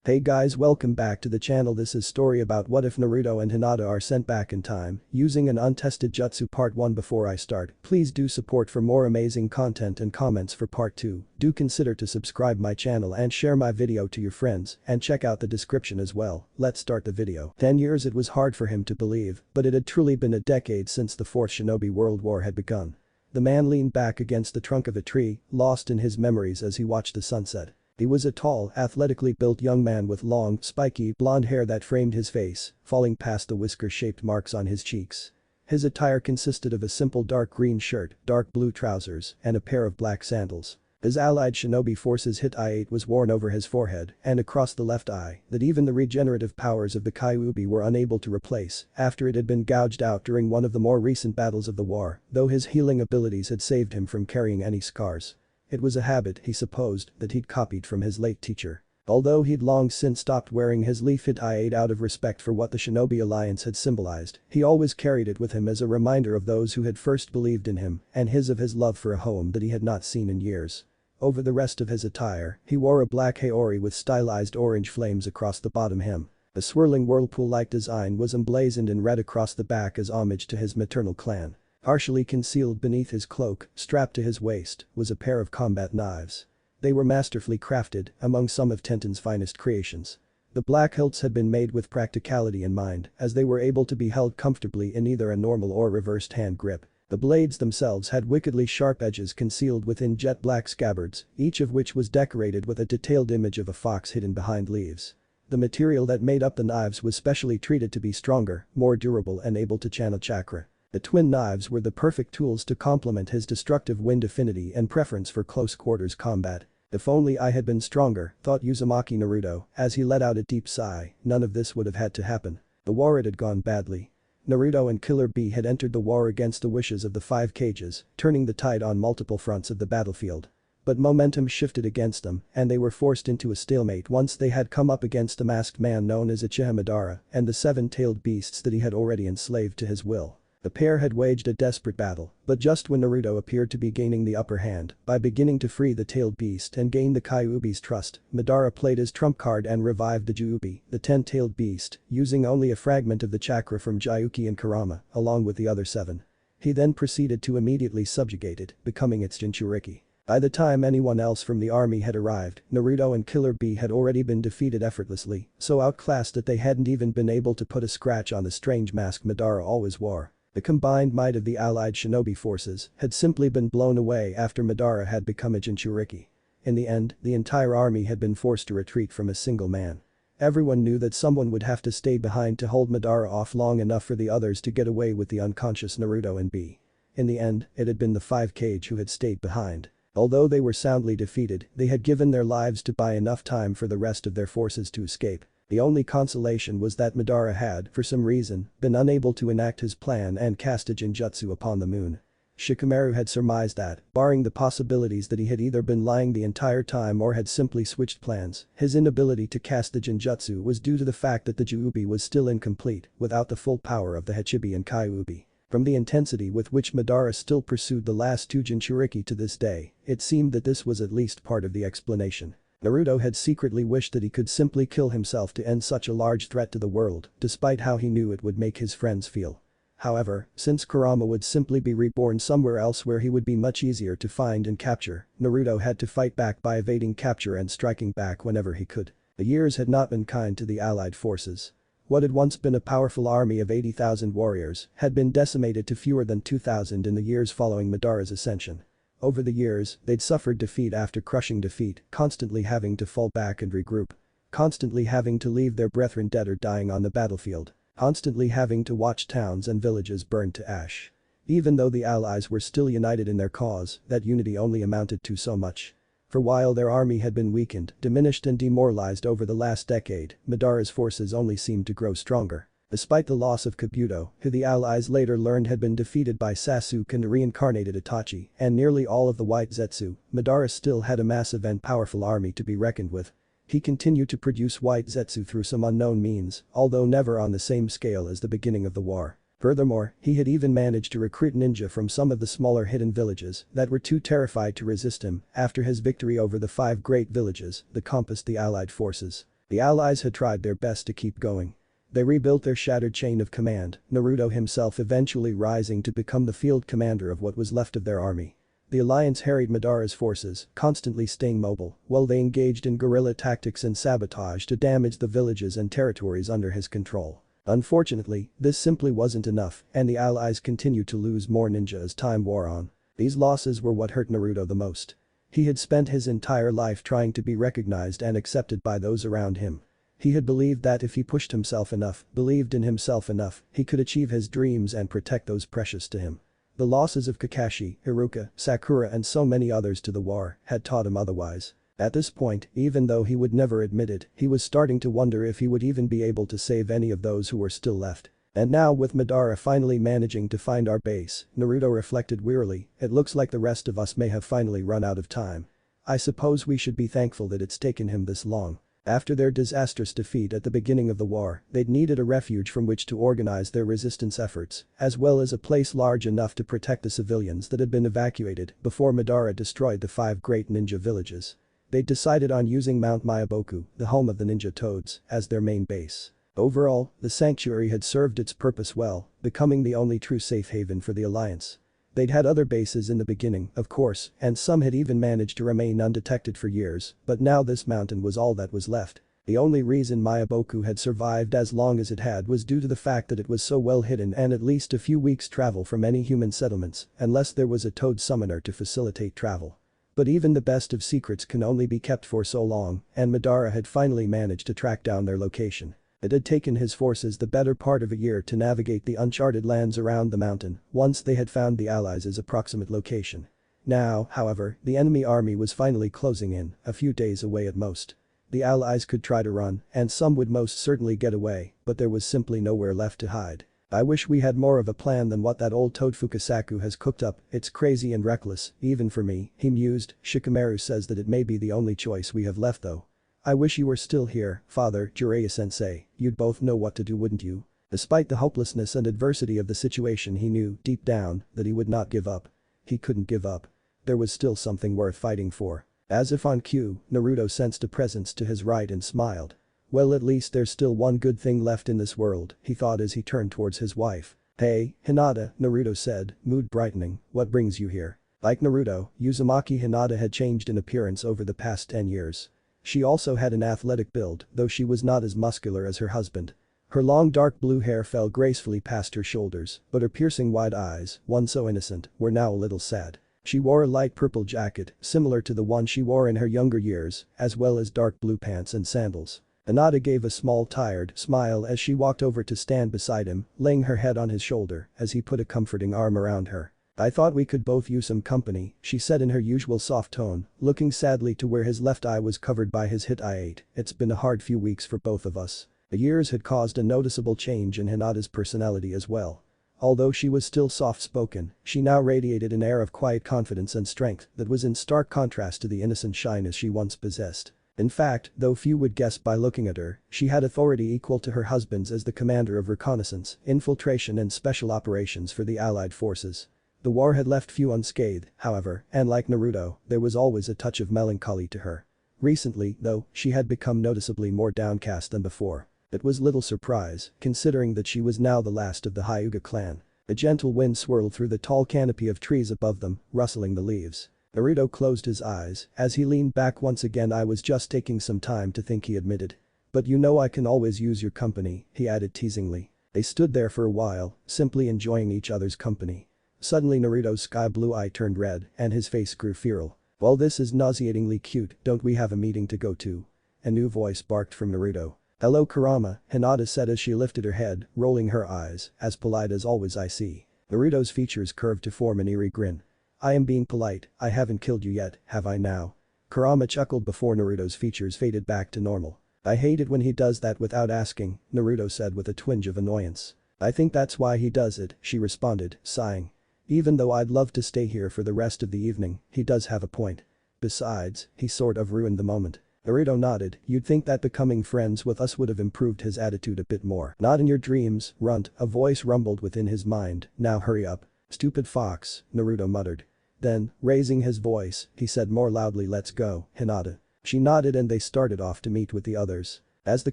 Hey guys, welcome back to the channel. This is story about what if Naruto and Hinata are sent back in time using an untested jutsu. Part 1. Before I start, please do support for more amazing content and comments for part 2. Do consider to subscribe my channel and share my video to your friends and check out the description as well. Let's start the video. 10 years. It was hard for him to believe, but it had truly been a decade since the Fourth Shinobi World War had begun. The man leaned back against the trunk of a tree, lost in his memories as he watched the sunset. He was a tall, athletically built young man with long, spiky, blonde hair that framed his face, falling past the whisker-shaped marks on his cheeks. His attire consisted of a simple dark green shirt, dark blue trousers, and a pair of black sandals. His allied shinobi forces hit I-8 was worn over his forehead and across the left eye that even the regenerative powers of the Kyuubi were unable to replace after it had been gouged out during one of the more recent battles of the war, though his healing abilities had saved him from carrying any scars. It was a habit, he supposed, that he'd copied from his late teacher. Although he'd long since stopped wearing his leaf-hit I-8 out of respect for what the Shinobi Alliance had symbolized, he always carried it with him as a reminder of those who had first believed in him and of his love for a home that he had not seen in years. Over the rest of his attire, he wore a black haori with stylized orange flames across the bottom hem. A swirling whirlpool-like design was emblazoned in red across the back as homage to his maternal clan. Partially concealed beneath his cloak, strapped to his waist, was a pair of combat knives. They were masterfully crafted, among some of Tenten's finest creations. The black hilts had been made with practicality in mind, as they were able to be held comfortably in either a normal or reversed hand grip. The blades themselves had wickedly sharp edges concealed within jet black scabbards, each of which was decorated with a detailed image of a fox hidden behind leaves. The material that made up the knives was specially treated to be stronger, more durable and able to channel chakra. The twin knives were the perfect tools to complement his destructive wind affinity and preference for close quarters combat. If only I had been stronger, thought Uzumaki Naruto, as he let out a deep sigh. None of this would have had to happen. The war had gone badly. Naruto and Killer Bee had entered the war against the wishes of the five Kages, turning the tide on multiple fronts of the battlefield. But momentum shifted against them, and they were forced into a stalemate once they had come up against the masked man known as Uchiha Madara and the seven-tailed beasts that he had already enslaved to his will. The pair had waged a desperate battle, but just when Naruto appeared to be gaining the upper hand by beginning to free the tailed beast and gain the Kyuubi's trust, Madara played his trump card and revived the Juubi, the 10-tailed beast, using only a fragment of the chakra from Gyuki and Kurama, along with the other 7. He then proceeded to immediately subjugate it, becoming its Jinchuriki. By the time anyone else from the army had arrived, Naruto and Killer Bee had already been defeated effortlessly, so outclassed that they hadn't even been able to put a scratch on the strange mask Madara always wore. The combined might of the allied shinobi forces had simply been blown away after Madara had become a Jinchuriki. In the end, the entire army had been forced to retreat from a single man. Everyone knew that someone would have to stay behind to hold Madara off long enough for the others to get away with the unconscious Naruto and Bee. In the end, it had been the 5 Kage who had stayed behind. Although they were soundly defeated, they had given their lives to buy enough time for the rest of their forces to escape. The only consolation was that Madara had, for some reason, been unable to enact his plan and cast a Jinjutsu upon the moon. Shikamaru had surmised that, barring the possibilities that he had either been lying the entire time or had simply switched plans, his inability to cast the Jinjutsu was due to the fact that the Juubi was still incomplete without the full power of the Hachibi and Kyuubi. From the intensity with which Madara still pursued the last 2 Jinchuriki to this day, it seemed that this was at least part of the explanation. Naruto had secretly wished that he could simply kill himself to end such a large threat to the world, despite how he knew it would make his friends feel. However, since Kurama would simply be reborn somewhere else where he would be much easier to find and capture, Naruto had to fight back by evading capture and striking back whenever he could. The years had not been kind to the allied forces. What had once been a powerful army of 80,000 warriors had been decimated to fewer than 2,000 in the years following Madara's ascension. Over the years, they'd suffered defeat after crushing defeat, constantly having to fall back and regroup. Constantly having to leave their brethren dead or dying on the battlefield. Constantly having to watch towns and villages burned to ash. Even though the allies were still united in their cause, that unity only amounted to so much. For while their army had been weakened, diminished and demoralized over the last decade, Madara's forces only seemed to grow stronger. Despite the loss of Kabuto, who the allies later learned had been defeated by Sasuke and the reincarnated Itachi, and nearly all of the White Zetsu, Madara still had a massive and powerful army to be reckoned with. He continued to produce White Zetsu through some unknown means, although never on the same scale as the beginning of the war. Furthermore, he had even managed to recruit ninja from some of the smaller hidden villages that were too terrified to resist him after his victory over the 5 great villages that compassed the allied forces. The allies had tried their best to keep going. They rebuilt their shattered chain of command, Naruto himself eventually rising to become the field commander of what was left of their army. The alliance harried Madara's forces, constantly staying mobile, while they engaged in guerrilla tactics and sabotage to damage the villages and territories under his control. Unfortunately, this simply wasn't enough, and the allies continued to lose more ninja as time wore on. These losses were what hurt Naruto the most. He had spent his entire life trying to be recognized and accepted by those around him. He had believed that if he pushed himself enough, believed in himself enough, he could achieve his dreams and protect those precious to him. The losses of Kakashi, Iruka, Sakura and so many others to the war had taught him otherwise. At this point, even though he would never admit it, he was starting to wonder if he would even be able to save any of those who were still left. And now with Madara finally managing to find our base, Naruto reflected wearily, it looks like the rest of us may have finally run out of time. I suppose we should be thankful that it's taken him this long. After their disastrous defeat at the beginning of the war, they'd needed a refuge from which to organize their resistance efforts, as well as a place large enough to protect the civilians that had been evacuated before Madara destroyed the 5 great ninja villages. They'd decided on using Mount Myaboku, the home of the ninja toads, as their main base. Overall, the sanctuary had served its purpose well, becoming the only true safe haven for the alliance. They'd had other bases in the beginning, of course, and some had even managed to remain undetected for years, but now this mountain was all that was left. The only reason Myaboku had survived as long as it had was due to the fact that it was so well hidden and at least a few weeks' travel from any human settlements, unless there was a toad summoner to facilitate travel. But even the best of secrets can only be kept for so long, and Madara had finally managed to track down their location. It had taken his forces the better part of a year to navigate the uncharted lands around the mountain, once they had found the allies' approximate location. Now, however, the enemy army was finally closing in, a few days away at most. The allies could try to run, and some would most certainly get away, but there was simply nowhere left to hide. I wish we had more of a plan than what that old toad Fukasaku has cooked up, it's crazy and reckless, even for me, he mused. Shikamaru says that it may be the only choice we have left though. I wish you were still here, father, Jiraiya-sensei, you'd both know what to do wouldn't you? Despite the hopelessness and adversity of the situation he knew, deep down, that he would not give up. He couldn't give up. There was still something worth fighting for. As if on cue, Naruto sensed a presence to his right and smiled. Well at least there's still one good thing left in this world, he thought as he turned towards his wife. Hey, Hinata, Naruto said, mood brightening, what brings you here? Like Naruto, Uzumaki Hinata had changed in appearance over the past 10 years. She also had an athletic build, though she was not as muscular as her husband. Her long dark blue hair fell gracefully past her shoulders, but her piercing wide eyes, once so innocent, were now a little sad. She wore a light purple jacket, similar to the one she wore in her younger years, as well as dark blue pants and sandals. Hinata gave a small tired smile as she walked over to stand beside him, laying her head on his shoulder as he put a comforting arm around her. I thought we could both use some company, she said in her usual soft tone, looking sadly to where his left eye was covered by his hit eye. It's been a hard few weeks for both of us. The years had caused a noticeable change in Hinata's personality as well. Although she was still soft-spoken, she now radiated an air of quiet confidence and strength that was in stark contrast to the innocent shyness she once possessed. In fact, though few would guess by looking at her, she had authority equal to her husband's as the commander of reconnaissance, infiltration and special operations for the allied forces. The war had left few unscathed, however, and like Naruto, there was always a touch of melancholy to her. Recently, though, she had become noticeably more downcast than before. It was little surprise, considering that she was now the last of the Hyuga clan. A gentle wind swirled through the tall canopy of trees above them, rustling the leaves. Naruto closed his eyes as he leaned back once again. I was just taking some time to think, he admitted. But you know I can always use your company, he added teasingly. They stood there for a while, simply enjoying each other's company. Suddenly Naruto's sky blue eye turned red and his face grew feral. Well, this is nauseatingly cute, don't we have a meeting to go to? A new voice barked from Naruto. Hello Kurama, Hinata said as she lifted her head, rolling her eyes, as polite as always I see. Naruto's features curved to form an eerie grin. I am being polite, I haven't killed you yet, have I now? Kurama chuckled before Naruto's features faded back to normal. I hate it when he does that without asking, Naruto said with a twinge of annoyance. I think that's why he does it, she responded, sighing. Even though I'd love to stay here for the rest of the evening, he does have a point. Besides, he sort of ruined the moment. Naruto nodded, you'd think that becoming friends with us would have improved his attitude a bit more. Not in your dreams, runt, a voice rumbled within his mind, now hurry up. Stupid fox, Naruto muttered. Then, raising his voice, he said more loudly, let's go, Hinata. She nodded and they started off to meet with the others. As the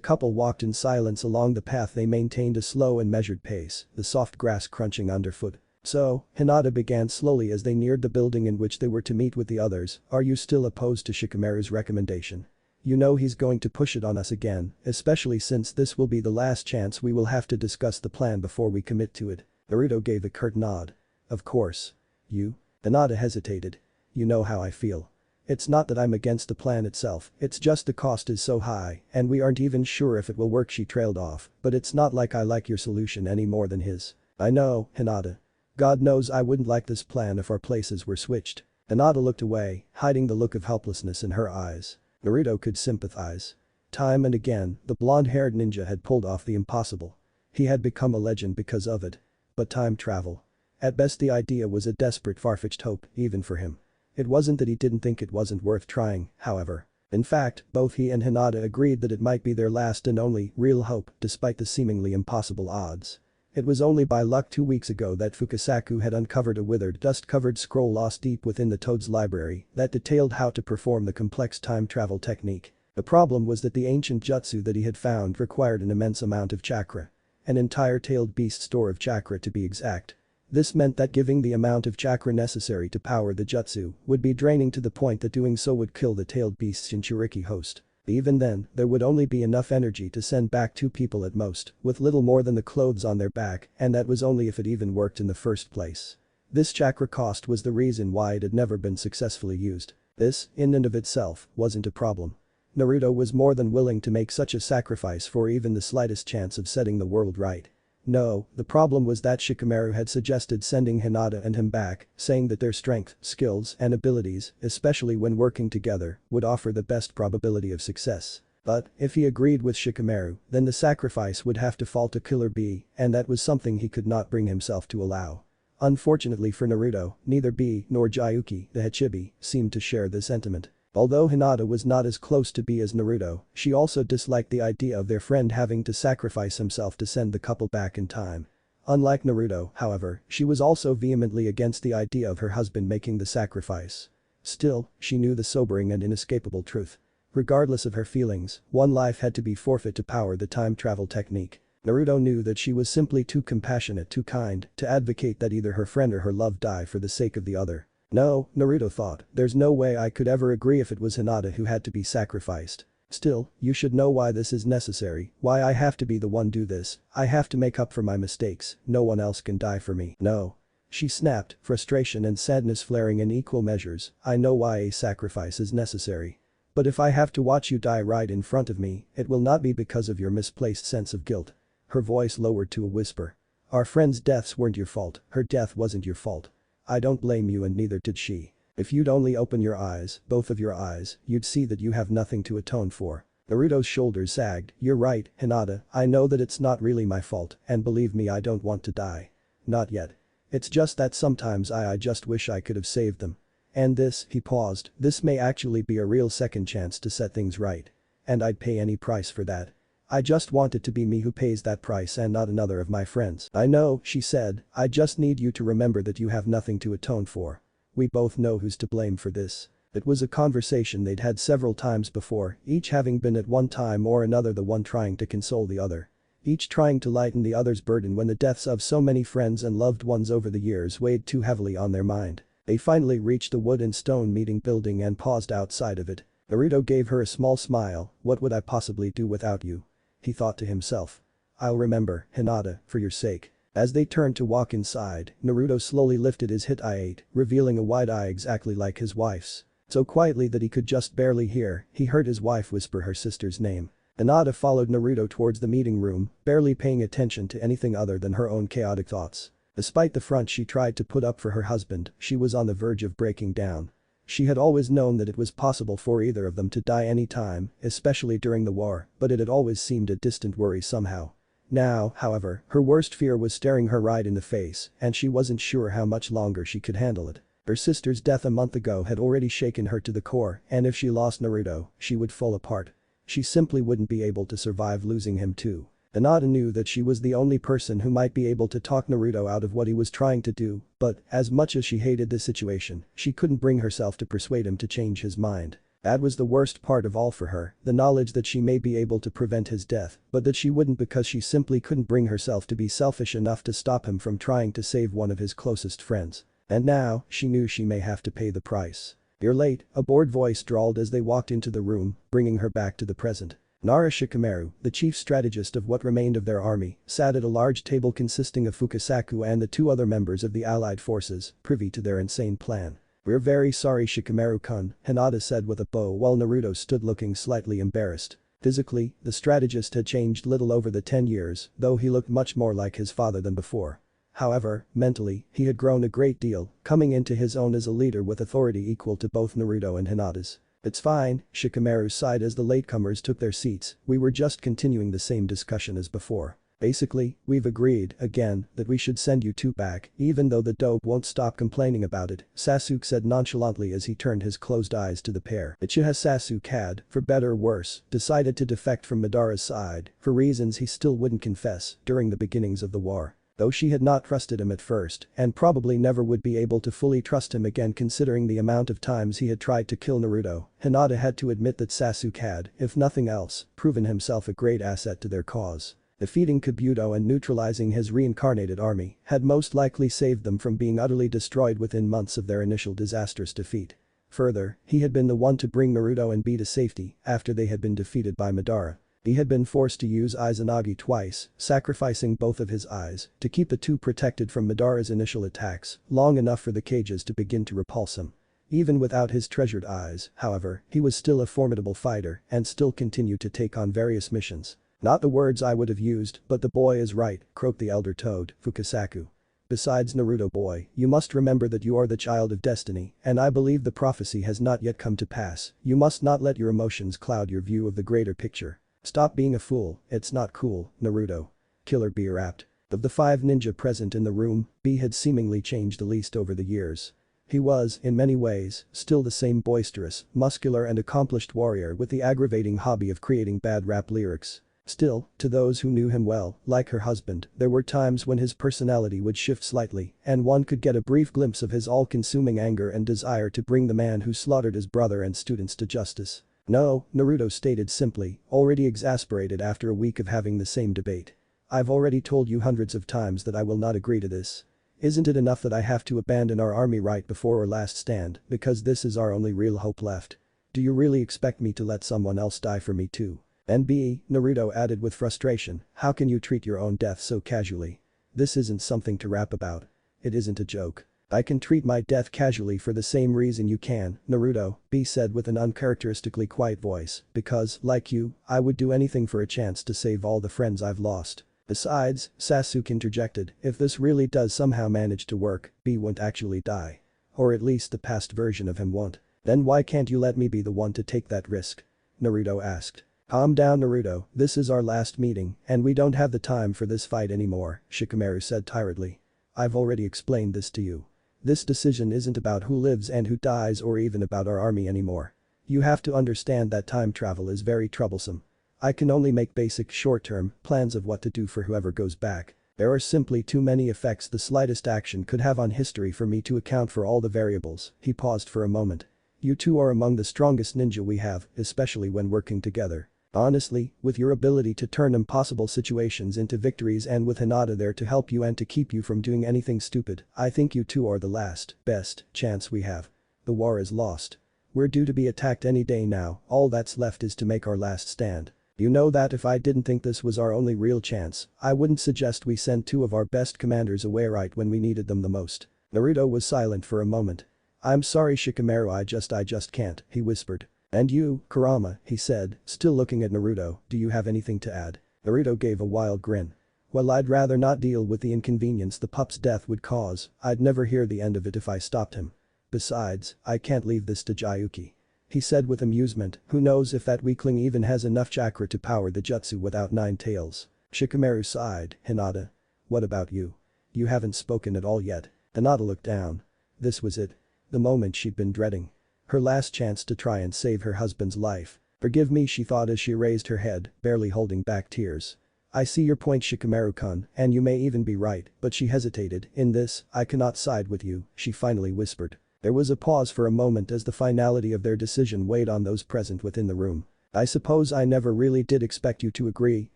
couple walked in silence along the path they maintained a slow and measured pace, the soft grass crunching underfoot. "So," Hinata began slowly as they neared the building in which they were to meet with the others, "are you still opposed to Shikamaru's recommendation? You know he's going to push it on us again, especially since this will be the last chance we will have to discuss the plan before we commit to it." Naruto gave a curt nod. "Of course. You?" Hinata hesitated. "You know how I feel. It's not that I'm against the plan itself, it's just the cost is so high, and we aren't even sure if it will work." She trailed off, "But it's not like I like your solution any more than his." "I know, Hinata. God knows I wouldn't like this plan if our places were switched." Hinata looked away, hiding the look of helplessness in her eyes. Naruto could sympathize. Time and again, the blonde-haired ninja had pulled off the impossible. He had become a legend because of it. But time travel. At best the idea was a desperate far-fetched hope, even for him. It wasn't that he didn't think it wasn't worth trying, however. In fact, both he and Hinata agreed that it might be their last and only real hope despite the seemingly impossible odds. It was only by luck 2 weeks ago that Fukasaku had uncovered a withered, dust-covered scroll lost deep within the Toad's library that detailed how to perform the complex time travel technique. The problem was that the ancient jutsu that he had found required an immense amount of chakra. An entire tailed beast store of chakra to be exact. This meant that giving the amount of chakra necessary to power the jutsu would be draining to the point that doing so would kill the tailed beast's Jinchuriki host. Even then, there would only be enough energy to send back 2 people at most, with little more than the clothes on their back, and that was only if it even worked in the first place. This chakra cost was the reason why it had never been successfully used. This, in and of itself, wasn't a problem. Naruto was more than willing to make such a sacrifice for even the slightest chance of setting the world right. No, the problem was that Shikamaru had suggested sending Hinata and him back, saying that their strength, skills, and abilities, especially when working together, would offer the best probability of success. But, if he agreed with Shikamaru, then the sacrifice would have to fall to Killer B, and that was something he could not bring himself to allow. Unfortunately for Naruto, neither B nor Jayuki, the Hachibi, seemed to share this sentiment. Although Hinata was not as close to B as Naruto, she also disliked the idea of their friend having to sacrifice himself to send the couple back in time. Unlike Naruto, however, she was also vehemently against the idea of her husband making the sacrifice. Still, she knew the sobering and inescapable truth. Regardless of her feelings, one life had to be forfeit to power the time travel technique. Naruto knew that she was simply too compassionate, too kind, to advocate that either her friend or her love die for the sake of the other. No, Naruto thought, there's no way I could ever agree if it was Hinata who had to be sacrificed. Still, you should know why this is necessary, why I have to be the one do this, I have to make up for my mistakes, no one else can die for me. No. She snapped, frustration and sadness flaring in equal measures. "I know why a sacrifice is necessary. But if I have to watch you die right in front of me, it will not be because of your misplaced sense of guilt." Her voice lowered to a whisper. "Our friends' deaths weren't your fault, her death wasn't your fault. I don't blame you and neither did she. If you'd only open your eyes, both of your eyes, you'd see that you have nothing to atone for." Naruto's shoulders sagged. "You're right, Hinata, I know that it's not really my fault, and believe me I don't want to die. Not yet. It's just that sometimes I just wish I could have saved them. And this," he paused, "this may actually be a real second chance to set things right. And I'd pay any price for that. I just want it to be me who pays that price and not another of my friends." "I know," she said, "I just need you to remember that you have nothing to atone for. We both know who's to blame for this." It was a conversation they'd had several times before, each having been at one time or another the one trying to console the other. Each trying to lighten the other's burden when the deaths of so many friends and loved ones over the years weighed too heavily on their mind. They finally reached the wood and stone meeting building and paused outside of it. Naruto gave her a small smile. "What would I possibly do without you?" he thought to himself. "I'll remember, Hinata, for your sake." As they turned to walk inside, Naruto slowly lifted his hit-eye, revealing a wide eye exactly like his wife's. So quietly that he could just barely hear, he heard his wife whisper her sister's name. Hinata followed Naruto towards the meeting room, barely paying attention to anything other than her own chaotic thoughts. Despite the front she tried to put up for her husband, she was on the verge of breaking down. She had always known that it was possible for either of them to die any time, especially during the war, but it had always seemed a distant worry somehow. Now, however, her worst fear was staring her right in the face, and she wasn't sure how much longer she could handle it. Her sister's death a month ago had already shaken her to the core, and if she lost Naruto, she would fall apart. She simply wouldn't be able to survive losing him too. Hinata knew that she was the only person who might be able to talk Naruto out of what he was trying to do, but, as much as she hated the situation, she couldn't bring herself to persuade him to change his mind. That was the worst part of all for her, the knowledge that she may be able to prevent his death, but that she wouldn't because she simply couldn't bring herself to be selfish enough to stop him from trying to save one of his closest friends. And now, she knew she may have to pay the price. "You're late," a bored voice drawled as they walked into the room, bringing her back to the present. Nara Shikamaru, the chief strategist of what remained of their army, sat at a large table consisting of Fukasaku and the two other members of the allied forces, privy to their insane plan. "We're very sorry Shikamaru-kun," Hinata said with a bow while Naruto stood looking slightly embarrassed. Physically, the strategist had changed little over the 10 years, though he looked much more like his father than before. However, mentally, he had grown a great deal, coming into his own as a leader with authority equal to both Naruto and Hinata's. "It's fine," Shikamaru sighed as the latecomers took their seats, "we were just continuing the same discussion as before. Basically, we've agreed, again, that we should send you two back, even though the dope won't stop complaining about it," Sasuke said nonchalantly as he turned his closed eyes to the pair. Uchiha Sasuke had, for better or worse, decided to defect from Madara's side, for reasons he still wouldn't confess, during the beginnings of the war. Though she had not trusted him at first, and probably never would be able to fully trust him again considering the amount of times he had tried to kill Naruto, Hinata had to admit that Sasuke had, if nothing else, proven himself a great asset to their cause. Defeating Kabuto and neutralizing his reincarnated army had most likely saved them from being utterly destroyed within months of their initial disastrous defeat. Further, he had been the one to bring Naruto and Bee to safety after they had been defeated by Madara. He had been forced to use Izanagi twice, sacrificing both of his eyes to keep the two protected from Madara's initial attacks long enough for the cages to begin to repulse him. Even without his treasured eyes, however, he was still a formidable fighter and still continued to take on various missions. "Not the words I would have used, but the boy is right," croaked the elder toad, Fukasaku. "Besides Naruto boy, you must remember that you are the child of destiny, and I believe the prophecy has not yet come to pass. You must not let your emotions cloud your view of the greater picture. Stop being a fool, it's not cool, Naruto." Killer Bee rapped. Of the 5 ninja present in the room, Bee had seemingly changed the least over the years. He was, in many ways, still the same boisterous, muscular and accomplished warrior with the aggravating hobby of creating bad rap lyrics. Still, to those who knew him well, like her husband, there were times when his personality would shift slightly, and one could get a brief glimpse of his all-consuming anger and desire to bring the man who slaughtered his brother and students to justice. "No," Naruto stated simply, already exasperated after a week of having the same debate. "I've already told you hundreds of times that I will not agree to this. Isn't it enough that I have to abandon our army right before our last stand because this is our only real hope left? Do you really expect me to let someone else die for me too? And B," Naruto added with frustration, "how can you treat your own death so casually? This isn't something to rap about. It isn't a joke." "I can treat my death casually for the same reason you can, Naruto," B said with an uncharacteristically quiet voice, "because, like you, I would do anything for a chance to save all the friends I've lost. Besides," Sasuke interjected, "if this really does somehow manage to work, B won't actually die. Or at least the past version of him won't. Then why can't you let me be the one to take that risk?" Naruto asked. "Calm down Naruto, this is our last meeting, and we don't have the time for this fight anymore," Shikamaru said tiredly. "I've already explained this to you. This decision isn't about who lives and who dies or even about our army anymore. You have to understand that time travel is very troublesome. I can only make basic short-term plans of what to do for whoever goes back. There are simply too many effects the slightest action could have on history for me to account for all the variables." He paused for a moment. "You two are among the strongest ninja we have, especially when working together. Honestly, with your ability to turn impossible situations into victories and with Hinata there to help you and to keep you from doing anything stupid, I think you two are the last, best chance we have. The war is lost. We're due to be attacked any day now, all that's left is to make our last stand. You know that if I didn't think this was our only real chance, I wouldn't suggest we send 2 of our best commanders away right when we needed them the most." Naruto was silent for a moment. "I'm sorry Shikamaru, I just can't," he whispered. "And you, Kurama," he said, still looking at Naruto, "do you have anything to add?" Naruto gave a wild grin. "Well, I'd rather not deal with the inconvenience the pup's death would cause. I'd never hear the end of it if I stopped him. Besides, I can't leave this to Jayuki," he said with amusement, "who knows if that weakling even has enough chakra to power the jutsu without 9 tails." Shikamaru sighed. "Hinata. What about you? You haven't spoken at all yet." Hinata looked down. This was it. The moment she'd been dreading. Her last chance to try and save her husband's life. "Forgive me," she thought as she raised her head, barely holding back tears. "I see your point Shikamaru-kun, and you may even be right," but she hesitated. "In this, I cannot side with you," she finally whispered. There was a pause for a moment as the finality of their decision weighed on those present within the room. "I suppose I never really did expect you to agree,"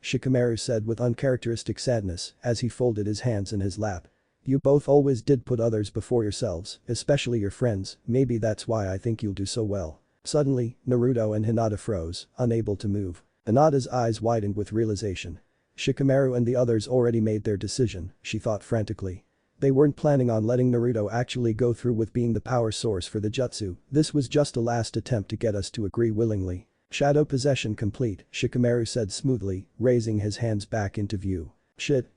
Shikamaru said with uncharacteristic sadness as he folded his hands in his lap. "You both always did put others before yourselves, especially your friends, maybe that's why I think you'll do so well." Suddenly, Naruto and Hinata froze, unable to move. Hinata's eyes widened with realization. Shikamaru and the others already made their decision, she thought frantically. They weren't planning on letting Naruto actually go through with being the power source for the jutsu, this was just a last attempt to get us to agree willingly. "Shadow possession complete," Shikamaru said smoothly, raising his hands back into view. Shit.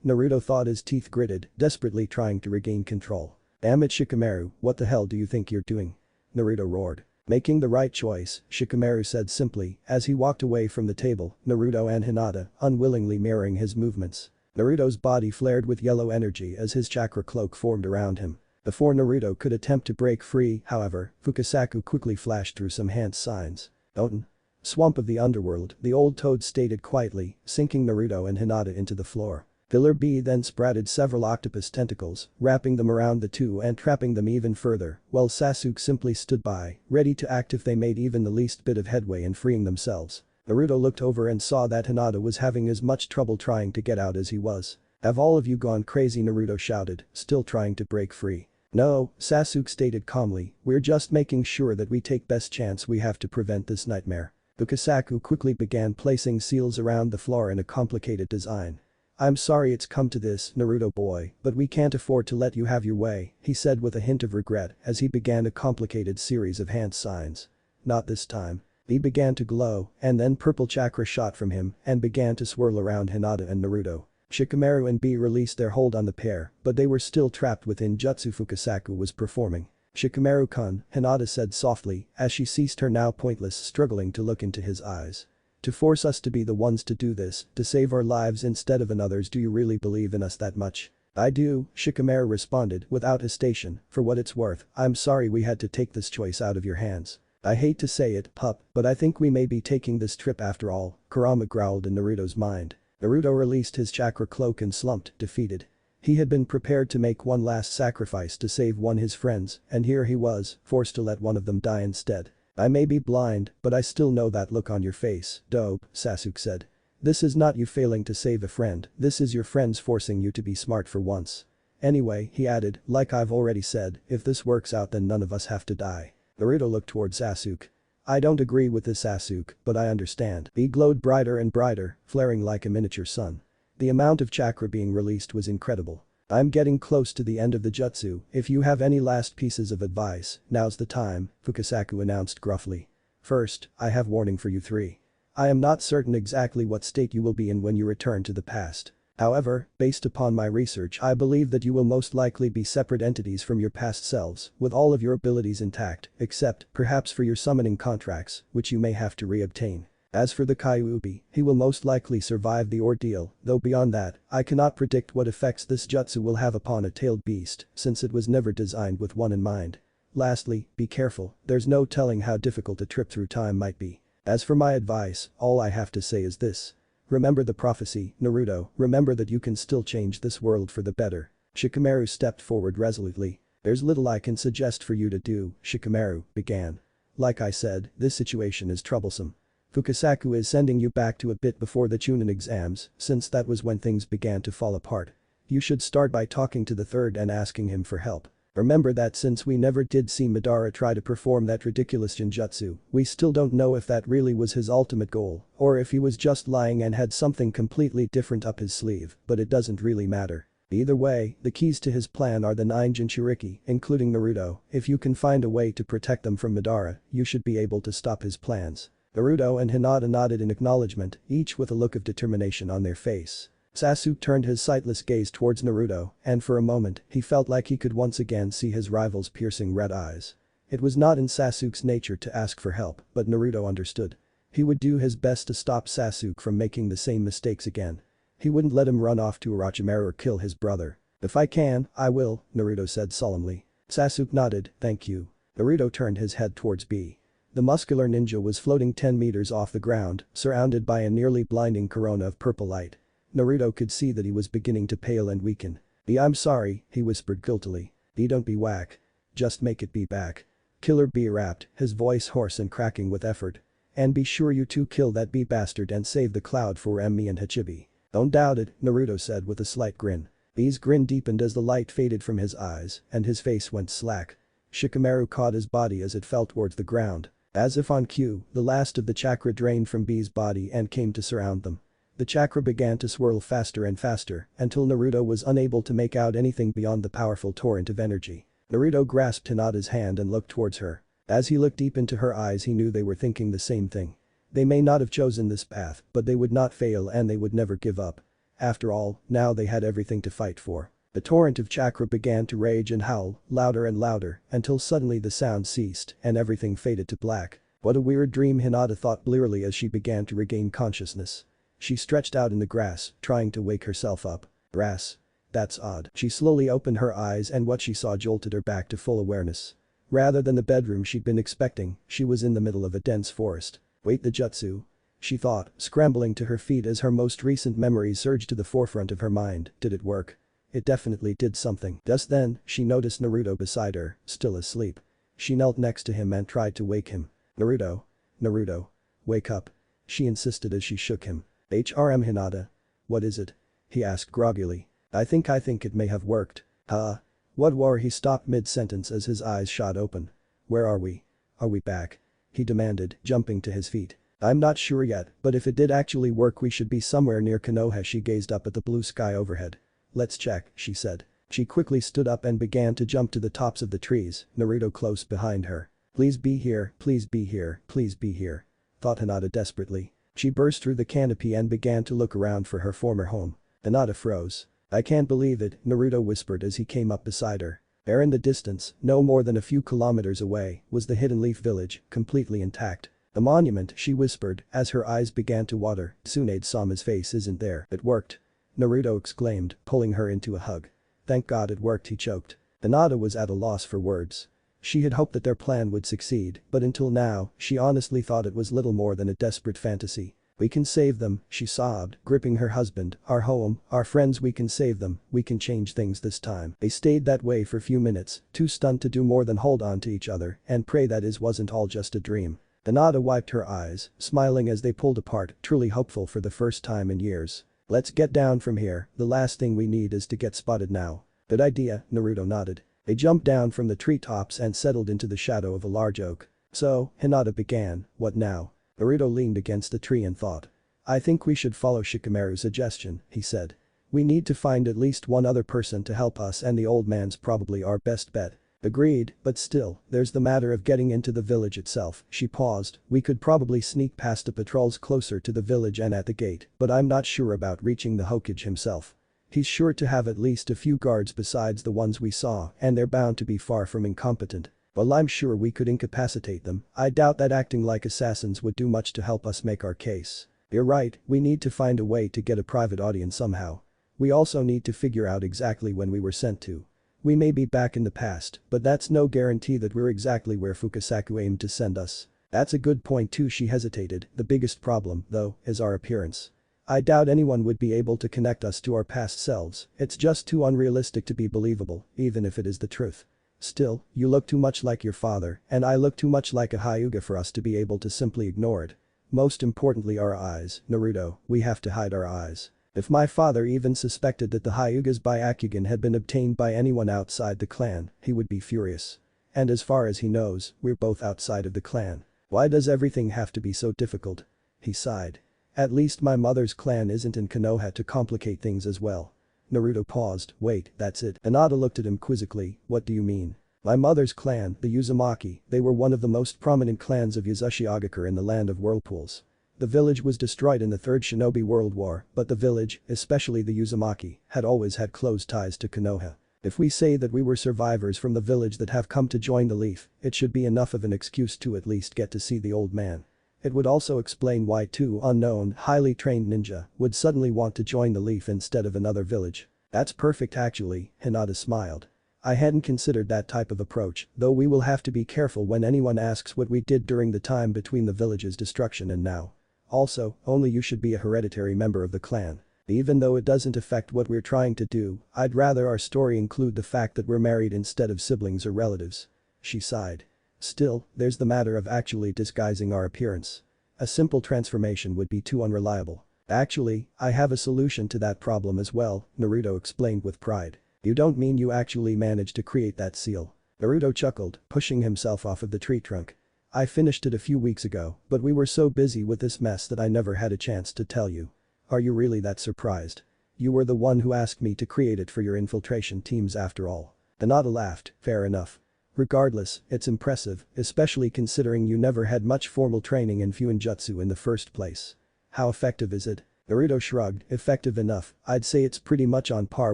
Naruto thought, his teeth gritted, desperately trying to regain control. "Damn it, Shikamaru, what the hell do you think you're doing?" Naruto roared. "Making the right choice," Shikamaru said simply as he walked away from the table, Naruto and Hinata unwillingly mirroring his movements. Naruto's body flared with yellow energy as his chakra cloak formed around him. Before Naruto could attempt to break free, however, Fukasaku quickly flashed through some hand signs. "Oten. Swamp of the underworld," the old toad stated quietly, sinking Naruto and Hinata into the floor. Pillar B then sprouted several octopus tentacles, wrapping them around the two and trapping them even further, while Sasuke simply stood by, ready to act if they made even the least bit of headway in freeing themselves. Naruto looked over and saw that Hinata was having as much trouble trying to get out as he was. "Have all of you gone crazy?" Naruto shouted, still trying to break free. "No," Sasuke stated calmly, "we're just making sure that we take best chance we have to prevent this nightmare." Fukasaku quickly began placing seals around the floor in a complicated design. "I'm sorry it's come to this, Naruto boy, but we can't afford to let you have your way," he said with a hint of regret as he began a complicated series of hand signs. "Not this time." He began to glow, and then purple chakra shot from him and began to swirl around Hinata and Naruto. Shikamaru and B released their hold on the pair, but they were still trapped within jutsu Fukasaku was performing. "Shikamaru-kun," Hinata said softly as she ceased her now pointless struggling to look into his eyes. "To force us to be the ones to do this, to save our lives instead of another's, do you really believe in us that much?" "I do," Shikamaru responded without hesitation, "for what it's worth, I'm sorry we had to take this choice out of your hands. I hate to say it, pup, but I think we may be taking this trip after all," Kurama growled in Naruto's mind. Naruto released his chakra cloak and slumped, defeated. He had been prepared to make one last sacrifice to save his friends, and here he was, forced to let one of them die instead. "I may be blind, but I still know that look on your face, dope," Sasuke said. "This is not you failing to save a friend, this is your friends forcing you to be smart for once. Anyway," he added, "like I've already said, if this works out then none of us have to die." Naruto looked toward Sasuke. "I don't agree with this, Sasuke, but I understand." He glowed brighter and brighter, flaring like a miniature sun. The amount of chakra being released was incredible. "I'm getting close to the end of the jutsu, if you have any last pieces of advice, now's the time," Fukasaku announced gruffly. "First, I have warning for you three. I am not certain exactly what state you will be in when you return to the past. However, based upon my research I believe that you will most likely be separate entities from your past selves, with all of your abilities intact, except, perhaps for your summoning contracts, which you may have to re-obtain. As for the Kyuubi, he will most likely survive the ordeal, though beyond that, I cannot predict what effects this jutsu will have upon a tailed beast, since it was never designed with one in mind. Lastly, be careful, there's no telling how difficult a trip through time might be. As for my advice, all I have to say is this. Remember the prophecy, Naruto, remember that you can still change this world for the better." Shikamaru stepped forward resolutely. "There's little I can suggest for you to do," Shikamaru began. "Like I said, this situation is troublesome. Fukasaku is sending you back to a bit before the Chunin exams, since that was when things began to fall apart. You should start by talking to the third and asking him for help. Remember that since we never did see Madara try to perform that ridiculous genjutsu, we still don't know if that really was his ultimate goal, or if he was just lying and had something completely different up his sleeve, but it doesn't really matter. Either way, the keys to his plan are the 9 Jinchuriki, including Naruto, if you can find a way to protect them from Madara, you should be able to stop his plans." Naruto and Hinata nodded in acknowledgement, each with a look of determination on their face. Sasuke turned his sightless gaze towards Naruto, and for a moment, he felt like he could once again see his rival's piercing red eyes. It was not in Sasuke's nature to ask for help, but Naruto understood. He would do his best to stop Sasuke from making the same mistakes again. He wouldn't let him run off to Orochimaru or kill his brother. "If I can, I will," Naruto said solemnly. Sasuke nodded, "Thank you." Naruto turned his head towards B. The muscular ninja was floating 10 meters off the ground, surrounded by a nearly blinding corona of purple light. Naruto could see that he was beginning to pale and weaken. "I'm sorry," he whispered guiltily. Don't be whack. Just make it be back. Killer B rapped, his voice hoarse and cracking with effort. And be sure you two kill that B bastard and save the cloud for me and Hachibi. Don't doubt it, Naruto said with a slight grin. B's grin deepened as the light faded from his eyes and his face went slack. Shikamaru caught his body as it fell towards the ground. As if on cue, the last of the chakra drained from B's body and came to surround them. The chakra began to swirl faster and faster until Naruto was unable to make out anything beyond the powerful torrent of energy. Naruto grasped Hinata's hand and looked towards her. As he looked deep into her eyes he knew they were thinking the same thing. They may not have chosen this path, but they would not fail and they would never give up. After all, now they had everything to fight for. The torrent of chakra began to rage and howl, louder and louder, until suddenly the sound ceased and everything faded to black. What a weird dream, Hinata thought blearily as she began to regain consciousness. She stretched out in the grass, trying to wake herself up. Grass. That's odd. She slowly opened her eyes and what she saw jolted her back to full awareness. Rather than the bedroom she'd been expecting, she was in the middle of a dense forest. Wait, the jutsu? She thought, scrambling to her feet as her most recent memories surged to the forefront of her mind. Did it work? It definitely did something. Just then, she noticed Naruto beside her, still asleep. She knelt next to him and tried to wake him. Naruto. Naruto. Wake up. She insisted as she shook him. Hinata. What is it? He asked groggily. I think it may have worked. Huh? What war? He stopped mid-sentence as his eyes shot open. Where are we? Are we back? He demanded, jumping to his feet. I'm not sure yet, but if it did actually work we should be somewhere near Konoha. She gazed up at the blue sky overhead. Let's check, she said. She quickly stood up and began to jump to the tops of the trees, Naruto close behind her. Please be here, please be here, please be here. Thought Hinata desperately. She burst through the canopy and began to look around for her former home. Hinata froze. I can't believe it, Naruto whispered as he came up beside her. There in the distance, no more than a few kilometers away, was the Hidden Leaf village, completely intact. The monument, she whispered, as her eyes began to water. Tsunade-sama's face isn't there. It worked. Naruto exclaimed, pulling her into a hug. Thank God it worked, he choked. Hinata was at a loss for words. She had hoped that their plan would succeed, but until now, she honestly thought it was little more than a desperate fantasy. We can save them, she sobbed, gripping her husband, our home, our friends. We can save them, we can change things this time. They stayed that way for a few minutes, too stunned to do more than hold on to each other and pray that it wasn't all just a dream. Hinata wiped her eyes, smiling as they pulled apart, truly hopeful for the first time in years. Let's get down from here, the last thing we need is to get spotted now. Good idea, Naruto nodded. They jumped down from the treetops and settled into the shadow of a large oak. So, Hinata began, what now? Naruto leaned against the tree and thought. I think we should follow Shikamaru's suggestion, he said. We need to find at least one other person to help us and the old man's probably our best bet. Agreed, but still, there's the matter of getting into the village itself. She paused. We could probably sneak past the patrols closer to the village and at the gate, but I'm not sure about reaching the Hokage himself. He's sure to have at least a few guards besides the ones we saw and they're bound to be far from incompetent. While I'm sure we could incapacitate them, I doubt that acting like assassins would do much to help us make our case. You're right, we need to find a way to get a private audience somehow. We also need to figure out exactly when we were sent to. We may be back in the past, but that's no guarantee that we're exactly where Fukasaku aimed to send us. That's a good point too. She hesitated. The biggest problem, though, is our appearance. I doubt anyone would be able to connect us to our past selves. It's just too unrealistic to be believable, even if it is the truth. Still, you look too much like your father, and I look too much like a Hyuga for us to be able to simply ignore it. Most importantly, our eyes, Naruto, we have to hide our eyes. If my father even suspected that the Hyuga's Bakugan had been obtained by anyone outside the clan, he would be furious. And as far as he knows, we're both outside of the clan. Why does everything have to be so difficult? He sighed. At least my mother's clan isn't in Konoha to complicate things as well. Naruto paused. Wait, that's it. Hinata looked at him quizzically. What do you mean? My mother's clan, the Uzumaki, they were one of the most prominent clans of Uzashigakure in the land of whirlpools. The village was destroyed in the Third Shinobi World War, but the village, especially the Uzumaki, had always had close ties to Konoha. If we say that we were survivors from the village that have come to join the Leaf, it should be enough of an excuse to at least get to see the old man. It would also explain why two unknown, highly trained ninja would suddenly want to join the Leaf instead of another village. That's perfect actually, Hinata smiled. I hadn't considered that type of approach, though we will have to be careful when anyone asks what we did during the time between the village's destruction and now. Also, only you should be a hereditary member of the clan. Even though it doesn't affect what we're trying to do, I'd rather our story include the fact that we're married instead of siblings or relatives. She sighed. Still, there's the matter of actually disguising our appearance. A simple transformation would be too unreliable. Actually, I have a solution to that problem as well, Naruto explained with pride. You don't mean you actually managed to create that seal? Naruto chuckled, pushing himself off of the tree trunk. I finished it a few weeks ago, but we were so busy with this mess that I never had a chance to tell you. Are you really that surprised? You were the one who asked me to create it for your infiltration teams after all. Hinata laughed, fair enough. Regardless, it's impressive, especially considering you never had much formal training in Jutsu in the first place. How effective is it? Naruto shrugged, effective enough, I'd say it's pretty much on par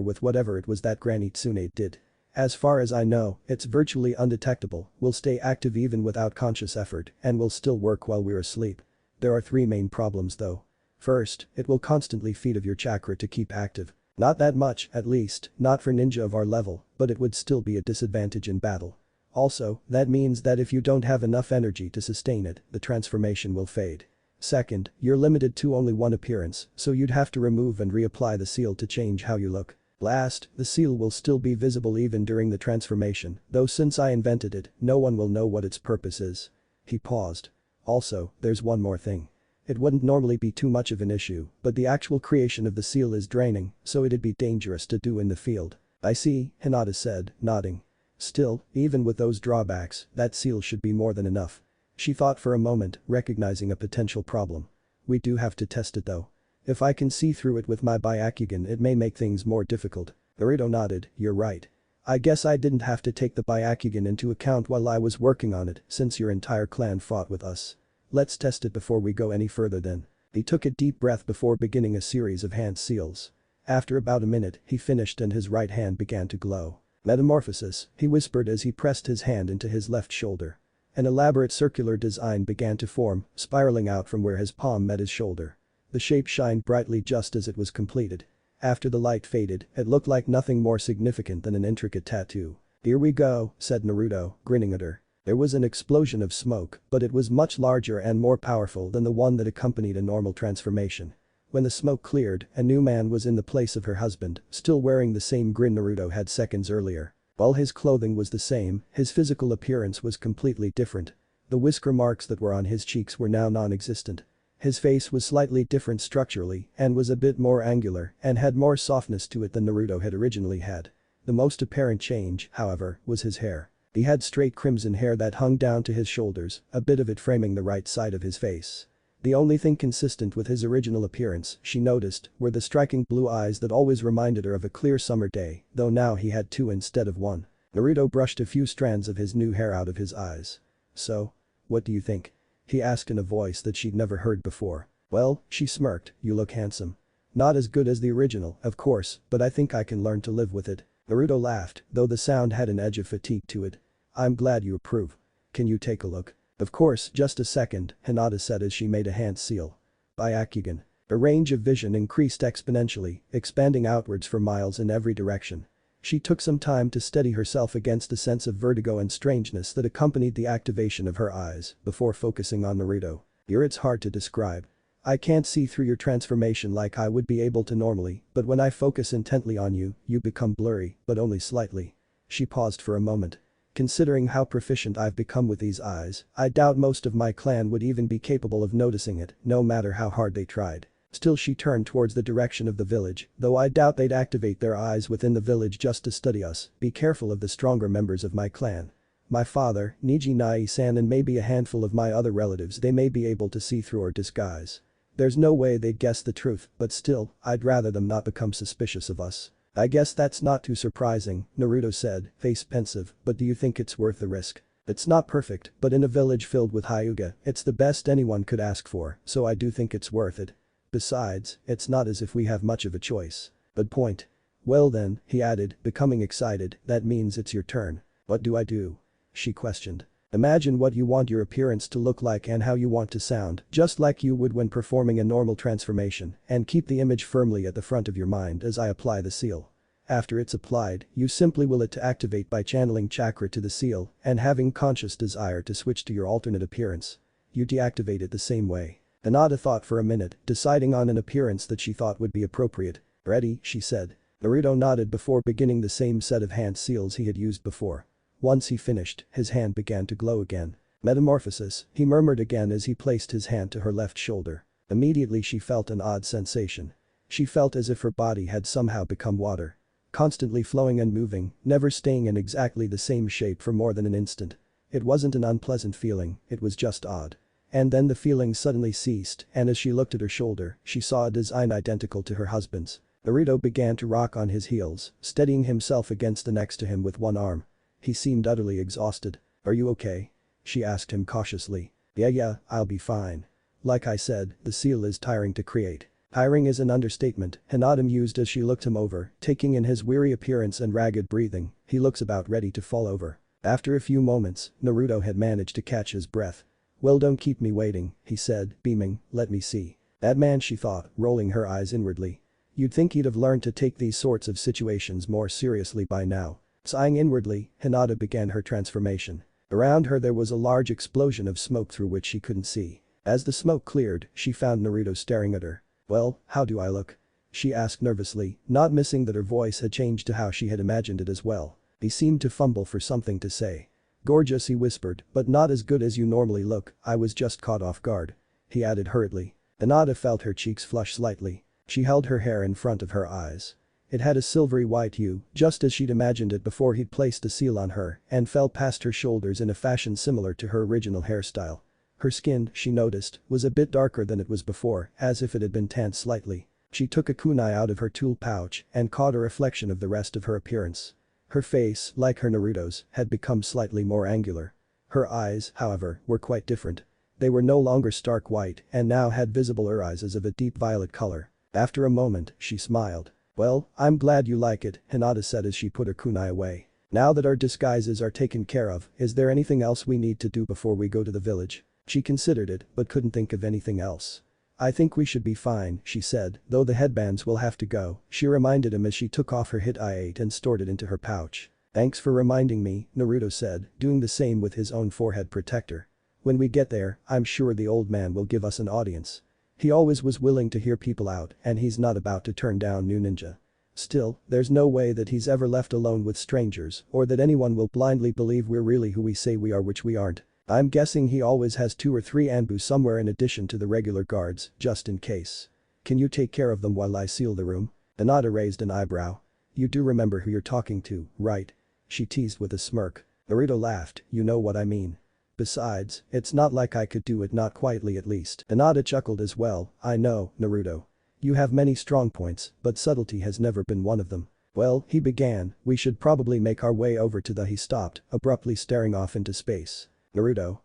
with whatever it was that Granny Tsunade did. As far as I know, it's virtually undetectable, will stay active even without conscious effort, and will still work while we're asleep. There are 3 main problems though. First, it will constantly feed of your chakra to keep active. Not that much, at least, not for ninja of our level, but it would still be a disadvantage in battle. Also, that means that if you don't have enough energy to sustain it, the transformation will fade. Second, you're limited to only one appearance, so you'd have to remove and reapply the seal to change how you look. Last, the seal will still be visible even during the transformation, though since I invented it, no one will know what its purpose is. He paused. Also, there's one more thing. It wouldn't normally be too much of an issue, but the actual creation of the seal is draining, so it'd be dangerous to do in the field. I see, Hinata said, nodding. Still, even with those drawbacks, that seal should be more than enough. She thought for a moment, recognizing a potential problem. We do have to test it though. If I can see through it with my Bakugan, it may make things more difficult. Naruto nodded, you're right. I guess I didn't have to take the Bakugan into account while I was working on it since your entire clan fought with us. Let's test it before we go any further then. He took a deep breath before beginning a series of hand seals. After about a minute, he finished and his right hand began to glow. Metamorphosis, he whispered as he pressed his hand into his left shoulder. An elaborate circular design began to form, spiraling out from where his palm met his shoulder. The shape shined brightly just as it was completed. After the light faded, it looked like nothing more significant than an intricate tattoo. Here we go, said Naruto, grinning at her. There was an explosion of smoke, but it was much larger and more powerful than the one that accompanied a normal transformation. When the smoke cleared, a new man was in the place of her husband, still wearing the same grin Naruto had seconds earlier. While his clothing was the same, his physical appearance was completely different. The whisker marks that were on his cheeks were now non-existent. His face was slightly different structurally and was a bit more angular and had more softness to it than Naruto had originally had. The most apparent change, however, was his hair. He had straight crimson hair that hung down to his shoulders, a bit of it framing the right side of his face. The only thing consistent with his original appearance, she noticed, were the striking blue eyes that always reminded her of a clear summer day, though now he had 2 instead of 1. Naruto brushed a few strands of his new hair out of his eyes. So? What do you think? He asked in a voice that she'd never heard before. Well, she smirked, you look handsome. Not as good as the original, of course, but I think I can learn to live with it. Naruto laughed, though the sound had an edge of fatigue to it. I'm glad you approve. Can you take a look? Of course, just a second, Hinata said as she made a hand seal. Bakugan. Her range of vision increased exponentially, expanding outwards for miles in every direction. She took some time to steady herself against the sense of vertigo and strangeness that accompanied the activation of her eyes before focusing on Naruto. It's hard to describe. I can't see through your transformation like I would be able to normally, but when I focus intently on you, you become blurry, but only slightly. She paused for a moment. Considering how proficient I've become with these eyes, I doubt most of my clan would even be capable of noticing it, no matter how hard they tried. Still she turned towards the direction of the village, though I doubt they'd activate their eyes within the village just to study us. Be careful of the stronger members of my clan. My father, Niji Nai-san and maybe a handful of my other relatives they may be able to see through or disguise. There's no way they'd guess the truth, but still, I'd rather them not become suspicious of us. I guess that's not too surprising, Naruto said, face pensive, but do you think it's worth the risk? It's not perfect, but in a village filled with Hyuga, it's the best anyone could ask for, so I do think it's worth it. Besides, it's not as if we have much of a choice. But point. Well then, he added, becoming excited, that means it's your turn. What do I do? She questioned. Imagine what you want your appearance to look like and how you want to sound, just like you would when performing a normal transformation, and keep the image firmly at the front of your mind as I apply the seal. After it's applied, you simply will it to activate by channeling chakra to the seal and having conscious desire to switch to your alternate appearance. You deactivate it the same way. Hinata thought for a minute, deciding on an appearance that she thought would be appropriate. "Ready," she said. Naruto nodded before beginning the same set of hand seals he had used before. Once he finished, his hand began to glow again. "Metamorphosis," he murmured again as he placed his hand to her left shoulder. Immediately she felt an odd sensation. She felt as if her body had somehow become water. Constantly flowing and moving, never staying in exactly the same shape for more than an instant. It wasn't an unpleasant feeling, it was just odd. And then the feeling suddenly ceased, and as she looked at her shoulder, she saw a design identical to her husband's. Naruto began to rock on his heels, steadying himself against the next to him with one arm. He seemed utterly exhausted. "Are you okay?" she asked him cautiously. Yeah, I'll be fine. Like I said, the seal is tiring to create." Tiring is an understatement, Hinata mused as she looked him over, taking in his weary appearance and ragged breathing. He looks about ready to fall over. After a few moments, Naruto had managed to catch his breath. "Well, don't keep me waiting," he said, beaming. "Let me see." That man, she thought, rolling her eyes inwardly. You'd think he'd have learned to take these sorts of situations more seriously by now. Sighing inwardly, Hinata began her transformation. Around her there was a large explosion of smoke through which she couldn't see. As the smoke cleared, she found Naruto staring at her. "Well, how do I look?" she asked nervously, not missing that her voice had changed to how she had imagined it as well. He seemed to fumble for something to say. "Gorgeous," he whispered, "but not as good as you normally look. I was just caught off guard." He added hurriedly. Hinata felt her cheeks flush slightly. She held her hair in front of her eyes. It had a silvery white hue, just as she'd imagined it before he'd placed the seal on her, and fell past her shoulders in a fashion similar to her original hairstyle. Her skin, she noticed, was a bit darker than it was before, as if it had been tanned slightly. She took a kunai out of her tool pouch and caught a reflection of the rest of her appearance. Her face, like her Naruto's, had become slightly more angular. Her eyes, however, were quite different. They were no longer stark white and now had visible irises of a deep violet color. After a moment, she smiled. "Well, I'm glad you like it," Hinata said as she put her kunai away. "Now that our disguises are taken care of, is there anything else we need to do before we go to the village?" She considered it, but couldn't think of anything else. "I think we should be fine," she said, "though the headbands will have to go," she reminded him as she took off her hit I-8 and stored it into her pouch. "Thanks for reminding me," Naruto said, doing the same with his own forehead protector. "When we get there, I'm sure the old man will give us an audience. He always was willing to hear people out and he's not about to turn down new ninja. Still, there's no way that he's ever left alone with strangers or that anyone will blindly believe we're really who we say we are, which we aren't. I'm guessing he always has 2 or 3 Anbu somewhere in addition to the regular guards, just in case. Can you take care of them while I seal the room?" Hinata raised an eyebrow. "You do remember who you're talking to, right?" she teased with a smirk. Naruto laughed. "You know what I mean. Besides, it's not like I could do it, not quietly at least." Hinata chuckled as well. "I know, Naruto. You have many strong points, but subtlety has never been one of them." "Well," he began, "we should probably make our way over to the—" He stopped, abruptly staring off into space. Naruto,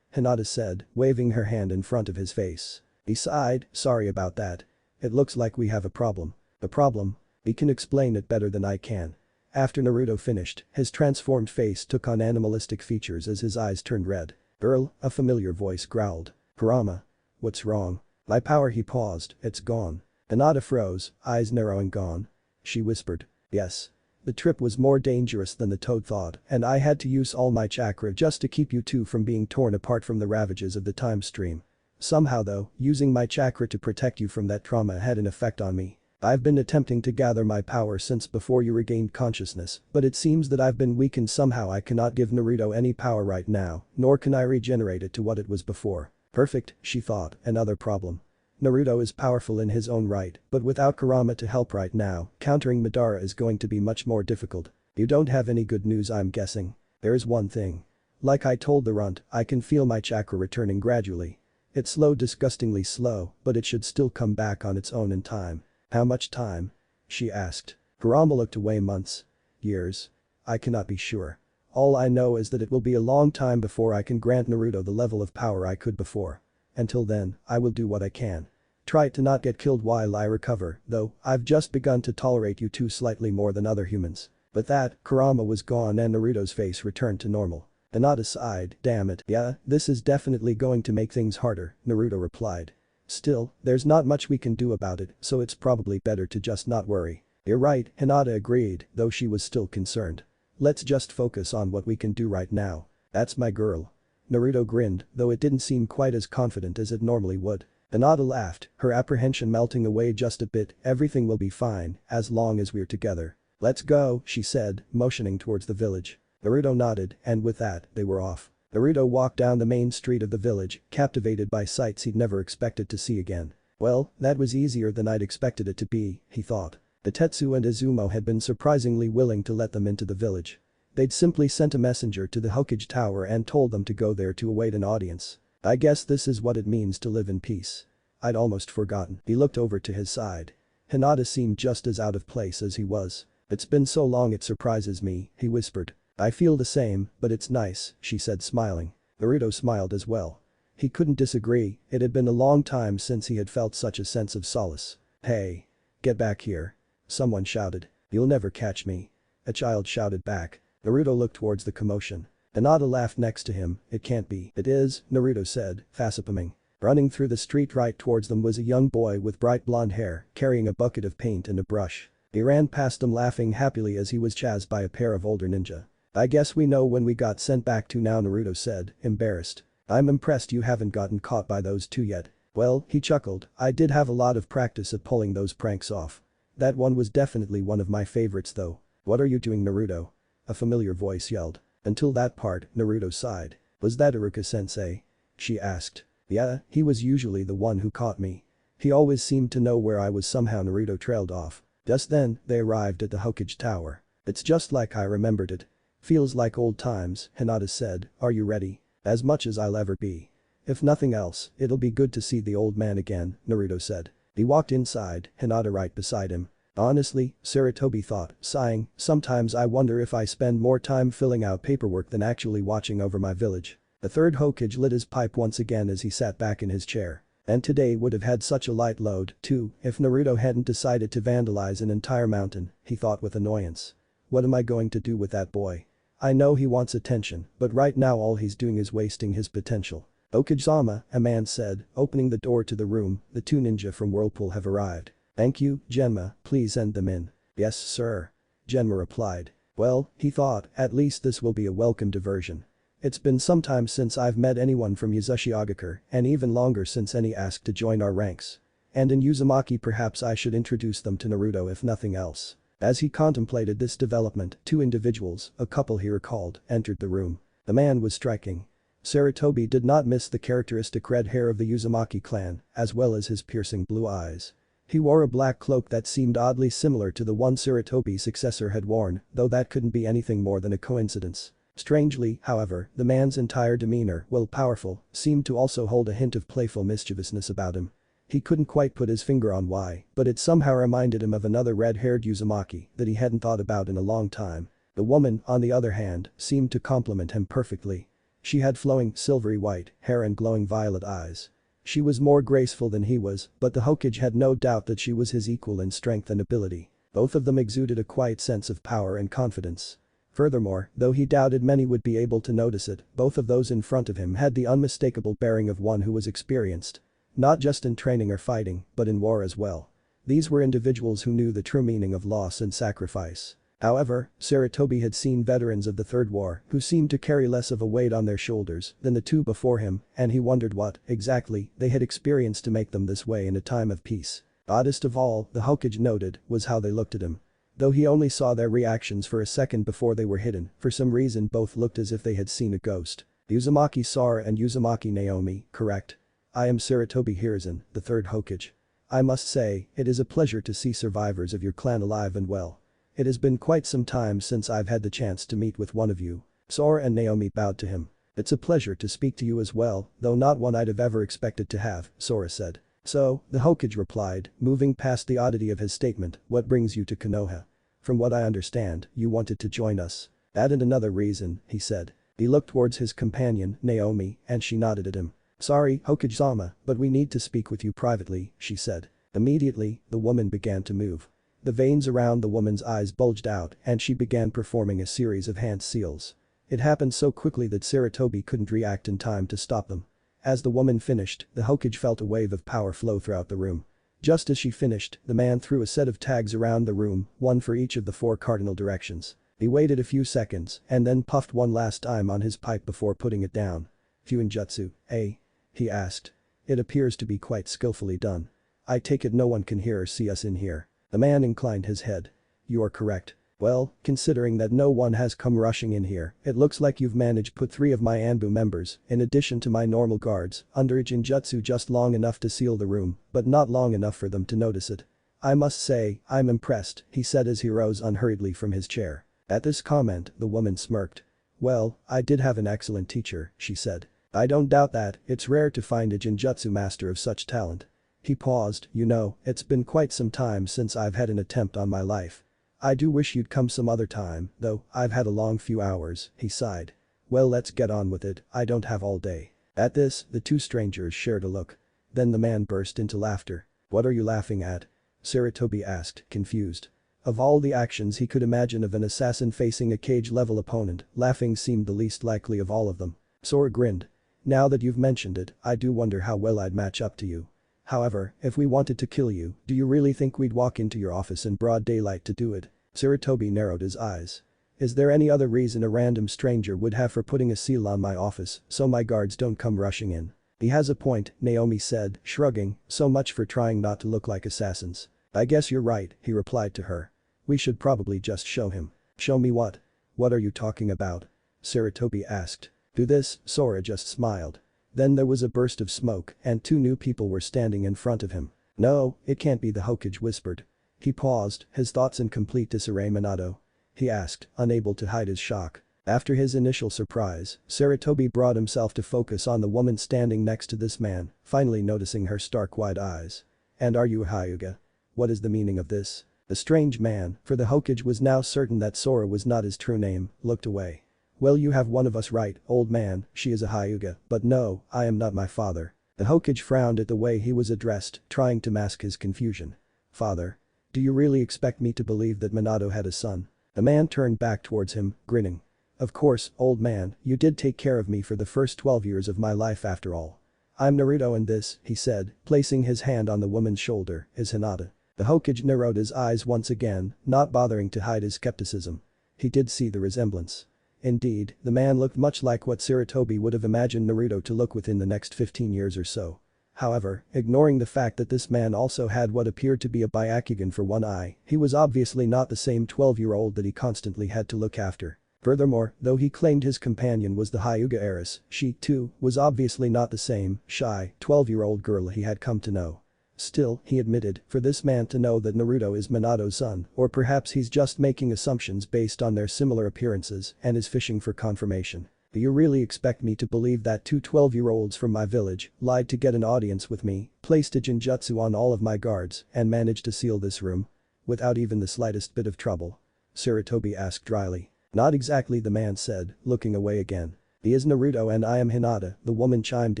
Hinata said, waving her hand in front of his face. He sighed, "Sorry about that. It looks like we have a problem." "A problem?" "He can explain it better than I can." After Naruto finished, his transformed face took on animalistic features as his eyes turned red. "Earl," a familiar voice growled. "Kurama. What's wrong?" "My power," he paused, "it's gone." Hinata froze, eyes narrowing. "Gone?" she whispered. "Yes. The trip was more dangerous than the toad thought, and I had to use all my chakra just to keep you two from being torn apart from the ravages of the time stream. Somehow though, using my chakra to protect you from that trauma had an effect on me. I've been attempting to gather my power since before you regained consciousness, but it seems that I've been weakened somehow. I cannot give Naruto any power right now, nor can I regenerate it to what it was before." Perfect, she thought, another problem. Naruto is powerful in his own right, but without Kurama to help right now, countering Madara is going to be much more difficult. "You don't have any good news, I'm guessing." "There is one thing. Like I told the runt, I can feel my chakra returning gradually. It's slow, disgustingly slow, but it should still come back on its own in time." "How much time?" she asked. Kurama looked away. "Months? Years? I cannot be sure. All I know is that it will be a long time before I can grant Naruto the level of power I could before. Until then, I will do what I can. Try to not get killed while I recover, though I've just begun to tolerate you two slightly more than other humans." But that, Kurama was gone and Naruto's face returned to normal. Hinata sighed. "Damn it, yeah, this is definitely going to make things harder," Naruto replied. "Still, there's not much we can do about it, so it's probably better to just not worry." "You're right," Hinata agreed, though she was still concerned. "Let's just focus on what we can do right now." "That's my girl." Naruto grinned, though it didn't seem quite as confident as it normally would. Hinata laughed, her apprehension melting away just a bit. Everything will be fine, as long as we're together. Let's go, she said, motioning towards the village. Naruto nodded, and with that, they were off. Naruto walked down the main street of the village, captivated by sights he'd never expected to see again. Well, that was easier than I'd expected it to be, he thought. The Tetsu and Izumo had been surprisingly willing to let them into the village. They'd simply sent a messenger to the Hokage tower and told them to go there to await an audience. I guess this is what it means to live in peace. I'd almost forgotten. He looked over to his side. Hinata seemed just as out of place as he was. It's been so long it surprises me, he whispered. I feel the same, but it's nice, she said smiling. Naruto smiled as well. He couldn't disagree, it had been a long time since he had felt such a sense of solace. Hey! Get back here. Someone shouted. You'll never catch me. A child shouted back. Naruto looked towards the commotion. Hinata laughed next to him. It can't be. It is, Naruto said, facepalming. Running through the street right towards them was a young boy with bright blonde hair, carrying a bucket of paint and a brush. He ran past them laughing happily as he was chased by a pair of older ninja. I guess we know when we got sent back to now, Naruto said, embarrassed. I'm impressed you haven't gotten caught by those two yet. Well, he chuckled, I did have a lot of practice at pulling those pranks off. That one was definitely one of my favorites though. What are you doing, Naruto? A familiar voice yelled. Until that part, Naruto sighed. Was that Iruka-sensei? She asked. Yeah, he was usually the one who caught me. He always seemed to know where I was. Somehow Naruto trailed off. Just then, they arrived at the Hokage tower. It's just like I remembered it. Feels like old times, Hinata said. Are you ready? As much as I'll ever be. If nothing else, it'll be good to see the old man again, Naruto said. He walked inside, Hinata right beside him. Honestly, Sarutobi thought, sighing, sometimes I wonder if I spend more time filling out paperwork than actually watching over my village. The third Hokage lit his pipe once again as he sat back in his chair. And today would have had such a light load, too, if Naruto hadn't decided to vandalize an entire mountain, he thought with annoyance. What am I going to do with that boy? I know he wants attention, but right now all he's doing is wasting his potential. Okage-sama, a man said, opening the door to the room, the two ninja from Whirlpool have arrived. Thank you, Genma, please send them in. Yes, sir. Genma replied. Well, he thought, at least this will be a welcome diversion. It's been some time since I've met anyone from Uzushiogakure, and even longer since any asked to join our ranks. And in Uzumaki perhaps I should introduce them to Naruto if nothing else. As he contemplated this development, two individuals, a couple he recalled, entered the room. The man was striking. Sarutobi did not miss the characteristic red hair of the Uzumaki clan, as well as his piercing blue eyes. He wore a black cloak that seemed oddly similar to the one Sarutobi's successor had worn, though that couldn't be anything more than a coincidence. Strangely, however, the man's entire demeanor, while powerful, seemed to also hold a hint of playful mischievousness about him. He couldn't quite put his finger on why, but it somehow reminded him of another red-haired Uzumaki that he hadn't thought about in a long time. The woman, on the other hand, seemed to complement him perfectly. She had flowing, silvery white hair and glowing violet eyes. She was more graceful than he was, but the Hokage had no doubt that she was his equal in strength and ability. Both of them exuded a quiet sense of power and confidence. Furthermore, though he doubted many would be able to notice it, both of those in front of him had the unmistakable bearing of one who was experienced. Not just in training or fighting, but in war as well. These were individuals who knew the true meaning of loss and sacrifice. However, Sarutobi had seen veterans of the Third War who seemed to carry less of a weight on their shoulders than the two before him, and he wondered what, exactly, they had experienced to make them this way in a time of peace. Oddest of all, the Hokage noted, was how they looked at him. Though he only saw their reactions for a second before they were hidden, for some reason both looked as if they had seen a ghost. Uzumaki Sora and Uzumaki Naomi, correct? I am Sarutobi Hiruzen, the third Hokage. I must say, it is a pleasure to see survivors of your clan alive and well. It has been quite some time since I've had the chance to meet with one of you. Sora and Naomi bowed to him. It's a pleasure to speak to you as well, though not one I'd have ever expected to have, Sora said. So, the Hokage replied, moving past the oddity of his statement, what brings you to Konoha? From what I understand, you wanted to join us. That and another reason, he said. He looked towards his companion, Naomi, and she nodded at him. Sorry, Hokage-sama, but we need to speak with you privately, she said. Immediately, the woman began to move. The veins around the woman's eyes bulged out and she began performing a series of hand seals. It happened so quickly that Sarutobi couldn't react in time to stop them. As the woman finished, the Hokage felt a wave of power flow throughout the room. Just as she finished, the man threw a set of tags around the room, one for each of the 4 cardinal directions. He waited a few seconds and then puffed one last time on his pipe before putting it down. Fuinjutsu, eh? He asked. It appears to be quite skillfully done. I take it no one can hear or see us in here. The man inclined his head. You are correct. Well, considering that no one has come rushing in here, it looks like you've managed to put 3 of my Anbu members, in addition to my normal guards, under a Jinjutsu just long enough to seal the room, but not long enough for them to notice it. I must say, I'm impressed, he said as he rose unhurriedly from his chair. At this comment, the woman smirked. Well, I did have an excellent teacher, she said. I don't doubt that, it's rare to find a Jinjutsu master of such talent. He paused, you know, it's been quite some time since I've had an attempt on my life. I do wish you'd come some other time, though, I've had a long few hours, he sighed. Well, let's get on with it, I don't have all day. At this, the two strangers shared a look. Then the man burst into laughter. What are you laughing at? Sarutobi asked, confused. Of all the actions he could imagine of an assassin facing a cage-level opponent, laughing seemed the least likely of all of them. Sora grinned. Now that you've mentioned it, I do wonder how well I'd match up to you. However, if we wanted to kill you, do you really think we'd walk into your office in broad daylight to do it? Sarutobi narrowed his eyes. Is there any other reason a random stranger would have for putting a seal on my office so my guards don't come rushing in? He has a point, Naomi said, shrugging, so much for trying not to look like assassins. I guess you're right, he replied to her. We should probably just show him. Show me what? What are you talking about? Sarutobi asked. Do this, Sora just smiled. Then there was a burst of smoke and 2 new people were standing in front of him. No, it can't be, the Hokage whispered. He paused, his thoughts in complete disarray. Minato? He asked, unable to hide his shock. After his initial surprise, Sarutobi brought himself to focus on the woman standing next to this man, finally noticing her stark-wide eyes. And are you a Hyuga? What is the meaning of this? The strange man, for the Hokage was now certain that Sora was not his true name, looked away. Well, you have one of us right, old man, she is a Hyuga, but no, I am not my father. The Hokage frowned at the way he was addressed, trying to mask his confusion. Father? Do you really expect me to believe that Minato had a son? The man turned back towards him, grinning. Of course, old man, you did take care of me for the first 12 years of my life after all. I'm Naruto and this, he said, placing his hand on the woman's shoulder, is Hinata. The Hokage narrowed his eyes once again, not bothering to hide his skepticism. He did see the resemblance. Indeed, the man looked much like what Sarutobi would have imagined Naruto to look within the next 15 years or so. However, ignoring the fact that this man also had what appeared to be a Byakugan for one eye, he was obviously not the same 12-year-old that he constantly had to look after. Furthermore, though he claimed his companion was the Hyuga heiress, she, too, was obviously not the same, shy, 12-year-old girl he had come to know. Still, he admitted, for this man to know that Naruto is Minato's son, or perhaps he's just making assumptions based on their similar appearances and is fishing for confirmation. Do you really expect me to believe that 2 12-year-olds from my village lied to get an audience with me, placed a Jinjutsu on all of my guards, and managed to seal this room? Without even the slightest bit of trouble? Sarutobi asked dryly. Not exactly, the man said, looking away again. He is Naruto and I am Hinata, the woman chimed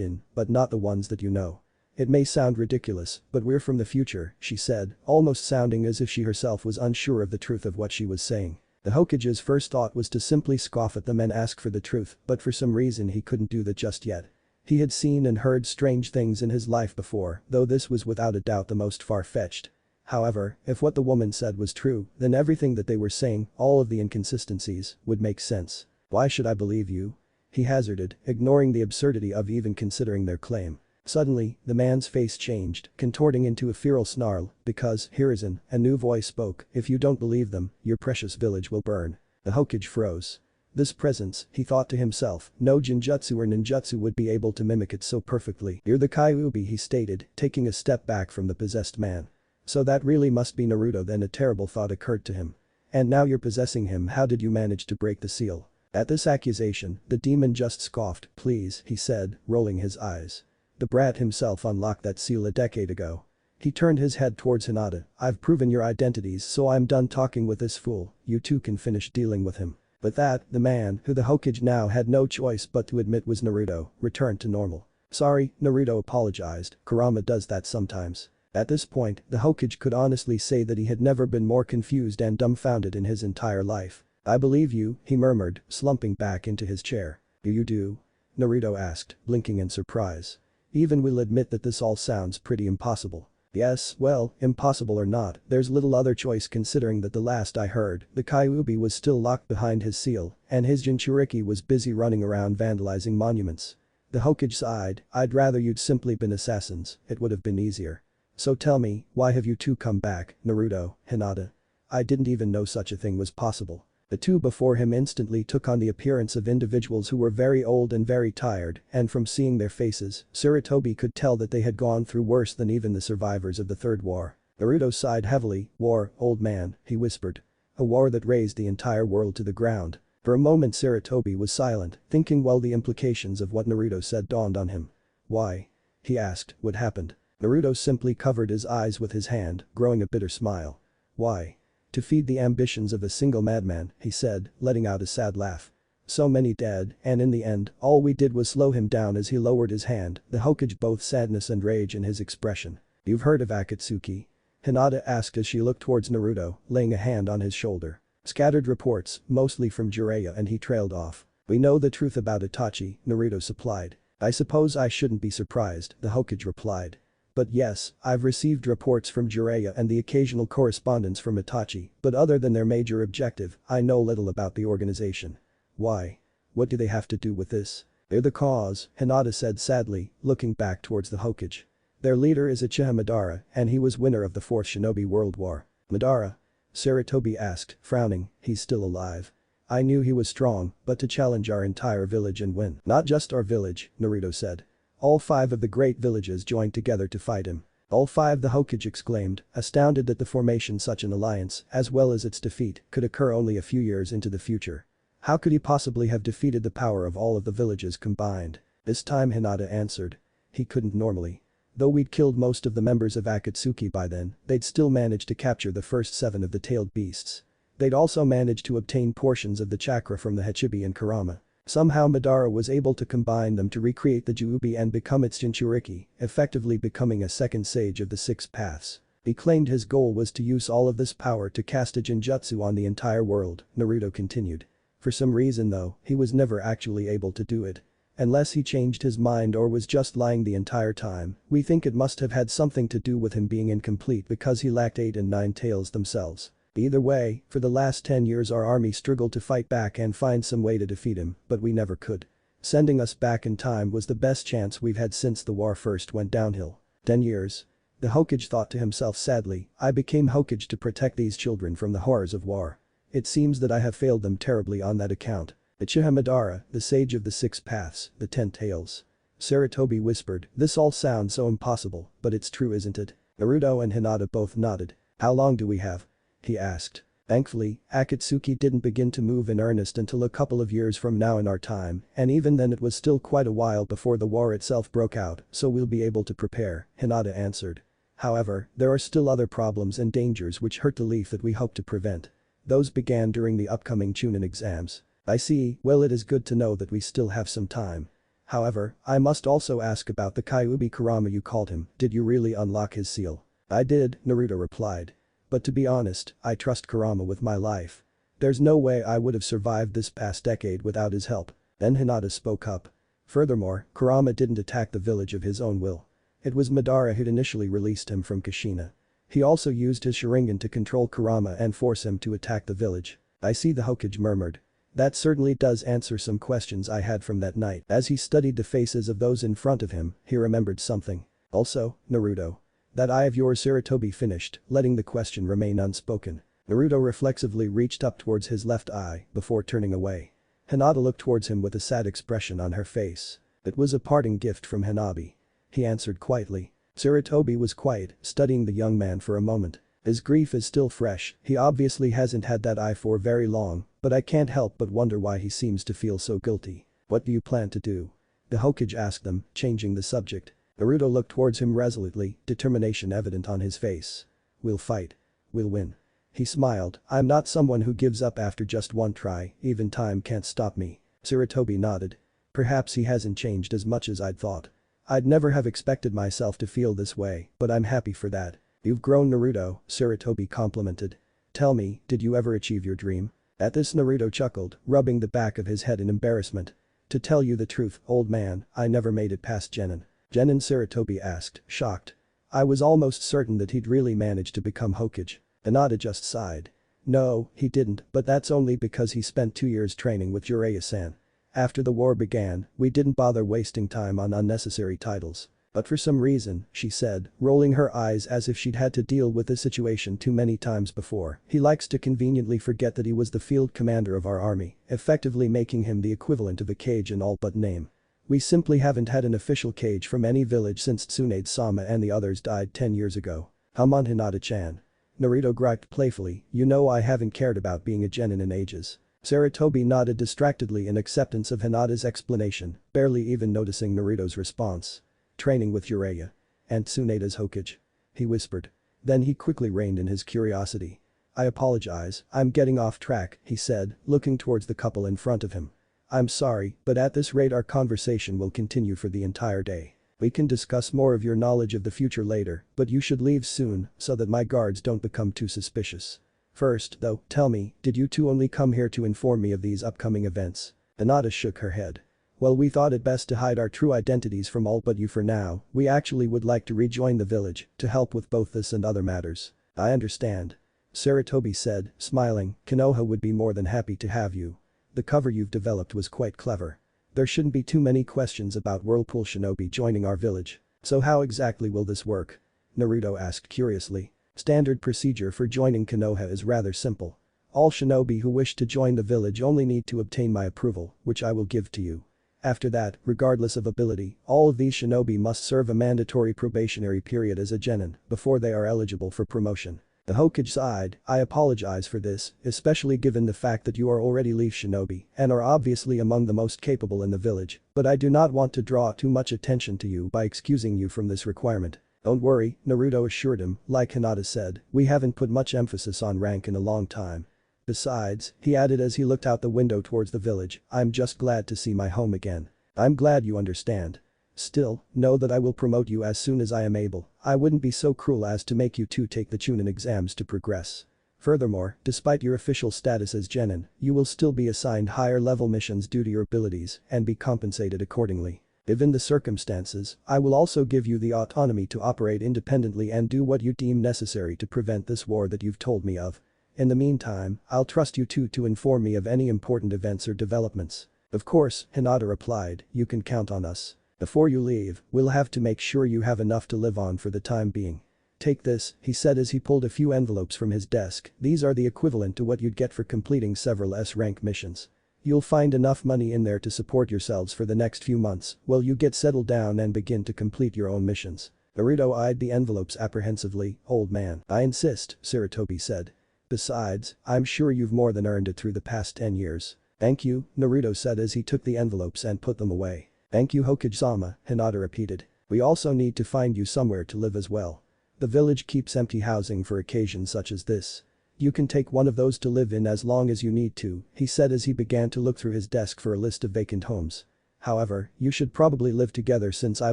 in, but not the ones that you know. It may sound ridiculous, but we're from the future, she said, almost sounding as if she herself was unsure of the truth of what she was saying. The Hokage's first thought was to simply scoff at them and ask for the truth, but for some reason he couldn't do that just yet. He had seen and heard strange things in his life before, though this was without a doubt the most far-fetched. However, if what the woman said was true, then everything that they were saying, all of the inconsistencies, would make sense. Why should I believe you? He hazarded, ignoring the absurdity of even considering their claim. Suddenly, the man's face changed, contorting into a feral snarl, because, Hiruzen, a new voice spoke, if you don't believe them, your precious village will burn. The Hokage froze. This presence, he thought to himself, no Jinjutsu or ninjutsu would be able to mimic it so perfectly. You're the Kyuubi, he stated, taking a step back from the possessed man. So that really must be Naruto. Then a terrible thought occurred to him. And now you're possessing him. How did you manage to break the seal? At this accusation, the demon just scoffed. Please, he said, rolling his eyes. The brat himself unlocked that seal a decade ago. He turned his head towards Hinata. I've proven your identities, so I'm done talking with this fool, you two can finish dealing with him. But that, the man, who the Hokage now had no choice but to admit was Naruto, returned to normal. Sorry, Naruto apologized, Kurama does that sometimes. At this point, the Hokage could honestly say that he had never been more confused and dumbfounded in his entire life. I believe you, he murmured, slumping back into his chair. You do? Naruto asked, blinking in surprise. Even we'll admit that this all sounds pretty impossible. Yes, well, impossible or not, there's little other choice considering that the last I heard, the Kyuubi was still locked behind his seal, and his Jinchuriki was busy running around vandalizing monuments. The Hokage sighed, "I'd rather you'd simply been assassins, it would have been easier." "So tell me, why have you two come back, Naruto, Hinata?" "I didn't even know such a thing was possible." The two before him instantly took on the appearance of individuals who were very old and very tired, and from seeing their faces, Sarutobi could tell that they had gone through worse than even the survivors of the Third War. Naruto sighed heavily. "War, old man," he whispered. "A war that razed the entire world to the ground." For a moment Sarutobi was silent, thinking while the implications of what Naruto said dawned on him. "Why?" he asked. "What happened?" Naruto simply covered his eyes with his hand, growing a bitter smile. "Why? To feed the ambitions of a single madman," he said, letting out a sad laugh. "So many dead, and in the end, all we did was slow him down." As he lowered his hand, the Hokage both sadness and rage in his expression. "You've heard of Akatsuki?" Hinata asked as she looked towards Naruto, laying a hand on his shoulder. "Scattered reports, mostly from Jiraiya," and he trailed off. "We know the truth about Itachi," Naruto supplied. "I suppose I shouldn't be surprised," the Hokage replied. "But yes, I've received reports from Jiraiya and the occasional correspondence from Itachi, but other than their major objective, I know little about the organization." "Why? What do they have to do with this?" "They're the cause," Hinata said sadly, looking back towards the Hokage. "Their leader is Uchiha Madara, and he was winner of the Fourth Shinobi World War." "Madara?" Sarutobi asked, frowning. "He's still alive." "I knew he was strong, but to challenge our entire village and win." "Not just our village," Naruto said. "All 5 of the great villages joined together to fight him." "All 5?" the Hokage exclaimed, astounded that the formation such an alliance, as well as its defeat, could occur only a few years into the future. How could he possibly have defeated the power of all of the villages combined? This time Hinata answered. "He couldn't normally. Though we'd killed most of the members of Akatsuki by then, they'd still managed to capture the first 7 of the tailed beasts. They'd also managed to obtain portions of the chakra from the Hachibi and Kurama. Somehow Madara was able to combine them to recreate the Juubi and become its Jinchuriki, effectively becoming a second sage of the 6 paths. He claimed his goal was to use all of this power to cast a Jinjutsu on the entire world," Naruto continued. "For some reason though, he was never actually able to do it. Unless he changed his mind or was just lying the entire time, we think it must have had something to do with him being incomplete because he lacked 8 and 9 tails themselves. Either way, for the last 10 years our army struggled to fight back and find some way to defeat him, but we never could. Sending us back in time was the best chance we've had since the war first went downhill." 10 years. The Hokage thought to himself sadly, "I became Hokage to protect these children from the horrors of war. It seems that I have failed them terribly on that account." "Uchiha Madara, the sage of the 6 paths, the 10 tails." Sarutobi whispered, "This all sounds so impossible, but it's true, isn't it?" Naruto and Hinata both nodded. "How long do we have?" he asked. "Thankfully, Akatsuki didn't begin to move in earnest until a couple of years from now in our time, and even then it was still quite a while before the war itself broke out, so we'll be able to prepare," Hinata answered. "However, there are still other problems and dangers which hurt the leaf that we hope to prevent. Those began during the upcoming Chunin exams." "I see, well it is good to know that we still have some time. However, I must also ask about the Kyuubi Kurama you called him, did you really unlock his seal?" "I did," Naruto replied. "But to be honest, I trust Kurama with my life. There's no way I would have survived this past decade without his help." Then Hinata spoke up. "Furthermore, Kurama didn't attack the village of his own will. It was Madara who'd initially released him from Kushina. He also used his Sharingan to control Kurama and force him to attack the village." "I see," the Hokage murmured. "That certainly does answer some questions I had from that night." As he studied the faces of those in front of him, he remembered something. "Also, Naruto. That eye of yours," Sarutobi finished, letting the question remain unspoken. Naruto reflexively reached up towards his left eye before turning away. Hinata looked towards him with a sad expression on her face. "It was a parting gift from Hanabi," he answered quietly. Sarutobi was quiet, studying the young man for a moment. "His grief is still fresh, he obviously hasn't had that eye for very long, but I can't help but wonder why he seems to feel so guilty." "What do you plan to do?" the Hokage asked them, changing the subject. Naruto looked towards him resolutely, determination evident on his face. "We'll fight. We'll win." He smiled, "I'm not someone who gives up after just one try, even time can't stop me." Sarutobi nodded. "Perhaps he hasn't changed as much as I'd thought. I'd never have expected myself to feel this way, but I'm happy for that." "You've grown, Naruto," Sarutobi complimented. "Tell me, did you ever achieve your dream?" At this Naruto chuckled, rubbing the back of his head in embarrassment. "To tell you the truth, old man, I never made it past Genin." "Genin?" Sarutobi asked, shocked. "I was almost certain that he'd really managed to become Hokage." Hinata just sighed. "No, he didn't, but that's only because he spent 2 years training with Jiraiya-san." After the war began, we didn't bother wasting time on unnecessary titles. But for some reason, she said, rolling her eyes as if she'd had to deal with this situation too many times before, he likes to conveniently forget that he was the field commander of our army, effectively making him the equivalent of a Kage in all but name. We simply haven't had an official Kage from any village since Tsunade-sama and the others died 10 years ago. Come on Hinata-chan. Naruto griped playfully, you know I haven't cared about being a genin in ages. Sarutobi nodded distractedly in acceptance of Hinata's explanation, barely even noticing Naruto's response. Training with Jiraiya. And Tsunade's Hokage. He whispered. Then he quickly reined in his curiosity. I apologize, I'm getting off track, he said, looking towards the couple in front of him. I'm sorry, but at this rate our conversation will continue for the entire day. We can discuss more of your knowledge of the future later, but you should leave soon so that my guards don't become too suspicious. First, though, tell me, did you two only come here to inform me of these upcoming events? Hinata shook her head. Well, we thought it best to hide our true identities from all but you for now, we actually would like to rejoin the village to help with both this and other matters. I understand. Sarutobi said, smiling, Konoha would be more than happy to have you. The cover you've developed was quite clever. There shouldn't be too many questions about Whirlpool Shinobi joining our village. So how exactly will this work? Naruto asked curiously. Standard procedure for joining Konoha is rather simple. All shinobi who wish to join the village only need to obtain my approval, which I will give to you. After that, regardless of ability, all of these shinobi must serve a mandatory probationary period as a genin before they are eligible for promotion. The Hokage sighed, I apologize for this, especially given the fact that you are already leaf shinobi and are obviously among the most capable in the village, but I do not want to draw too much attention to you by excusing you from this requirement. Don't worry, Naruto assured him, like Hinata said, we haven't put much emphasis on rank in a long time. Besides, he added as he looked out the window towards the village, I'm just glad to see my home again. I'm glad you understand. Still, know that I will promote you as soon as I am able, I wouldn't be so cruel as to make you two take the Chunin exams to progress. Furthermore, despite your official status as genin, you will still be assigned higher level missions due to your abilities and be compensated accordingly. Given the circumstances, I will also give you the autonomy to operate independently and do what you deem necessary to prevent this war that you've told me of. In the meantime, I'll trust you two to inform me of any important events or developments. Of course, Hinata replied, you can count on us. Before you leave, we'll have to make sure you have enough to live on for the time being. Take this, he said as he pulled a few envelopes from his desk, these are the equivalent to what you'd get for completing several S-rank missions. You'll find enough money in there to support yourselves for the next few months while you get settled down and begin to complete your own missions. Naruto eyed the envelopes apprehensively, old man. I insist, Sarutobi said. Besides, I'm sure you've more than earned it through the past 10 years. Thank you, Naruto said as he took the envelopes and put them away. Thank you Hokage-sama, Hinata repeated. We also need to find you somewhere to live as well. The village keeps empty housing for occasions such as this. You can take one of those to live in as long as you need to, he said as he began to look through his desk for a list of vacant homes. However, you should probably live together since I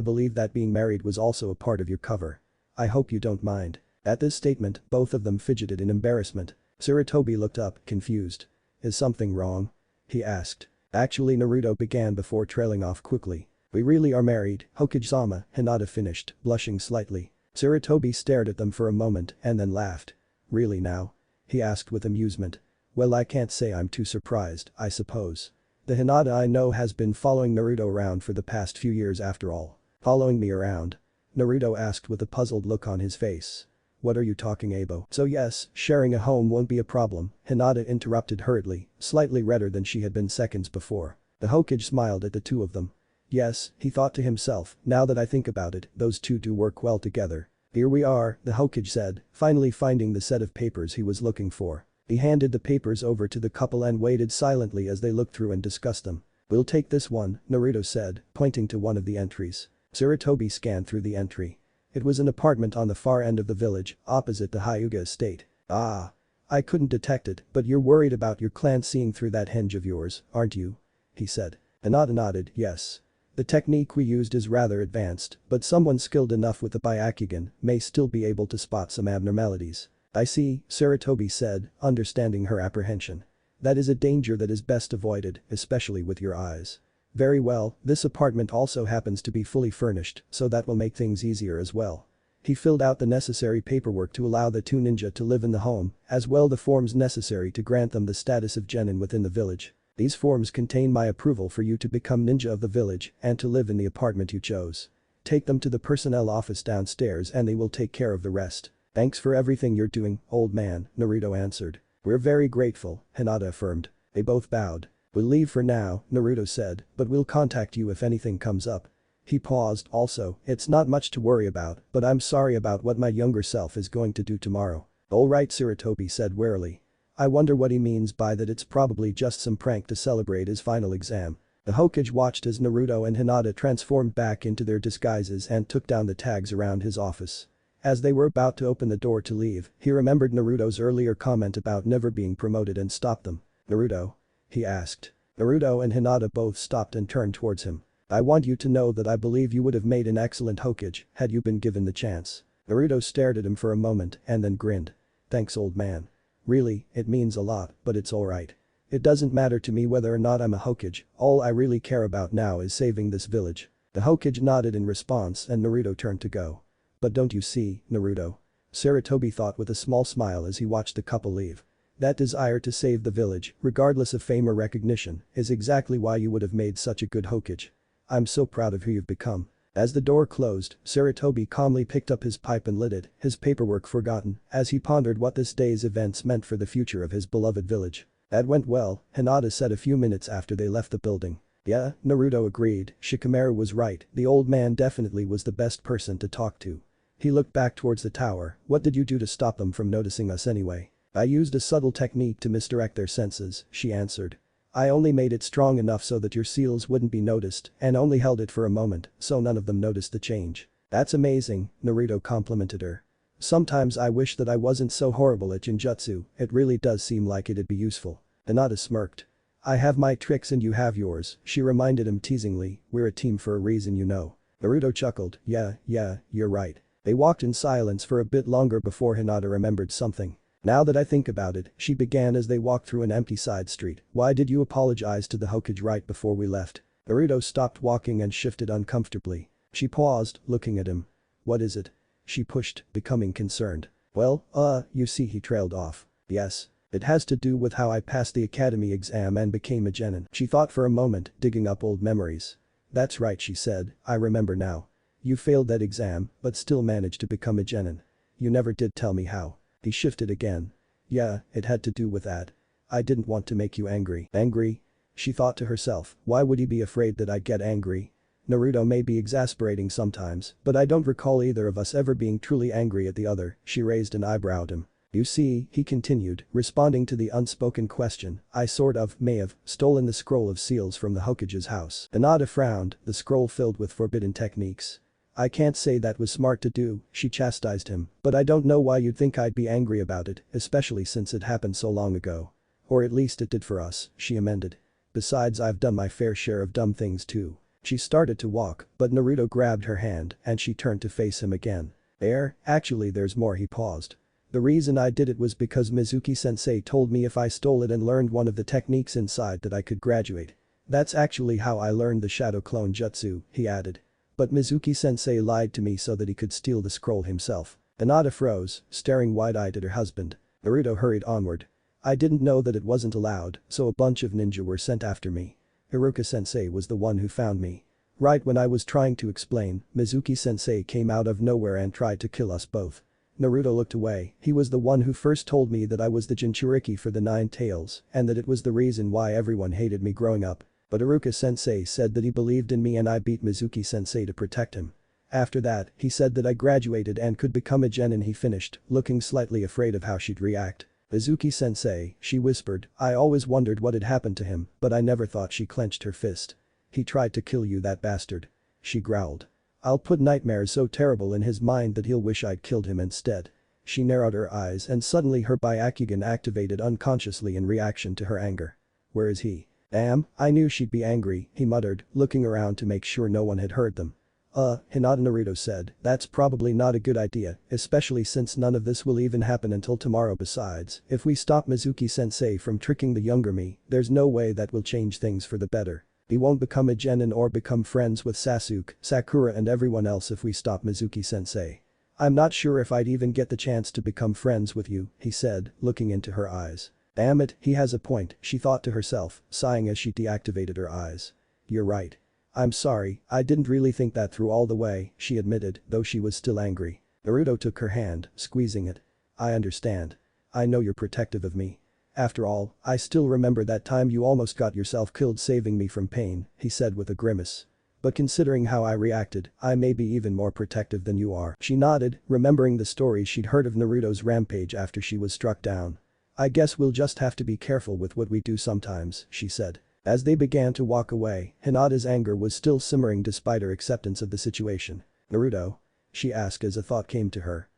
believe that being married was also a part of your cover. I hope you don't mind. At this statement, both of them fidgeted in embarrassment. Sarutobi looked up, confused. Is something wrong? He asked. Actually Naruto began before trailing off quickly. We really are married, Hokage-sama, Hinata finished, blushing slightly. Sarutobi stared at them for a moment and then laughed. Really now? He asked with amusement. Well, I can't say I'm too surprised, I suppose. The Hinata I know has been following Naruto around for the past few years after all. Following me around? Naruto asked with a puzzled look on his face. What are you talking about? So yes, sharing a home won't be a problem, Hinata interrupted hurriedly, slightly redder than she had been seconds before. The Hokage smiled at the two of them. Yes, he thought to himself, now that I think about it, those two do work well together. Here we are, the Hokage said, finally finding the set of papers he was looking for. He handed the papers over to the couple and waited silently as they looked through and discussed them. We'll take this one, Naruto said, pointing to one of the entries. Sarutobi scanned through the entry. It was an apartment on the far end of the village, opposite the Hyuga estate. Ah. I couldn't detect it, but you're worried about your clan seeing through that hinge of yours, aren't you? He said. Hinata nodded, yes. The technique we used is rather advanced, but someone skilled enough with the Bakugan may still be able to spot some abnormalities. I see, Sarutobi said, understanding her apprehension. That is a danger that is best avoided, especially with your eyes. Very well, this apartment also happens to be fully furnished, so that will make things easier as well. He filled out the necessary paperwork to allow the two ninja to live in the home, as well the forms necessary to grant them the status of genin within the village. These forms contain my approval for you to become ninja of the village and to live in the apartment you chose. Take them to the personnel office downstairs and they will take care of the rest. Thanks for everything you're doing, old man, Naruto answered. We're very grateful, Hinata affirmed. They both bowed. We'll leave for now, Naruto said, but we'll contact you if anything comes up. He paused, also, it's not much to worry about, but I'm sorry about what my younger self is going to do tomorrow. Alright, Sarutobi said wearily. I wonder what he means by that. It's probably just some prank to celebrate his final exam. The Hokage watched as Naruto and Hinata transformed back into their disguises and took down the tags around his office. As they were about to open the door to leave, he remembered Naruto's earlier comment about never being promoted and stopped them. Naruto? He asked. Naruto and Hinata both stopped and turned towards him. I want you to know that I believe you would have made an excellent Hokage had you been given the chance. Naruto stared at him for a moment and then grinned. Thanks, old man. Really, it means a lot, but it's alright. It doesn't matter to me whether or not I'm a Hokage, all I really care about now is saving this village. The Hokage nodded in response and Naruto turned to go. But don't you see, Naruto? Sarutobi thought with a small smile as he watched the couple leave. That desire to save the village, regardless of fame or recognition, is exactly why you would have made such a good Hokage. I'm so proud of who you've become. As the door closed, Sarutobi calmly picked up his pipe and lit it, his paperwork forgotten, as he pondered what this day's events meant for the future of his beloved village. That went well, Hinata said a few minutes after they left the building. Yeah, Naruto agreed, Shikamaru was right, the old man definitely was the best person to talk to. He looked back towards the tower. What did you do to stop them from noticing us anyway? I used a subtle technique to misdirect their senses, she answered. I only made it strong enough so that your seals wouldn't be noticed and only held it for a moment so none of them noticed the change. That's amazing, Naruto complimented her. Sometimes I wish that I wasn't so horrible at Jinjutsu, it really does seem like it'd be useful. Hinata smirked. I have my tricks and you have yours, she reminded him teasingly, we're a team for a reason you know. Naruto chuckled, yeah, you're right. They walked in silence for a bit longer before Hinata remembered something. Now that I think about it, she began as they walked through an empty side street. Why did you apologize to the Hokage right before we left? Naruto stopped walking and shifted uncomfortably. She paused, looking at him. What is it? She pushed, becoming concerned. Well, you see, he trailed off. Yes. It has to do with how I passed the academy exam and became a genin. She thought for a moment, digging up old memories. That's right, she said, I remember now. You failed that exam, but still managed to become a genin. You never did tell me how. He shifted again. Yeah, it had to do with that. I didn't want to make you angry. Angry? She thought to herself, why would he be afraid that I'd get angry? Naruto may be exasperating sometimes, but I don't recall either of us ever being truly angry at the other. She raised an eyebrow at him. You see, he continued, responding to the unspoken question, I may have stolen the scroll of seals from the Hokage's house. Hinata frowned, the scroll filled with forbidden techniques. I can't say that was smart to do, she chastised him, but I don't know why you'd think I'd be angry about it, especially since it happened so long ago. Or at least it did for us, she amended. Besides, I've done my fair share of dumb things too. She started to walk, but Naruto grabbed her hand and she turned to face him again. Actually there's more, he paused. The reason I did it was because Mizuki-sensei told me if I stole it and learned one of the techniques inside that I could graduate. That's actually how I learned the Shadow Clone Jutsu, he added. But Mizuki-sensei lied to me so that he could steal the scroll himself. Hinata froze, staring wide-eyed at her husband. Naruto hurried onward. I didn't know that it wasn't allowed, so a bunch of ninja were sent after me. Iruka-sensei was the one who found me. Right when I was trying to explain, Mizuki-sensei came out of nowhere and tried to kill us both. Naruto looked away. He was the one who first told me that I was the Jinchuriki for the 9 tails and that it was the reason why everyone hated me growing up. But Iruka-sensei said that he believed in me and I beat Mizuki-sensei to protect him. After that, he said that I graduated and could become a genin, he finished, looking slightly afraid of how she'd react. Mizuki-sensei, she whispered, I always wondered what had happened to him, but I never thought. She clenched her fist. He tried to kill you, that bastard. She growled. I'll put nightmares so terrible in his mind that he'll wish I'd killed him instead. She narrowed her eyes and suddenly her Byakugan activated unconsciously in reaction to her anger. Where is he? Damn, I knew she'd be angry, he muttered, looking around to make sure no one had heard them. Hinata. Naruto said, that's probably not a good idea, especially since none of this will even happen until tomorrow. Besides, if we stop Mizuki-sensei from tricking the younger me, there's no way that will change things for the better. He won't become a genin or become friends with Sasuke, Sakura and everyone else if we stop Mizuki-sensei. I'm not sure if I'd even get the chance to become friends with you, he said, looking into her eyes. Damn it, he has a point, she thought to herself, sighing as she deactivated her eyes. You're right. I'm sorry, I didn't really think that through all the way, she admitted, though she was still angry. Naruto took her hand, squeezing it. I understand. I know you're protective of me. After all, I still remember that time you almost got yourself killed saving me from pain, he said with a grimace. But considering how I reacted, I may be even more protective than you are. She nodded, remembering the stories she'd heard of Naruto's rampage after she was struck down. I guess we'll just have to be careful with what we do sometimes, she said. As they began to walk away, Hinata's anger was still simmering despite her acceptance of the situation. Naruto? She asked as a thought came to her.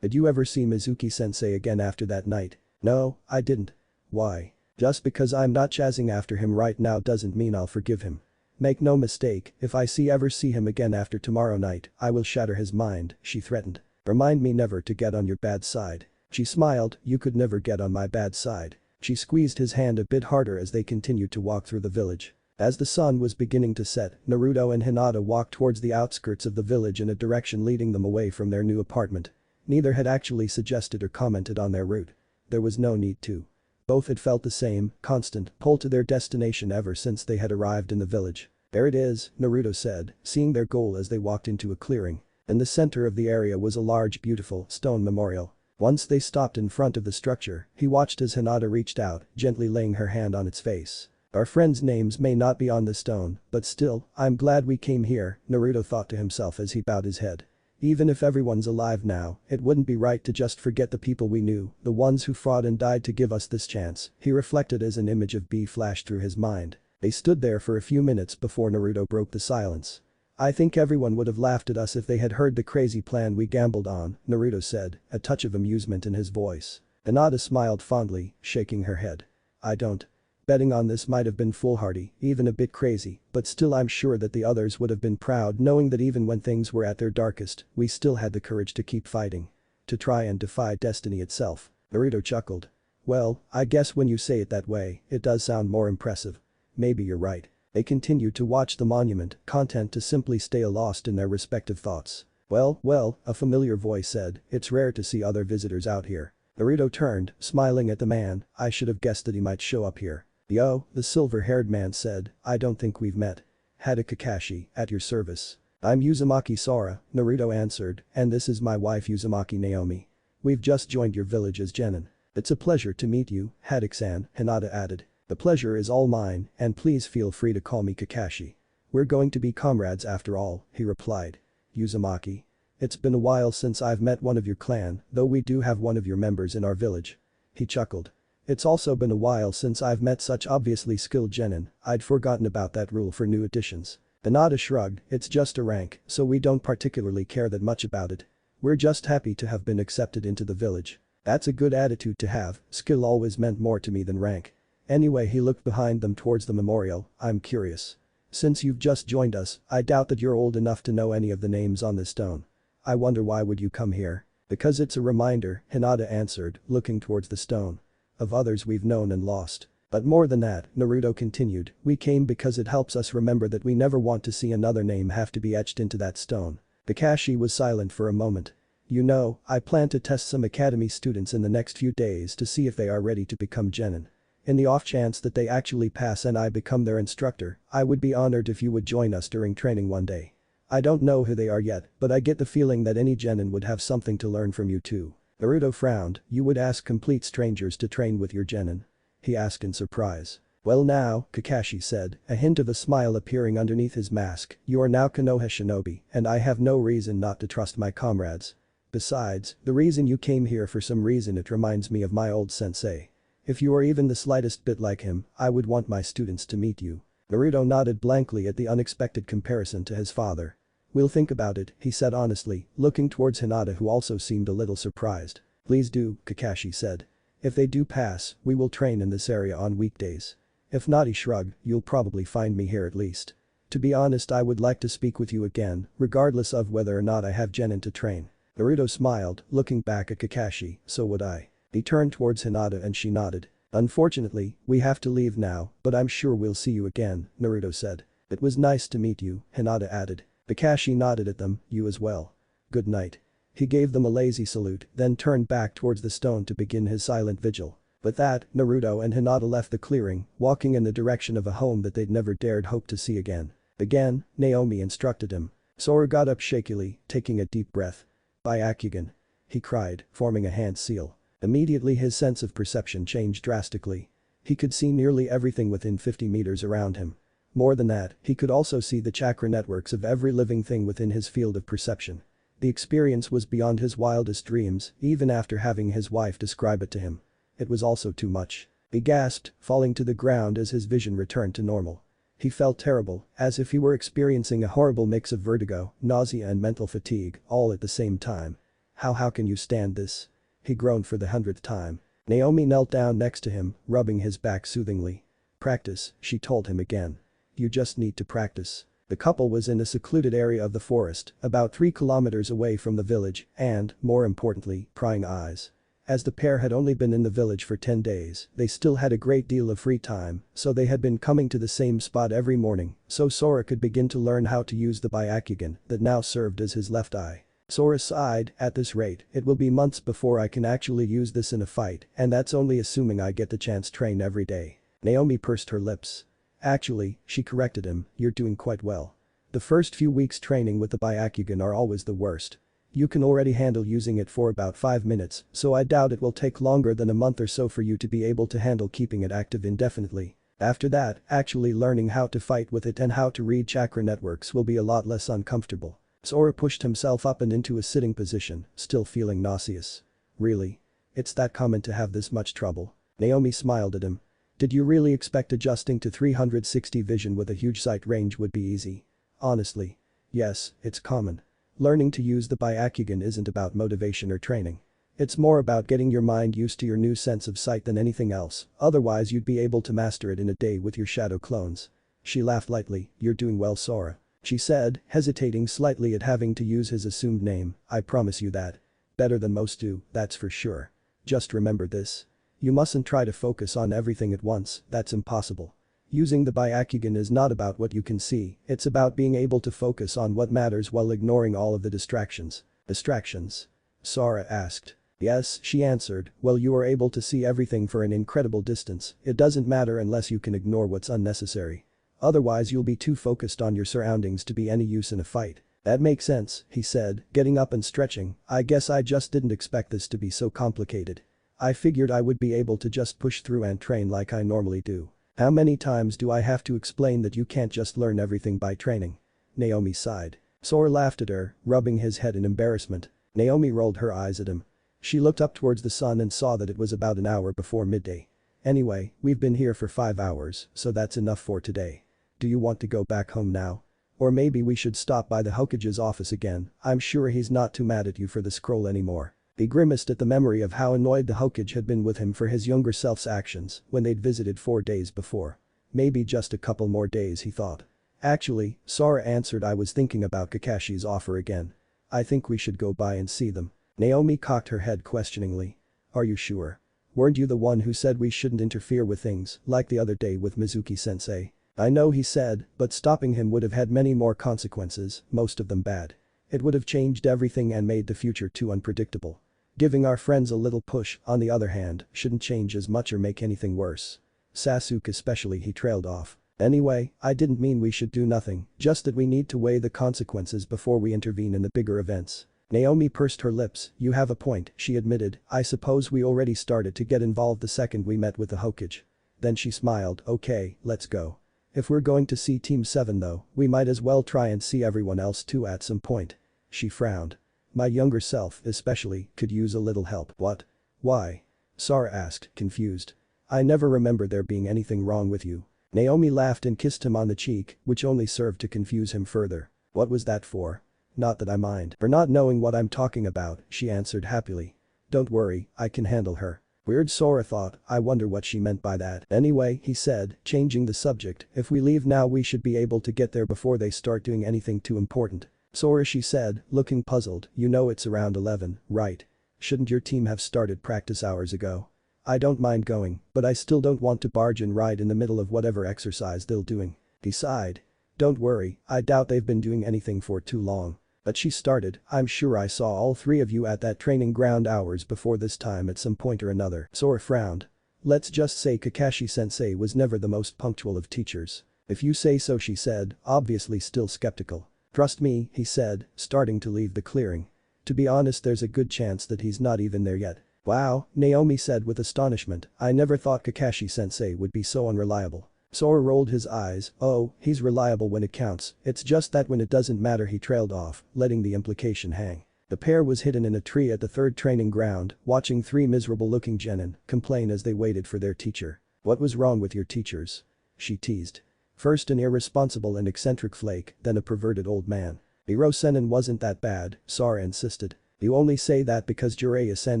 Did you ever see Mizuki-sensei again after that night? No, I didn't. Why? Just because I'm not chasing after him right now doesn't mean I'll forgive him. Make no mistake, if I ever see him again after tomorrow night, I will shatter his mind, she threatened. Remind me never to get on your bad side. She smiled, you could never get on my bad side. She squeezed his hand a bit harder as they continued to walk through the village. As the sun was beginning to set, Naruto and Hinata walked towards the outskirts of the village in a direction leading them away from their new apartment. Neither had actually suggested or commented on their route. There was no need to. Both had felt the same, constant, pull to their destination ever since they had arrived in the village. There it is, Naruto said, seeing their goal as they walked into a clearing. In the center of the area was a large beautiful stone memorial. Once they stopped in front of the structure, he watched as Hinata reached out, gently laying her hand on its face. Our friends' names may not be on the stone, but still, I'm glad we came here, Naruto thought to himself as he bowed his head. Even if everyone's alive now, it wouldn't be right to just forget the people we knew, the ones who fought and died to give us this chance, he reflected as an image of B flashed through his mind. They stood there for a few minutes before Naruto broke the silence. I think everyone would have laughed at us if they had heard the crazy plan we gambled on, Naruto said, a touch of amusement in his voice. Hinata smiled fondly, shaking her head. I don't. Betting on this might have been foolhardy, even a bit crazy, but still I'm sure that the others would have been proud knowing that even when things were at their darkest, we still had the courage to keep fighting. To try and defy destiny itself. Naruto chuckled. Well, I guess when you say it that way, it does sound more impressive. Maybe you're right. They continued to watch the monument, content to simply stay lost in their respective thoughts. Well, a familiar voice said, it's rare to see other visitors out here. Naruto turned, smiling at the man, I should have guessed that he might show up here. Yo, the silver-haired man said, I don't think we've met. Hada Kakashi, at your service. I'm Uzumaki Sora, Naruto answered, and this is my wife Uzumaki Naomi. We've just joined your village as genin. It's a pleasure to meet you, Haddock-san, Hinata added. The pleasure is all mine, and please feel free to call me Kakashi. We're going to be comrades after all, he replied. Uzumaki. It's been a while since I've met one of your clan, though we do have one of your members in our village. He chuckled. It's also been a while since I've met such obviously skilled genin, I'd forgotten about that rule for new additions. Hinata shrugged, it's just a rank, so we don't particularly care that much about it. We're just happy to have been accepted into the village. That's a good attitude to have, skill always meant more to me than rank. Anyway, he looked behind them towards the memorial, I'm curious. Since you've just joined us, I doubt that you're old enough to know any of the names on this stone. I wonder why would you come here? Because it's a reminder, Hinata answered, looking towards the stone. Of others we've known and lost. But more than that, Naruto continued, we came because it helps us remember that we never want to see another name have to be etched into that stone. Kakashi was silent for a moment. You know, I plan to test some academy students in the next few days to see if they are ready to become genin. In the off chance that they actually pass and I become their instructor, I would be honored if you would join us during training one day. I don't know who they are yet, but I get the feeling that any genin would have something to learn from you too. Naruto frowned, you would ask complete strangers to train with your genin? He asked in surprise. Well now, Kakashi said, a hint of a smile appearing underneath his mask, you are now Konoha shinobi, and I have no reason not to trust my comrades. Besides, the reason you came here for some reason it reminds me of my old sensei. If you are even the slightest bit like him, I would want my students to meet you. Naruto nodded blankly at the unexpected comparison to his father. We'll think about it, he said honestly, looking towards Hinata who also seemed a little surprised. Please do, Kakashi said. If they do pass, we will train in this area on weekdays. If not, he shrugged, you'll probably find me here at least. To be honest, I would like to speak with you again, regardless of whether or not I have genin to train. Naruto smiled, looking back at Kakashi, so would I. He turned towards Hinata and she nodded. Unfortunately, we have to leave now, but I'm sure we'll see you again, Naruto said. It was nice to meet you, Hinata added. Kakashi nodded at them, you as well. Good night. He gave them a lazy salute, then turned back towards the stone to begin his silent vigil. With that, Naruto and Hinata left the clearing, walking in the direction of a home that they'd never dared hope to see again. Again, Naomi instructed him. Sora got up shakily, taking a deep breath. "Bakugan," he cried, forming a hand seal. Immediately his sense of perception changed drastically. He could see nearly everything within 50 meters around him. More than that, he could also see the chakra networks of every living thing within his field of perception. The experience was beyond his wildest dreams, even after having his wife describe it to him. It was also too much. He gasped, falling to the ground as his vision returned to normal. He felt terrible, as if he were experiencing a horrible mix of vertigo, nausea and mental fatigue, all at the same time. How can you stand this?" he groaned for the 100th time. Naomi knelt down next to him, rubbing his back soothingly. "Practice," she told him again. "You just need to practice." The couple was in a secluded area of the forest, about 3 kilometers away from the village and, more importantly, prying eyes. As the pair had only been in the village for 10 days, they still had a great deal of free time, so they had been coming to the same spot every morning, so Sora could begin to learn how to use the Bakugan that now served as his left eye. Sora sighed, "At this rate, it will be months before I can actually use this in a fight, and that's only assuming I get the chance to train every day." Naomi pursed her lips. "Actually," she corrected him, "you're doing quite well. The first few weeks training with the Bakugan are always the worst. You can already handle using it for about 5 minutes, so I doubt it will take longer than a month or so for you to be able to handle keeping it active indefinitely. After that, actually learning how to fight with it and how to read chakra networks will be a lot less uncomfortable." Sora pushed himself up and into a sitting position, still feeling nauseous. "Really? It's that common to have this much trouble?" Naomi smiled at him. "Did you really expect adjusting to 360 vision with a huge sight range would be easy?" "Honestly. Yes, it's common. Learning to use the Bakugan isn't about motivation or training. It's more about getting your mind used to your new sense of sight than anything else, otherwise you'd be able to master it in a day with your shadow clones." She laughed lightly. "You're doing well, Sora," she said, hesitating slightly at having to use his assumed name. "I promise you that. Better than most do, that's for sure. Just remember this. You mustn't try to focus on everything at once, that's impossible. Using the Bakugan is not about what you can see, it's about being able to focus on what matters while ignoring all of the distractions." "Distractions?" Sora asked. "Yes," she answered, "well you are able to see everything for an incredible distance, it doesn't matter unless you can ignore what's unnecessary. Otherwise you'll be too focused on your surroundings to be any use in a fight." "That makes sense," he said, getting up and stretching. "I guess I just didn't expect this to be so complicated. I figured I would be able to just push through and train like I normally do." "How many times do I have to explain that you can't just learn everything by training?" Naomi sighed. Sora laughed at her, rubbing his head in embarrassment. Naomi rolled her eyes at him. She looked up towards the sun and saw that it was about an hour before midday. "Anyway, we've been here for 5 hours, so that's enough for today. Do you want to go back home now? Or maybe we should stop by the Hokage's office again, I'm sure he's not too mad at you for the scroll anymore." He grimaced at the memory of how annoyed the Hokage had been with him for his younger self's actions when they'd visited 4 days before. Maybe just a couple more days, he thought. "Actually," Sora answered, "I was thinking about Kakashi's offer again. I think we should go by and see them." Naomi cocked her head questioningly. "Are you sure? Weren't you the one who said we shouldn't interfere with things, like the other day with Mizuki-sensei?" "I know," he said, "but stopping him would have had many more consequences, most of them bad. It would have changed everything and made the future too unpredictable. Giving our friends a little push, on the other hand, shouldn't change as much or make anything worse. Sasuke especially," he trailed off. "Anyway, I didn't mean we should do nothing, just that we need to weigh the consequences before we intervene in the bigger events." Naomi pursed her lips. "You have a point," she admitted. "I suppose we already started to get involved the second we met with the Hokage." Then she smiled. "Okay, let's go. If we're going to see Team 7 though, we might as well try and see everyone else too at some point." She frowned. "My younger self, especially, could use a little help." "What? Why?" Sora asked, confused. "I never remember there being anything wrong with you." Naomi laughed and kissed him on the cheek, which only served to confuse him further. "What was that for?" "Not that I mind for not knowing what I'm talking about," she answered happily. "Don't worry, I can handle her." Weird, Sora thought. I wonder what she meant by that. "Anyway," he said, changing the subject, "if we leave now we should be able to get there before they start doing anything too important." "Sora," she said, looking puzzled, "you know it's around 11, right? Shouldn't your team have started practice hours ago?" "I don't mind going, but I still don't want to barge in right in the middle of whatever exercise they're doing." He sighed. "Don't worry, I doubt they've been doing anything for too long." "But," she started, "I'm sure I saw all 3 of you at that training ground hours before this time at some point or another." Sora frowned. Let's just say Kakashi-sensei was never the most punctual of teachers. If you say so, she said, obviously still skeptical. Trust me, he said, starting to leave the clearing. To be honest, there's a good chance that he's not even there yet. Wow, Naomi said with astonishment, I never thought Kakashi-sensei would be so unreliable. Sora rolled his eyes, oh, he's reliable when it counts, it's just that when it doesn't matter, he trailed off, letting the implication hang. The pair was hidden in a tree at the third training ground, watching three miserable-looking genin complain as they waited for their teacher. What was wrong with your teachers? She teased. First an irresponsible and eccentric flake, then a perverted old man. Hiro-senin wasn't that bad, Sora insisted. You only say that because Jiraiya-sen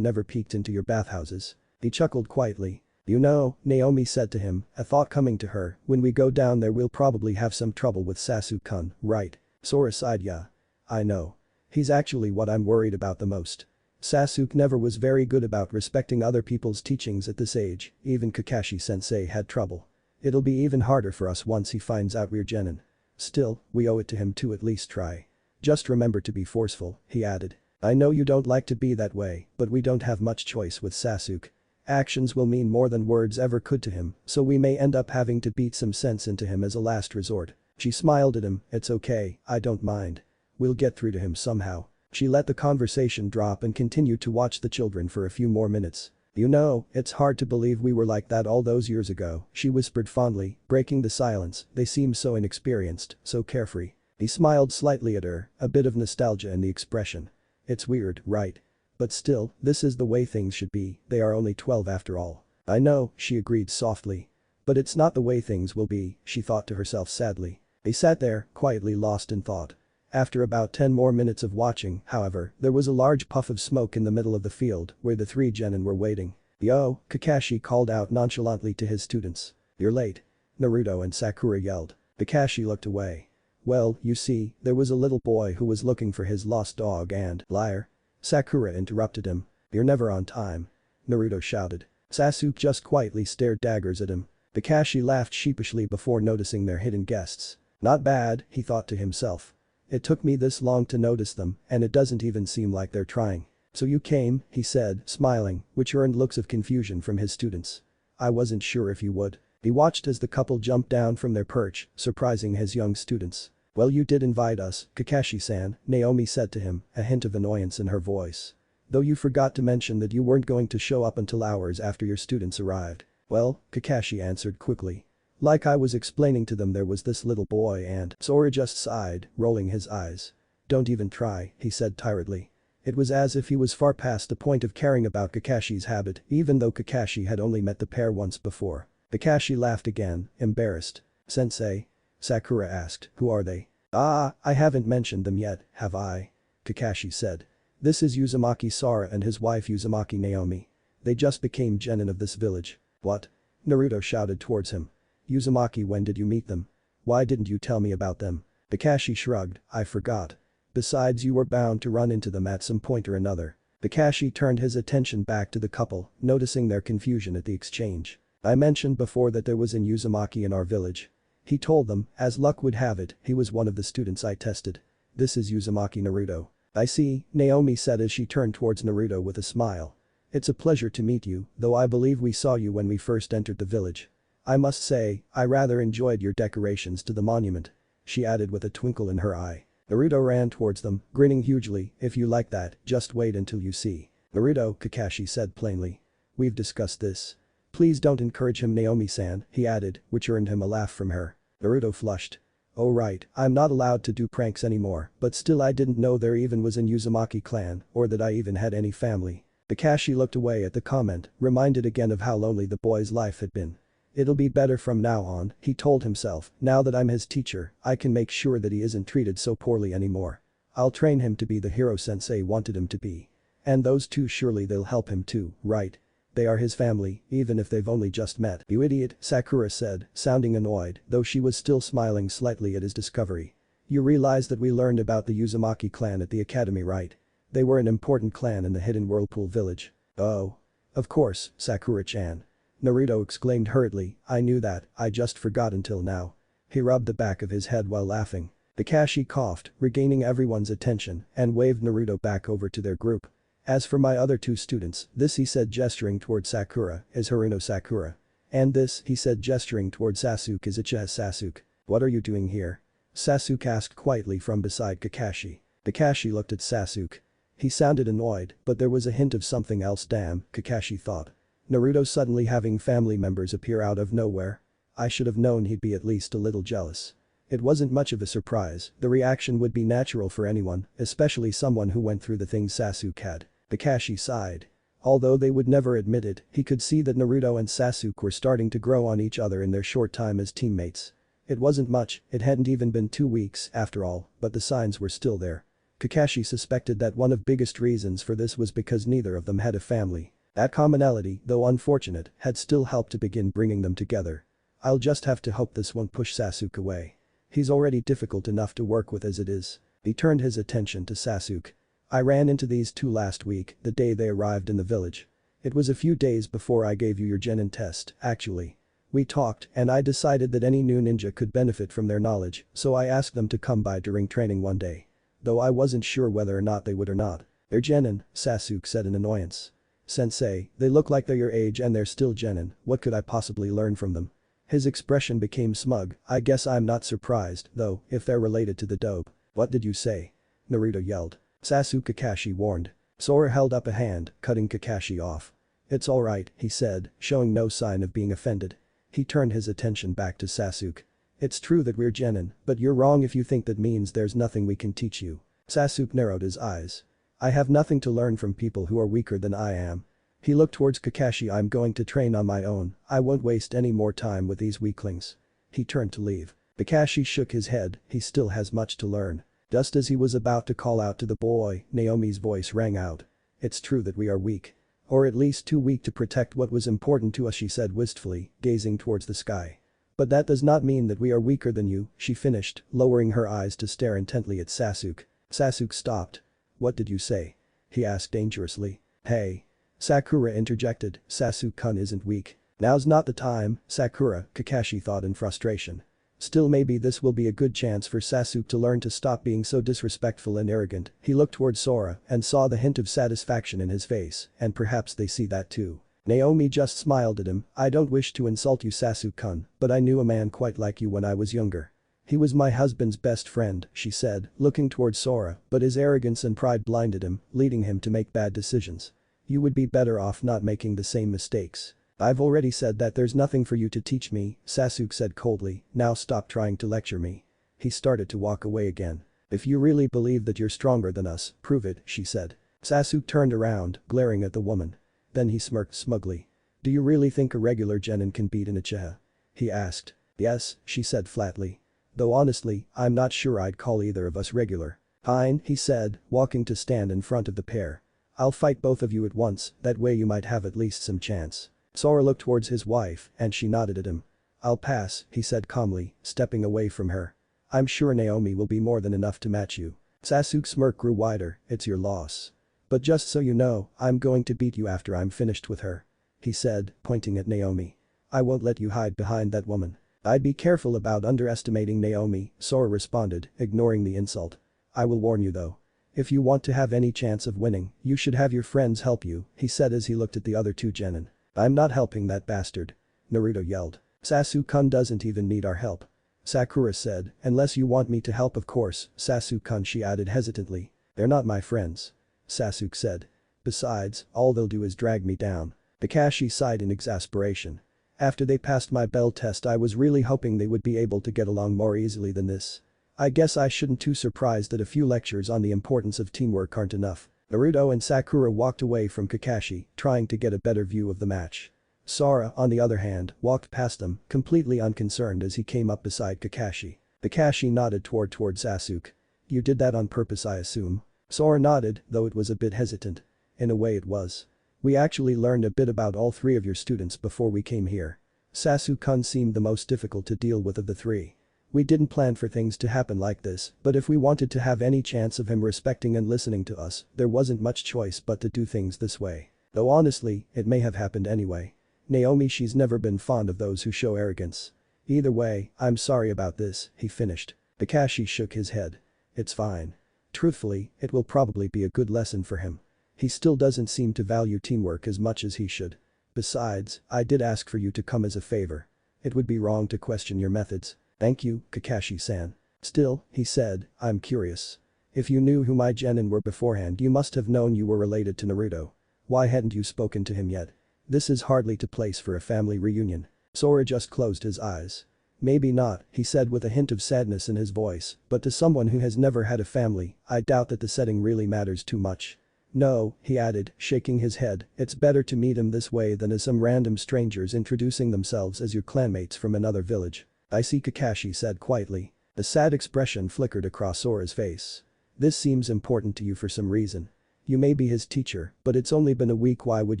never peeked into your bathhouses. He chuckled quietly. You know, Naomi said to him, a thought coming to her, when we go down there we'll probably have some trouble with Sasuke-kun, right? Sora sighed. Yeah. I know. He's actually what I'm worried about the most. Sasuke never was very good about respecting other people's teachings at this age, even Kakashi-sensei had trouble. It'll be even harder for us once he finds out we're genin. Still, we owe it to him to at least try. Just remember to be forceful, he added. I know you don't like to be that way, but we don't have much choice with Sasuke. Actions will mean more than words ever could to him, so we may end up having to beat some sense into him as a last resort. She smiled at him, it's okay, I don't mind. We'll get through to him somehow. She let the conversation drop and continued to watch the children for a few more minutes. You know, it's hard to believe we were like that all those years ago, she whispered fondly, breaking the silence, they seem so inexperienced, so carefree. He smiled slightly at her, a bit of nostalgia in the expression. It's weird, right? But still, this is the way things should be, they are only 12 after all. I know, she agreed softly. But it's not the way things will be, she thought to herself sadly. They sat there, quietly lost in thought. After about 10 more minutes of watching, however, there was a large puff of smoke in the middle of the field where the three genin were waiting. Yo, Kakashi called out nonchalantly to his students. You're late. Naruto and Sakura yelled. Kakashi looked away. Well, you see, there was a little boy who was looking for his lost dog and, liar. Sakura interrupted him. You're never on time. Naruto shouted. Sasuke just quietly stared daggers at him. Kakashi laughed sheepishly before noticing their hidden guests. Not bad, he thought to himself. It took me this long to notice them, and it doesn't even seem like they're trying. So you came, he said, smiling, which earned looks of confusion from his students. I wasn't sure if you would. He watched as the couple jumped down from their perch, surprising his young students. Well, you did invite us, Kakashi-san, Naomi said to him, a hint of annoyance in her voice. Though you forgot to mention that you weren't going to show up until hours after your students arrived. Well, Kakashi answered quickly. Like I was explaining to them, there was this little boy and Sora just sighed, rolling his eyes. Don't even try, he said tiredly. It was as if he was far past the point of caring about Kakashi's habit, even though Kakashi had only met the pair once before. Kakashi laughed again, embarrassed. Sensei? Sakura asked, who are they? Ah, I haven't mentioned them yet, have I? Kakashi said. This is Uzumaki Sora and his wife Uzumaki Naomi. They just became genin of this village. What? Naruto shouted towards him. Uzumaki, when did you meet them? Why didn't you tell me about them? Kakashi shrugged, I forgot. Besides, you were bound to run into them at some point or another. Kakashi turned his attention back to the couple, noticing their confusion at the exchange. I mentioned before that there was an Uzumaki in our village. He told them, as luck would have it, he was one of the students I tested. This is Uzumaki Naruto. I see, Naomi said as she turned towards Naruto with a smile. It's a pleasure to meet you, though I believe we saw you when we first entered the village. I must say, I rather enjoyed your decorations to the monument. She added with a twinkle in her eye. Naruto ran towards them, grinning hugely, if you like that, just wait until you see. Naruto, Kakashi said plainly. We've discussed this. Please don't encourage him, Naomi-san, he added, which earned him a laugh from her. Naruto flushed. Oh right, I'm not allowed to do pranks anymore, but still I didn't know there even was an Uzumaki clan, or that I even had any family. Kakashi looked away at the comment, reminded again of how lonely the boy's life had been. It'll be better from now on, he told himself, now that I'm his teacher, I can make sure that he isn't treated so poorly anymore. I'll train him to be the hero sensei wanted him to be. And those two, surely they'll help him too, right? They are his family, even if they've only just met. You idiot, Sakura said, sounding annoyed, though she was still smiling slightly at his discovery. You realize that we learned about the Uzumaki clan at the academy, right? They were an important clan in the hidden Whirlpool village. Oh. Of course, Sakura-chan. Naruto exclaimed hurriedly, I knew that, I just forgot until now. He rubbed the back of his head while laughing. Kakashi coughed, regaining everyone's attention, and waved Naruto back over to their group. As for my other two students, this he said gesturing toward Sakura, is Haruno Sakura. And this, he said gesturing toward Sasuke, is Uchiha Sasuke. What are you doing here? Sasuke asked quietly from beside Kakashi. Kakashi looked at Sasuke. He sounded annoyed, but there was a hint of something else. Damn, Kakashi thought. Naruto suddenly having family members appear out of nowhere. I should have known he'd be at least a little jealous. It wasn't much of a surprise, the reaction would be natural for anyone, especially someone who went through the things Sasuke had. Kakashi sighed. Although they would never admit it, he could see that Naruto and Sasuke were starting to grow on each other in their short time as teammates. It wasn't much, it hadn't even been 2 weeks, after all, but the signs were still there. Kakashi suspected that one of biggest reasons for this was because neither of them had a family. That commonality, though unfortunate, had still helped to begin bringing them together. I'll just have to hope this won't push Sasuke away. He's already difficult enough to work with as it is. He turned his attention to Sasuke. I ran into these two last week, the day they arrived in the village. It was a few days before I gave you your genin test, actually. We talked, and I decided that any new ninja could benefit from their knowledge, so I asked them to come by during training one day. Though I wasn't sure whether or not they would or not. They're genin, Sasuke said in annoyance. Sensei, they look like they're your age and they're still genin, what could I possibly learn from them? His expression became smug. I guess I'm not surprised, though, if they're related to the dope. What did you say? Naruto yelled. Sasuke, Kakashi warned. Sora held up a hand, cutting Kakashi off. It's alright, he said, showing no sign of being offended. He turned his attention back to Sasuke. It's true that we're genin, but you're wrong if you think that means there's nothing we can teach you. Sasuke narrowed his eyes. I have nothing to learn from people who are weaker than I am. He looked towards Kakashi. I'm going to train on my own, I won't waste any more time with these weaklings. He turned to leave. Kakashi shook his head, he still has much to learn. Just as he was about to call out to the boy, Naomi's voice rang out. It's true that we are weak. Or at least too weak to protect what was important to us, she said wistfully, gazing towards the sky. But that does not mean that we are weaker than you, she finished, lowering her eyes to stare intently at Sasuke. Sasuke stopped. What did you say? He asked dangerously. Hey. Sakura interjected, Sasuke-kun isn't weak. Now's not the time, Sakura, Kakashi thought in frustration. Still, maybe this will be a good chance for Sasuke to learn to stop being so disrespectful and arrogant. He looked towards Sora and saw the hint of satisfaction in his face, and perhaps they see that too. Naomi just smiled at him. I don't wish to insult you, Sasuke-kun, but I knew a man quite like you when I was younger. He was my husband's best friend, she said, looking towards Sora, but his arrogance and pride blinded him, leading him to make bad decisions. You would be better off not making the same mistakes. I've already said that there's nothing for you to teach me, Sasuke said coldly, now stop trying to lecture me. He started to walk away again. If you really believe that you're stronger than us, prove it, she said. Sasuke turned around, glaring at the woman. Then he smirked smugly. Do you really think a regular genin can beat an Uchiha? He asked. Yes, she said flatly. Though honestly, I'm not sure I'd call either of us regular. Fine, he said, walking to stand in front of the pair. I'll fight both of you at once, that way you might have at least some chance. Sora looked towards his wife, and she nodded at him. I'll pass, he said calmly, stepping away from her. I'm sure Naomi will be more than enough to match you. Sasuke's smirk grew wider, it's your loss. But just so you know, I'm going to beat you after I'm finished with her. He said, pointing at Naomi. I won't let you hide behind that woman. I'd be careful about underestimating Naomi, Sora responded, ignoring the insult. I will warn you though. If you want to have any chance of winning, you should have your friends help you, he said as he looked at the other two genin. I'm not helping that bastard. Naruto yelled. Sasuke-kun doesn't even need our help. Sakura said, unless you want me to help of course, Sasuke-kun, she added hesitantly. They're not my friends. Sasuke said. Besides, all they'll do is drag me down. Kakashi sighed in exasperation. After they passed my bell test I was really hoping they would be able to get along more easily than this. I guess I shouldn't too surprised that a few lectures on the importance of teamwork aren't enough. Naruto and Sakura walked away from Kakashi, trying to get a better view of the match. Sora, on the other hand, walked past them, completely unconcerned as he came up beside Kakashi. Kakashi nodded towards Sasuke. You did that on purpose, I assume? Sora nodded, though it was a bit hesitant. In a way it was. We actually learned a bit about all three of your students before we came here. Sasuke-kun seemed the most difficult to deal with of the three. We didn't plan for things to happen like this, but if we wanted to have any chance of him respecting and listening to us, there wasn't much choice but to do things this way. Though honestly, it may have happened anyway. Naomi, she's never been fond of those who show arrogance. Either way, I'm sorry about this, he finished. Kakashi shook his head. It's fine. Truthfully, it will probably be a good lesson for him. He still doesn't seem to value teamwork as much as he should. Besides, I did ask for you to come as a favor. It would be wrong to question your methods. Thank you, Kakashi-san. Still, he said, I'm curious. If you knew who my genin were beforehand, you must have known you were related to Naruto. Why hadn't you spoken to him yet? This is hardly the place for a family reunion. Sora just closed his eyes. Maybe not, he said with a hint of sadness in his voice, but to someone who has never had a family, I doubt that the setting really matters too much. No, he added, shaking his head, it's better to meet him this way than as some random strangers introducing themselves as your clanmates from another village. I see, Kakashi said quietly. A sad expression flickered across Sora's face. This seems important to you for some reason. You may be his teacher, but it's only been a week, why would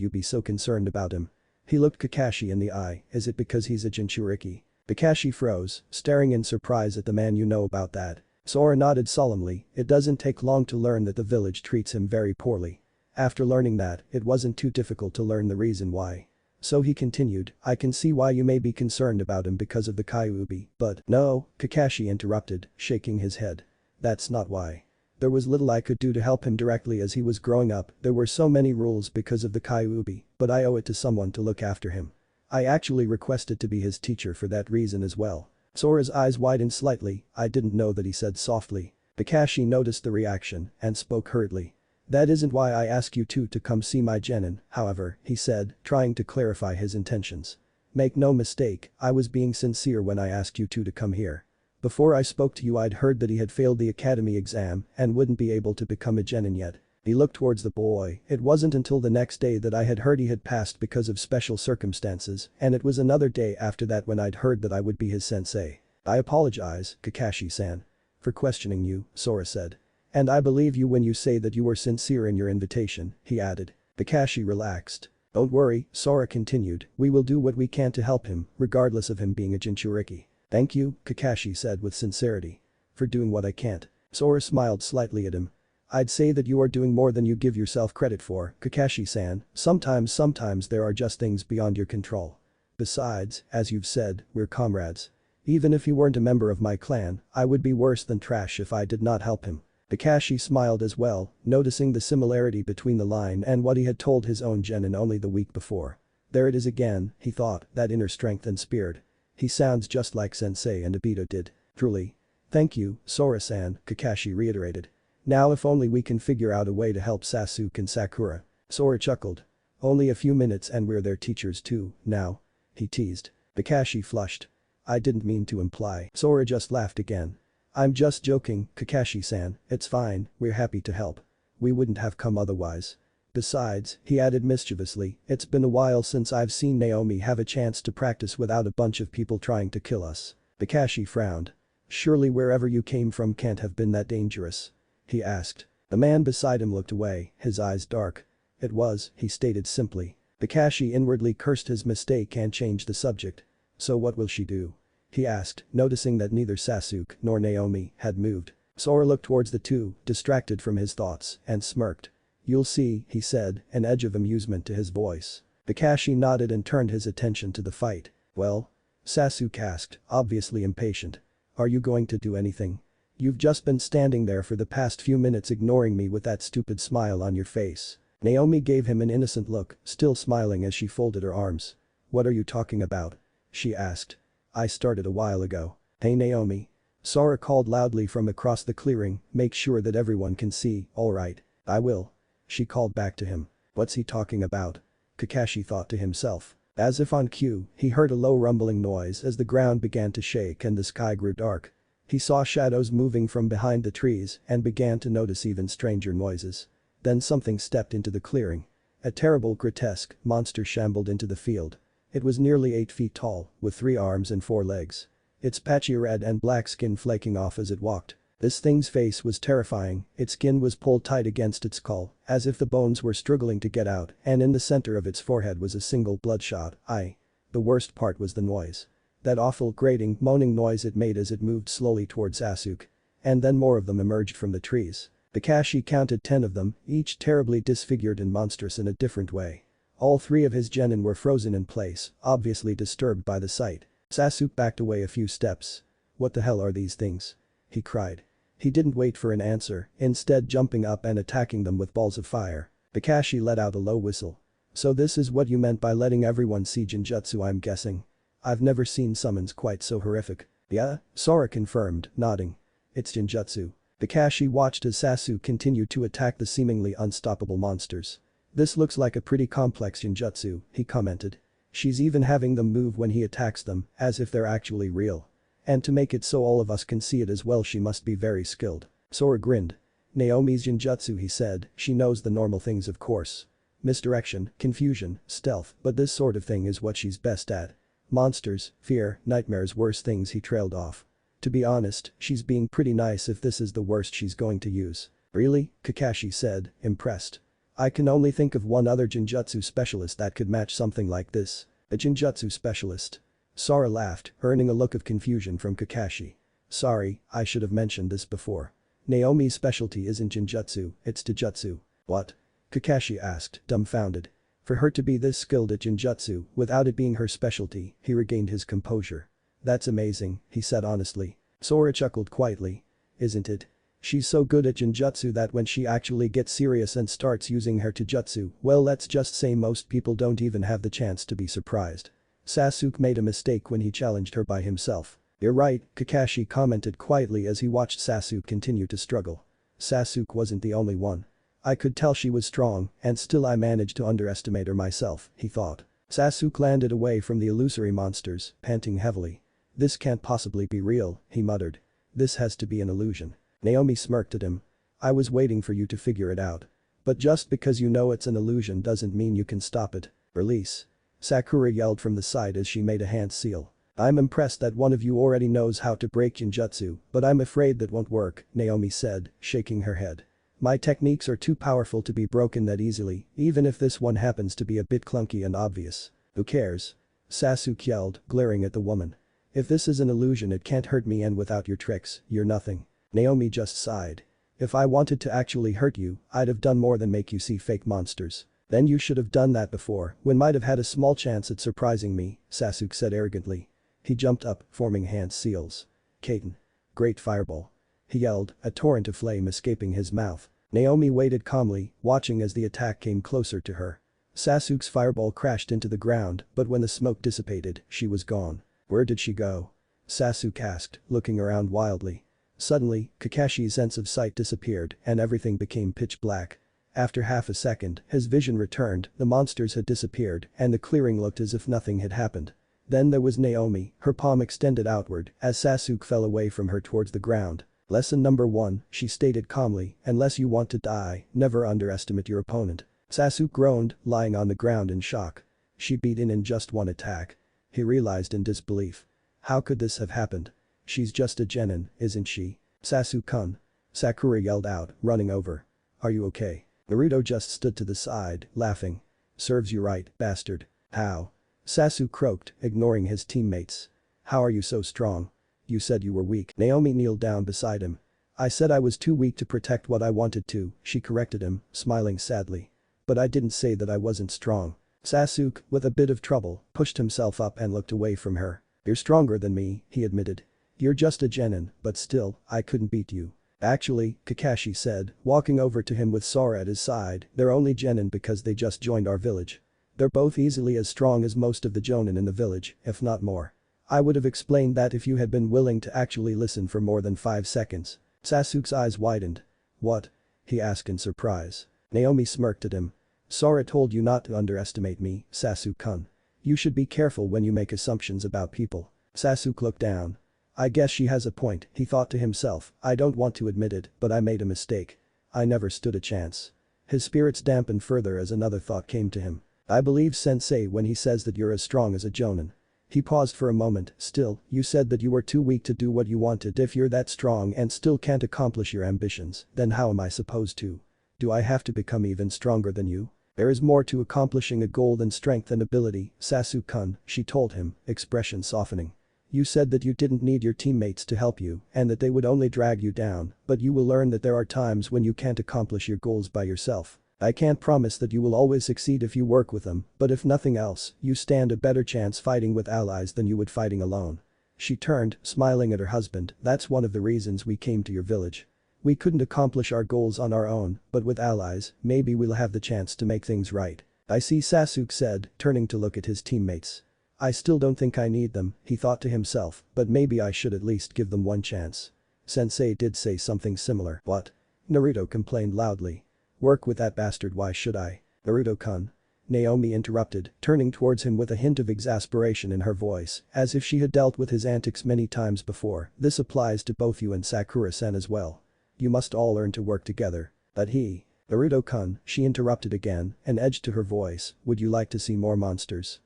you be so concerned about him? He looked Kakashi in the eye, is it because he's a Jinchuriki? Kakashi froze, staring in surprise at the man. You know about that? Sora nodded solemnly, it doesn't take long to learn that the village treats him very poorly. After learning that, it wasn't too difficult to learn the reason why. So he continued, I can see why you may be concerned about him because of the Kyuubi, but no, Kakashi interrupted, shaking his head. That's not why. There was little I could do to help him directly as he was growing up, there were so many rules because of the Kyuubi, but I owe it to someone to look after him. I actually requested to be his teacher for that reason as well. Sora's eyes widened slightly, I didn't know that, he said softly. Kakashi noticed the reaction and spoke hurriedly. That isn't why I asked you two to come see my genin, however, he said, trying to clarify his intentions. Make no mistake, I was being sincere when I asked you two to come here. Before I spoke to you, I'd heard that he had failed the academy exam and wouldn't be able to become a genin yet. He looked towards the boy. It wasn't until the next day that I had heard he had passed because of special circumstances, and it was another day after that when I'd heard that I would be his sensei. I apologize, Kakashi-san. For questioning you, Sora said. And I believe you when you say that you were sincere in your invitation, he added. Kakashi relaxed. Don't worry, Sora continued, we will do what we can to help him, regardless of him being a Jinchuriki. Thank you, Kakashi said with sincerity. For doing what I can't. Sora smiled slightly at him. I'd say that you are doing more than you give yourself credit for, Kakashi-san, sometimes there are just things beyond your control. Besides, as you've said, we're comrades. Even if he weren't a member of my clan, I would be worse than trash if I did not help him. Kakashi smiled as well, noticing the similarity between the line and what he had told his own genin only the week before. There it is again, he thought, that inner strength and spirit. He sounds just like Sensei and Obito did. Truly. Thank you, Sora-san, Kakashi reiterated. Now if only we can figure out a way to help Sasuke and Sakura. Sora chuckled. Only a few minutes and we're their teachers too, now. He teased. Kakashi flushed. I didn't mean to imply. Sora just laughed again. I'm just joking, Kakashi-san, it's fine, we're happy to help. We wouldn't have come otherwise. Besides, he added mischievously, it's been a while since I've seen Naomi have a chance to practice without a bunch of people trying to kill us. Kakashi frowned. Surely wherever you came from can't have been that dangerous. He asked. The man beside him looked away, his eyes dark. It was, he stated simply. Kakashi inwardly cursed his mistake and changed the subject. So what will she do? He asked, noticing that neither Sasuke nor Naomi had moved. Sora looked towards the two, distracted from his thoughts, and smirked. You'll see, he said, an edge of amusement to his voice. Kakashi nodded and turned his attention to the fight. Well? Sasuke asked, obviously impatient. Are you going to do anything? You've just been standing there for the past few minutes ignoring me with that stupid smile on your face. Naomi gave him an innocent look, still smiling as she folded her arms. What are you talking about? She asked. I started a while ago. Hey Naomi. Sora called loudly from across the clearing, make sure that everyone can see, alright. I will. She called back to him. What's he talking about? Kakashi thought to himself. As if on cue, he heard a low rumbling noise as the ground began to shake and the sky grew dark. He saw shadows moving from behind the trees and began to notice even stranger noises. Then something stepped into the clearing. A terrible, grotesque monster shambled into the field. It was nearly 8 feet tall, with 3 arms and 4 legs. Its patchy red and black skin flaking off as it walked. This thing's face was terrifying, its skin was pulled tight against its skull, as if the bones were struggling to get out, and in the center of its forehead was a single bloodshot eye. The worst part was the noise. That awful grating, moaning noise it made as it moved slowly towards Sasuke. And then more of them emerged from the trees. Kakashi counted 10 of them, each terribly disfigured and monstrous in a different way. All 3 of his genin were frozen in place, obviously disturbed by the sight. Sasuke backed away a few steps. What the hell are these things? He cried. He didn't wait for an answer, instead jumping up and attacking them with balls of fire. Kakashi let out a low whistle. So this is what you meant by letting everyone see Jinjutsu, I'm guessing. I've never seen summons quite so horrific. Yeah, Sora confirmed, nodding. It's Jinjutsu. Kakashi watched as Sasuke continued to attack the seemingly unstoppable monsters. This looks like a pretty complex Jinjutsu, he commented. She's even having them move when he attacks them, as if they're actually real. And to make it so all of us can see it as well, she must be very skilled. Sora grinned. Naomi's Jinjutsu, he said, she knows the normal things of course. Misdirection, confusion, stealth, but this sort of thing is what she's best at. Monsters, fear, nightmares, worse things, he trailed off. To be honest, she's being pretty nice if this is the worst she's going to use. Really? Kakashi said, impressed. I can only think of one other Jinjutsu specialist that could match something like this. A Jinjutsu specialist. Sora laughed, earning a look of confusion from Kakashi. Sorry, I should have mentioned this before. Naomi's specialty isn't Jinjutsu, it's Taijutsu. What? Kakashi asked, dumbfounded. For her to be this skilled at Jinjutsu, without it being her specialty, he regained his composure. That's amazing, he said honestly. Sora chuckled quietly. Isn't it? She's so good at Jinjutsu that when she actually gets serious and starts using her Taijutsu, well, let's just say most people don't even have the chance to be surprised. Sasuke made a mistake when he challenged her by himself. You're right, Kakashi commented quietly as he watched Sasuke continue to struggle. Sasuke wasn't the only one. I could tell she was strong, and still I managed to underestimate her myself, he thought. Sasuke landed away from the illusory monsters, panting heavily. This can't possibly be real, he muttered. This has to be an illusion. Naomi smirked at him. I was waiting for you to figure it out. But just because you know it's an illusion doesn't mean you can stop it. Release. Sakura yelled from the side as she made a hand seal. I'm impressed that one of you already knows how to break Jinjutsu, but I'm afraid that won't work, Naomi said, shaking her head. My techniques are too powerful to be broken that easily, even if this one happens to be a bit clunky and obvious. Who cares? Sasuke yelled, glaring at the woman. If this is an illusion it can't hurt me, and without your tricks, you're nothing. Naomi just sighed. If I wanted to actually hurt you, I'd have done more than make you see fake monsters. Then you should have done that before, when might have had a small chance at surprising me, Sasuke said arrogantly. He jumped up, forming hand seals. Kaiten. Great fireball. He yelled, a torrent of flame escaping his mouth. Naomi waited calmly, watching as the attack came closer to her. Sasuke's fireball crashed into the ground, but when the smoke dissipated, she was gone. Where did she go? Sasuke asked, looking around wildly. Suddenly, Kakashi's sense of sight disappeared and everything became pitch black. After half a second, his vision returned, the monsters had disappeared, and the clearing looked as if nothing had happened. Then there was Naomi, her palm extended outward, as Sasuke fell away from her towards the ground. Lesson number 1, she stated calmly, unless you want to die, never underestimate your opponent. Sasuke groaned, lying on the ground in shock. She beat in just one attack. He realized in disbelief. How could this have happened? She's just a genin, isn't she? Sasuke-kun. Sakura yelled out, running over. Are you okay? Naruto just stood to the side, laughing. Serves you right, bastard. How? Sasuke croaked, ignoring his teammates. How are you so strong? You said you were weak. Naomi kneeled down beside him. I said I was too weak to protect what I wanted to, she corrected him, smiling sadly. But I didn't say that I wasn't strong. Sasuke, with a bit of trouble, pushed himself up and looked away from her. You're stronger than me, he admitted. You're just a genin, but still, I couldn't beat you. Actually, Kakashi said, walking over to him with Sora at his side, they're only genin because they just joined our village. They're both easily as strong as most of the jonin in the village, if not more. I would have explained that if you had been willing to actually listen for more than 5 seconds. Sasuke's eyes widened. What? He asked in surprise. Naomi smirked at him. Sora told you not to underestimate me, Sasuke-kun. You should be careful when you make assumptions about people. Sasuke looked down. I guess she has a point, he thought to himself. I don't want to admit it, but I made a mistake. I never stood a chance. His spirits dampened further as another thought came to him. I believe sensei when he says that you're as strong as a jonin. He paused for a moment. Still, you said that you were too weak to do what you wanted. If you're that strong and still can't accomplish your ambitions, then how am I supposed to? Do I have to become even stronger than you? There is more to accomplishing a goal than strength and ability, Sasuke-kun, she told him, expression softening. You said that you didn't need your teammates to help you and that they would only drag you down, but you will learn that there are times when you can't accomplish your goals by yourself. I can't promise that you will always succeed if you work with them, but if nothing else, you stand a better chance fighting with allies than you would fighting alone. She turned, smiling at her husband. That's one of the reasons we came to your village. We couldn't accomplish our goals on our own, but with allies, maybe we'll have the chance to make things right. I see, Sasuke said, turning to look at his teammates. I still don't think I need them, he thought to himself, but maybe I should at least give them one chance. Sensei did say something similar. What? Naruto complained loudly. Work with that bastard, why should I? Naruto-kun. Naomi interrupted, turning towards him with a hint of exasperation in her voice, as if she had dealt with his antics many times before. This applies to both you and Sakura-sen as well. You must all learn to work together. But he. Naruto-kun, she interrupted again, an edge to her voice, would you like to see more monsters?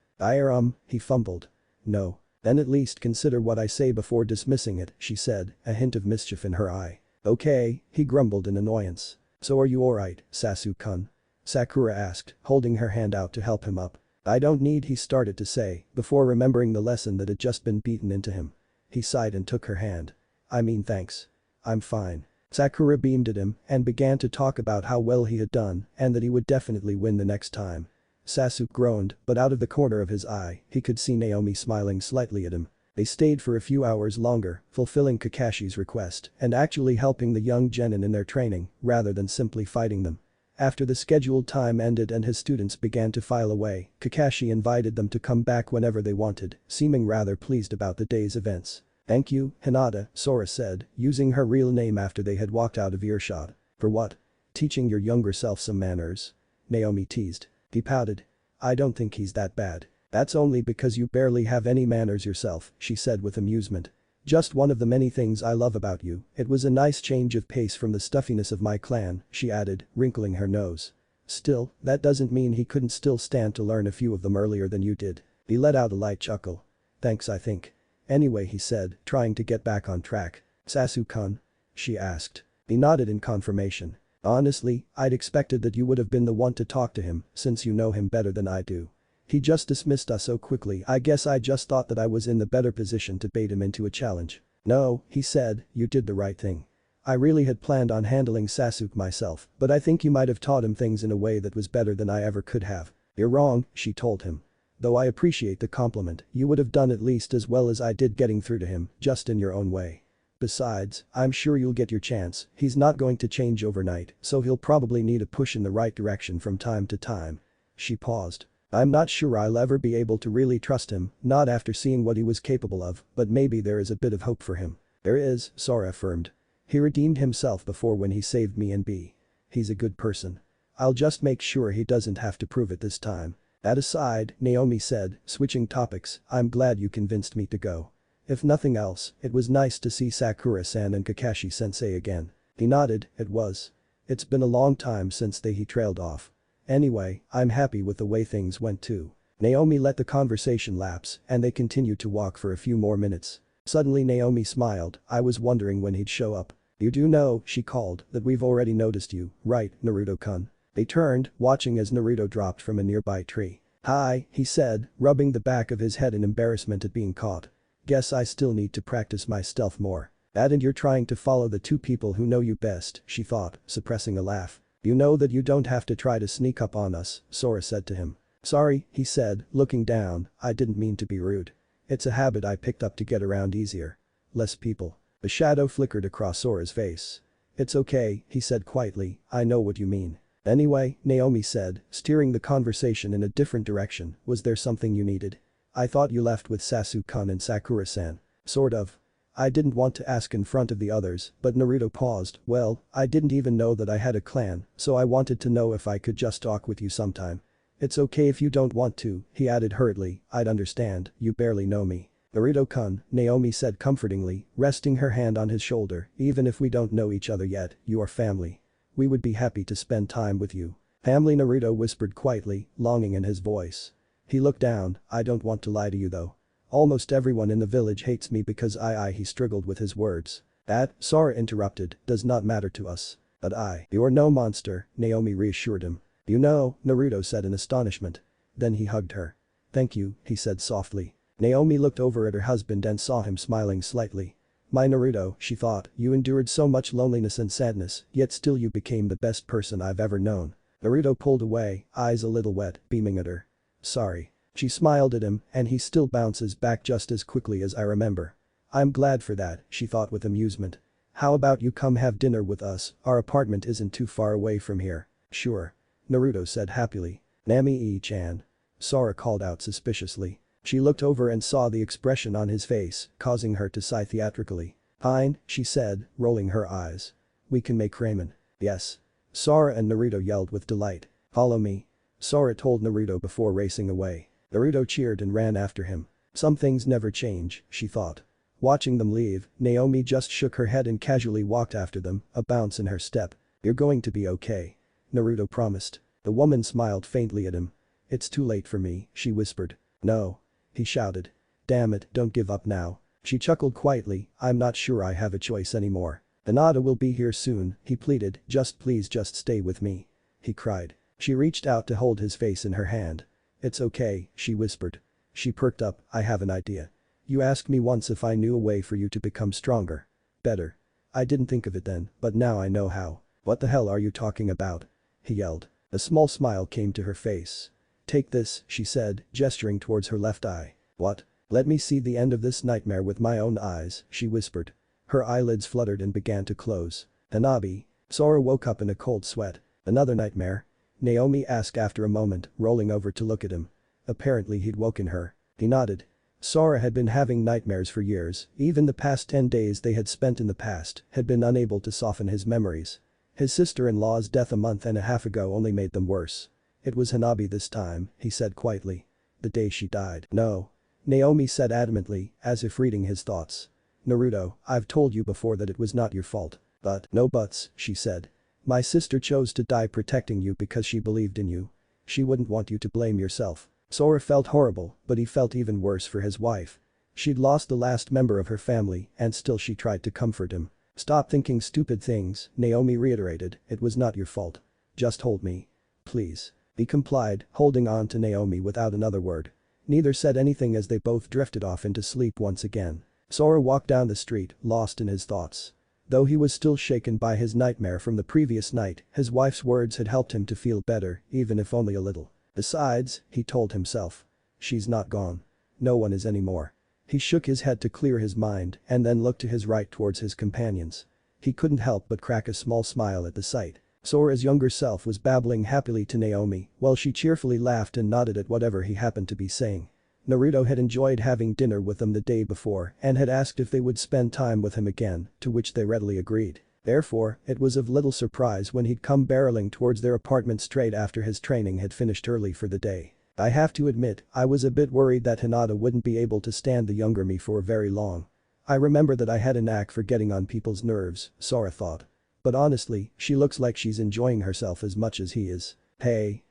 He fumbled. No. Then at least consider what I say before dismissing it, she said, a hint of mischief in her eye. Okay, he grumbled in annoyance. So are you alright, Sasuke-kun? Sakura asked, holding her hand out to help him up. I don't need, he started to say, before remembering the lesson that had just been beaten into him. He sighed and took her hand. I mean, thanks. I'm fine. Sakura beamed at him and began to talk about how well he had done and that he would definitely win the next time. Sasuke groaned, but out of the corner of his eye, he could see Naomi smiling slightly at him. They stayed for a few hours longer, fulfilling Kakashi's request and actually helping the young genin in their training, rather than simply fighting them. After the scheduled time ended and his students began to file away, Kakashi invited them to come back whenever they wanted, seeming rather pleased about the day's events. Thank you, Hinata, Sora said, using her real name after they had walked out of earshot. For what? Teaching your younger self some manners? Naomi teased. He pouted. I don't think he's that bad. That's only because you barely have any manners yourself, she said with amusement. Just one of the many things I love about you. It was a nice change of pace from the stuffiness of my clan, she added, wrinkling her nose. Still, that doesn't mean he couldn't still stand to learn a few of them earlier than you did. He let out a light chuckle. Thanks, I think. Anyway, he said, trying to get back on track. Sasuke-kun? She asked. He nodded in confirmation. Honestly, I'd expected that you would have been the one to talk to him, since you know him better than I do. He just dismissed us so quickly. I guess I just thought that I was in the better position to bait him into a challenge. No, he said, you did the right thing. I really had planned on handling Sasuke myself, but I think you might have taught him things in a way that was better than I ever could have. You're wrong, she told him. Though I appreciate the compliment, you would have done at least as well as I did getting through to him, just in your own way. Besides, I'm sure you'll get your chance. He's not going to change overnight, so he'll probably need a push in the right direction from time to time. She paused. I'm not sure I'll ever be able to really trust him, not after seeing what he was capable of, but maybe there is a bit of hope for him. There is, Sora affirmed. He redeemed himself before when he saved me and B. He's a good person. I'll just make sure he doesn't have to prove it this time. That aside, Naomi said, switching topics, I'm glad you convinced me to go. If nothing else, it was nice to see Sakura-san and Kakashi-sensei again. He nodded, it was. It's been a long time since he trailed off. Anyway, I'm happy with the way things went too. Naomi let the conversation lapse and they continued to walk for a few more minutes. Suddenly Naomi smiled, I was wondering when he'd show up. You do know, she called, that we've already noticed you, right, Naruto-kun? They turned, watching as Naruto dropped from a nearby tree. Hi, he said, rubbing the back of his head in embarrassment at being caught. Guess I still need to practice my stealth more. And you're trying to follow the two people who know you best, she thought, suppressing a laugh. You know that you don't have to try to sneak up on us, Sora said to him. Sorry, he said, looking down, I didn't mean to be rude. It's a habit I picked up to get around easier. Less people. A shadow flickered across Sora's face. It's okay, he said quietly, I know what you mean. Anyway, Naomi said, steering the conversation in a different direction, was there something you needed? I thought you left with Sasuke-kun and Sakura-san. Sort of. I didn't want to ask in front of the others, but Naruto paused, well, I didn't even know that I had a clan, so I wanted to know if I could just talk with you sometime. It's okay if you don't want to, he added hurriedly, I'd understand, you barely know me. Naruto-kun, Naomi said comfortingly, resting her hand on his shoulder, even if we don't know each other yet, you are family. We would be happy to spend time with you. Family, Naruto whispered quietly, longing in his voice. He looked down, I don't want to lie to you though. Almost everyone in the village hates me because he struggled with his words. That, Sora interrupted, does not matter to us. But you're no monster, Naomi reassured him. You know, Naruto said in astonishment. Then he hugged her. Thank you, he said softly. Naomi looked over at her husband and saw him smiling slightly. My Naruto, she thought, you endured so much loneliness and sadness, yet still you became the best person I've ever known. Naruto pulled away, eyes a little wet, beaming at her. Sorry. She smiled at him and he still bounces back just as quickly as I remember. I'm glad for that, she thought with amusement. How about you come have dinner with us, our apartment isn't too far away from here. Sure. Naruto said happily. Nami-chan. Sora called out suspiciously. She looked over and saw the expression on his face, causing her to sigh theatrically. Fine, she said, rolling her eyes. We can make ramen. Yes. Sora and Naruto yelled with delight. Follow me. Sora told Naruto before racing away. Naruto cheered and ran after him. Some things never change, she thought. Watching them leave, Naomi just shook her head and casually walked after them, a bounce in her step. You're going to be okay. Naruto promised. The woman smiled faintly at him. It's too late for me, she whispered. No. He shouted. Damn it, don't give up now. She chuckled quietly, I'm not sure I have a choice anymore. Hinata will be here soon, he pleaded, please just stay with me. He cried. She reached out to hold his face in her hand. It's okay, she whispered. She perked up, I have an idea. You asked me once if I knew a way for you to become stronger. Better. I didn't think of it then, but now I know how. What the hell are you talking about? He yelled. A small smile came to her face. Take this, she said, gesturing towards her left eye. What? Let me see the end of this nightmare with my own eyes, she whispered. Her eyelids fluttered and began to close. Hanabi. Sora woke up in a cold sweat. Another nightmare? Naomi asked after a moment, rolling over to look at him. Apparently he'd woken her. He nodded. Sora had been having nightmares for years, even the past 10 days they had spent in the past had been unable to soften his memories. His sister-in-law's death a month and a half ago only made them worse. It was Hanabi this time, he said quietly. The day she died. No. Naomi said adamantly, as if reading his thoughts. Naruto, I've told you before that it was not your fault. But, no buts, she said. My sister chose to die protecting you because she believed in you. She wouldn't want you to blame yourself. Sora felt horrible, but he felt even worse for his wife. She'd lost the last member of her family and still she tried to comfort him. Stop thinking stupid things, Naomi reiterated, it was not your fault. Just hold me. Please. He complied, holding on to Naomi without another word. Neither said anything as they both drifted off into sleep once again. Sora walked down the street, lost in his thoughts. Though he was still shaken by his nightmare from the previous night, his wife's words had helped him to feel better, even if only a little. Besides, he told himself. She's not gone. No one is anymore. He shook his head to clear his mind and then looked to his right towards his companions. He couldn't help but crack a small smile at the sight. Sora's younger self was babbling happily to Naomi while she cheerfully laughed and nodded at whatever he happened to be saying. Naruto had enjoyed having dinner with them the day before and had asked if they would spend time with him again, to which they readily agreed. Therefore, it was of little surprise when he'd come barreling towards their apartment straight after his training had finished early for the day. I have to admit, I was a bit worried that Hinata wouldn't be able to stand the younger me for very long. I remember that I had a knack for getting on people's nerves, Sora thought. But honestly, she looks like she's enjoying herself as much as he is. Hey.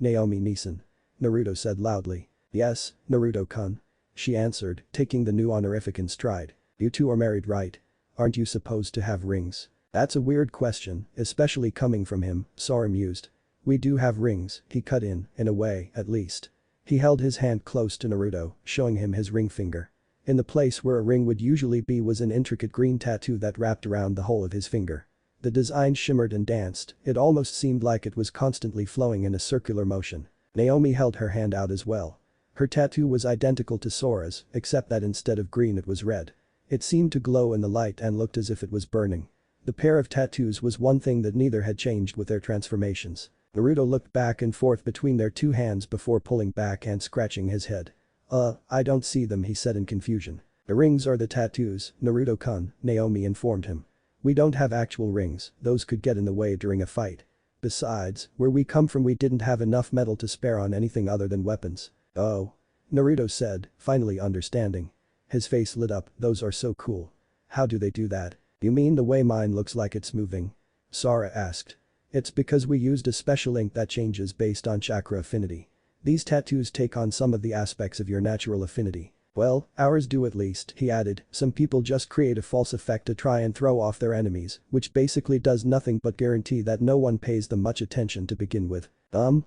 Naomi-san. Naruto said loudly. Yes, Naruto-kun. She answered, taking the new honorific in stride. You two are married, right? Aren't you supposed to have rings? That's a weird question, especially coming from him, Sora mused. We do have rings, he cut in a way, at least. He held his hand close to Naruto, showing him his ring finger. In the place where a ring would usually be was an intricate green tattoo that wrapped around the whole of his finger. The design shimmered and danced, it almost seemed like it was constantly flowing in a circular motion. Naomi held her hand out as well. Her tattoo was identical to Sora's, except that instead of green it was red. It seemed to glow in the light and looked as if it was burning. The pair of tattoos was one thing that neither had changed with their transformations. Naruto looked back and forth between their two hands before pulling back and scratching his head. I don't see them, he said in confusion. The rings are the tattoos, Naruto-kun, Naomi informed him. We don't have actual rings, those could get in the way during a fight. Besides, where we come from we didn't have enough metal to spare on anything other than weapons. Oh. Naruto said, finally understanding. His face lit up, those are so cool. How do they do that? You mean the way mine looks like it's moving? Sora asked. It's because we used a special ink that changes based on chakra affinity. These tattoos take on some of the aspects of your natural affinity. Well, ours do at least, he added. Some people just create a false effect to try and throw off their enemies, which basically does nothing but guarantee that no one pays them much attention to begin with.